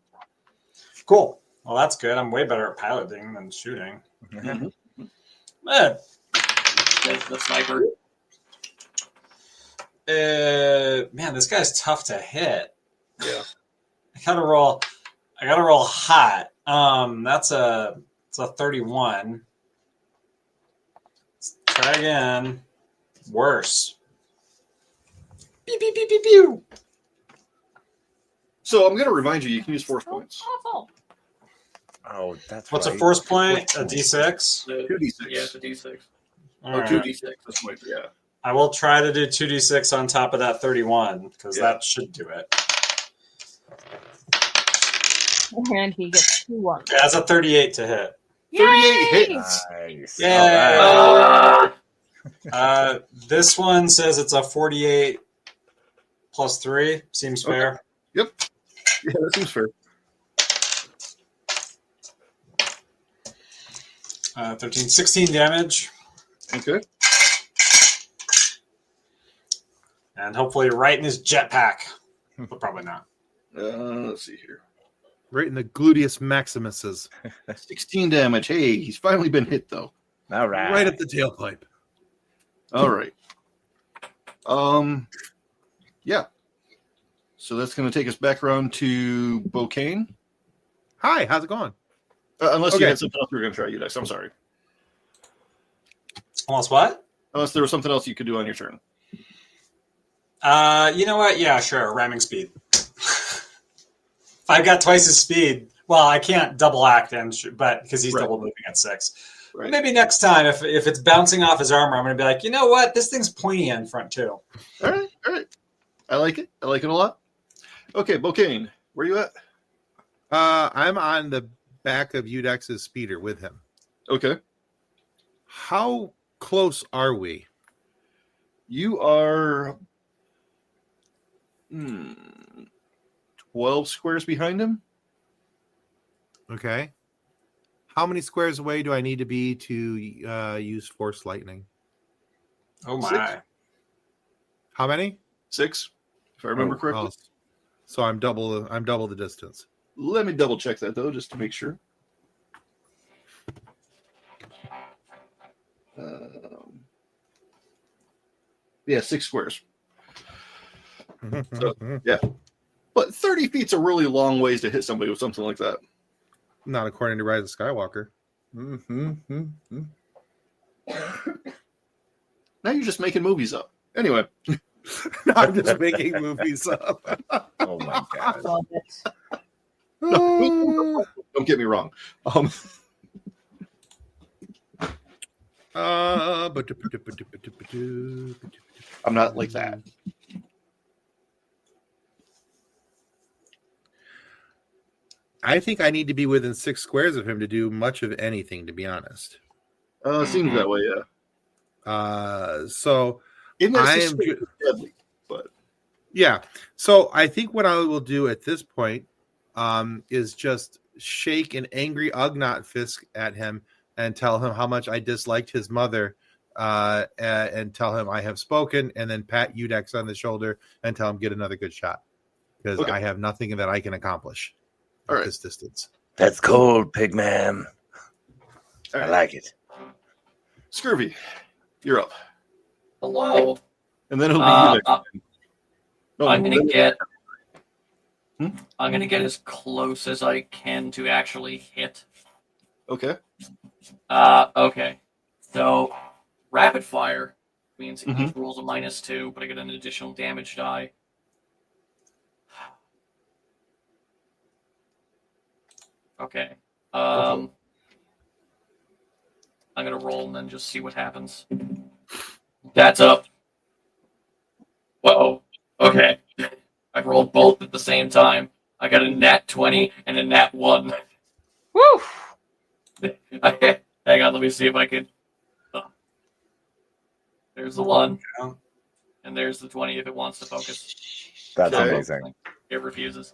Cool. Well, that's good. I'm way better at piloting than shooting. Mm-hmm. That's the sniper. Man, this guy's tough to hit. Yeah. I gotta roll hot. It's a 31. Let's try again. Worse. Pew, pew, pew, pew, pew. So I'm going to remind you can use force points. Awful. Oh, that's What's right. a force point? A D6? 2d6. Yeah, it's a D6. All Oh, right. 2d6. That's right. Yeah. I will try to do 2d6 on top of that 31 because that should do it. And he gets 2 1. Yeah, that's a 38 to hit. 38 hits. Nice. Yeah. All right. This one says it's a 48 plus 3. Seems fair. Yep. Yeah, that seems fair. 13, 16 damage. Okay. And hopefully right in his jetpack. But probably not. Let's see here. Right in the gluteus maximuses. 16 damage. Hey, he's finally been hit, though. All right. Right at the tailpipe. All right. Yeah. So that's going to take us back around to Bokane. Hi, how's it going? Unless you Okay. had something else we were going to try, Udex. I'm sorry. Almost what? Unless there was something else you could do on your turn. You know what? Yeah, sure. Ramming speed. If I've got twice his speed, well, I can't double act, but because he's double moving at 6. Right. Maybe next time, if it's bouncing off his armor, I'm going to be like, you know what? This thing's pointy in front, too. All right. I like it. I like it a lot. Okay, Bokane, where you at? I'm on the back of Udex's speeder with him. Okay. How close are we? You are 12 squares behind him. Okay. How many squares away do I need to be to use Force Lightning? Oh, my. 6. How many? 6, if I remember correctly. Oh, so I'm double the distance. Let me double check that, though, just to make sure. Yeah, 6 squares. So, yeah. But 30 feet's a really long ways to hit somebody with something like that. Not according to Rise of Skywalker. Now you're just making movies up. Anyway. I'm just making movies up. Oh my god. Love it. No, don't get me wrong. I'm not like that. I think I need to be within 6 squares of him to do much of anything, to be honest. Seems that way, yeah. So In that I am situation, it's deadly, but yeah. So I think what I will do at this point is just shake an angry Ugnaught fist at him and tell him how much I disliked his mother, and tell him I have spoken, and then pat Udex on the shoulder and tell him get another good shot because I have nothing that I can accomplish at this distance. That's cold, Pigman. I like it. Scurvy, you're up. Hello. And then it'll be Udex. I'm gonna get as close as I can to actually hit. Okay. Okay. So rapid fire means each rolls a -2, but I get an additional damage die. Okay. I'm gonna roll and then just see what happens. That's up. Whoa. Okay. I rolled both at the same time. I got a nat 20 and a nat 1. Woo! Hang on, let me see if I can. There's the 1. And there's the 20 if it wants to focus. That's amazing. It refuses.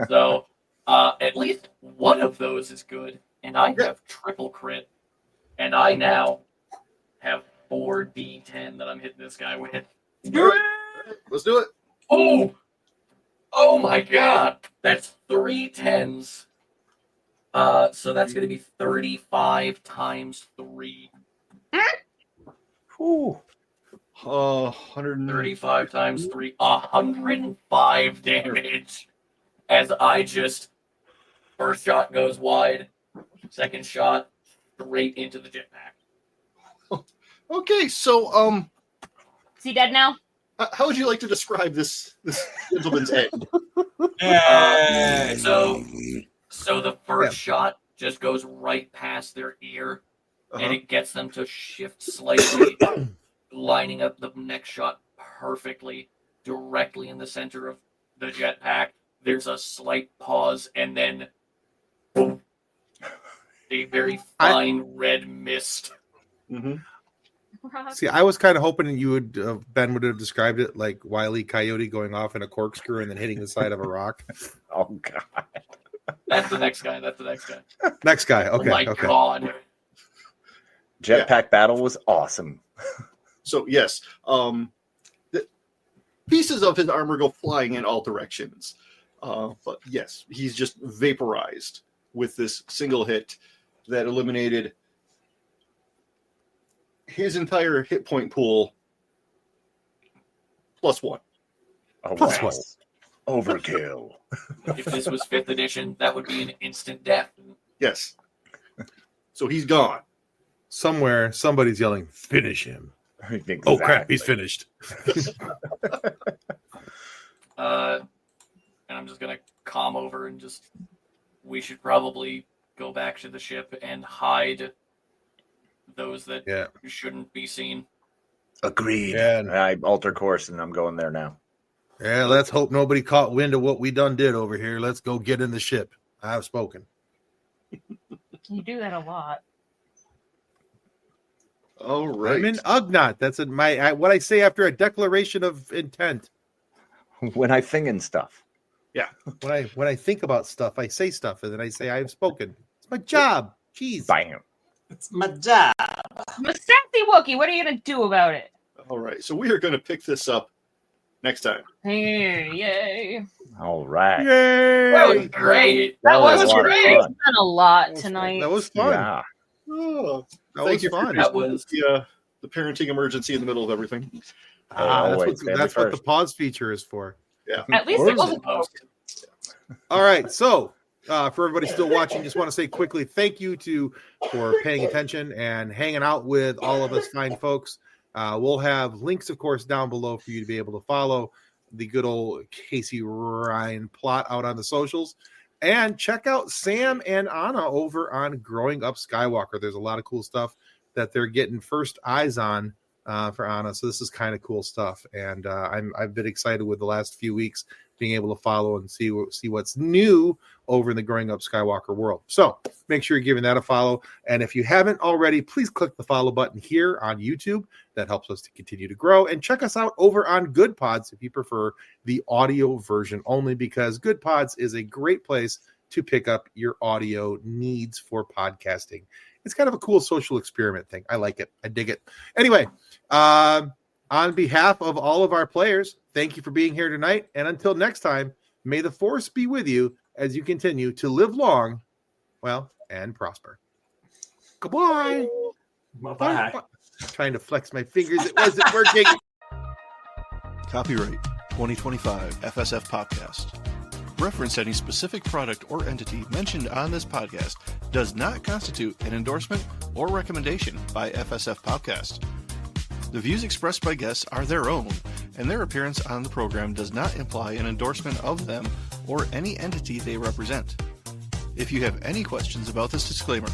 So, at least one of those is good. And I have triple crit. And I now have 4d10 that I'm hitting this guy with. Let's do it. Oh my god! That's 3 10s. So that's going to be 35 times 3. Ooh. 135 times 3. 105 damage. As I just... First shot goes wide. Second shot, straight into the jetpack. Okay, so, Is he dead now? how would you like to describe this gentleman's end? So the first shot just goes right past their ear, and it gets them to shift slightly, lining up the next shot perfectly, directly in the center of the jetpack. There's a slight pause, and then boom, a very fine red mist. See, I was kind of hoping you would, Ben would have described it like Wile E. Coyote going off in a corkscrew and then hitting the side of a rock. Oh, God. That's the next guy. Next guy. Okay. Oh my god. Jetpack battle was awesome. So, yes, the pieces of his armor go flying in all directions. But yes, he's just vaporized with this single hit that eliminated his entire hit point pool +1. Oh, Plus wow. one. Overkill. If this was 5th edition, that would be an instant death. Yes. So he's gone. Somewhere, somebody's yelling, "Finish him!" Exactly. Oh crap, he's finished. And I'm just gonna calm over and just. We should probably go back to the ship and hide those that shouldn't be seen. Agreed. Yeah, I alter course and I'm going there now. yeah. Let's hope nobody caught wind of what we done did over here. Let's go get in the ship. I've spoken. You do that a lot. All right. I'm in Ugnaught. That's what I say after a declaration of intent. When I thingin' stuff. Yeah. When I think about stuff, I say stuff, and then I say I have spoken. It's my job. Jeez. Bam. It's my job. I'm a sassy Wookiee. What are you going to do about it? All right. So we are going to pick this up next time. Hey, yay. All right. Yay! That was great. That was a lot of great. fun. We've done a lot tonight. That was fun. Yeah. Oh, That thank was you for fun. That was the parenting emergency in the middle of everything. Always family That's what the first. pause feature is for. Yeah. At least it wasn't post. All right, so for everybody still watching, just want to say quickly thank you for paying attention and hanging out with all of us fine folks. We'll have links, of course, down below for you to be able to follow the good old Casey Ryan plot out on the socials. And check out Sam and Anna over on Growing Up Skywalker. There's a lot of cool stuff that they're getting first eyes on for Anna. So this is kind of cool stuff. And I've been excited with the last few weeks being able to follow and see what's new over in the Growing Up Skywalker world. So make sure you're giving that a follow. And if you haven't already, please click the follow button here on YouTube. That helps us to continue to grow. And check us out over on Good Pods if you prefer the audio version only, because Good Pods is a great place to pick up your audio needs for podcasting. It's kind of a cool social experiment thing. I like it. I dig it. Anyway, on behalf of all of our players, thank you for being here tonight. And until next time, may the Force be with you as you continue to live long, well, and prosper. Goodbye. Bye-bye. Trying to flex my fingers. It wasn't working. Copyright 2025 FSF PopCast. Reference any specific product or entity mentioned on this podcast does not constitute an endorsement or recommendation by FSF PopCast. The views expressed by guests are their own, and their appearance on the program does not imply an endorsement of them or any entity they represent. If you have any questions about this disclaimer,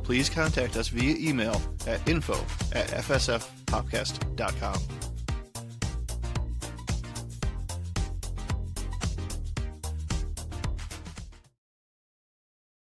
please contact us via email at info@fsfpopcast.com.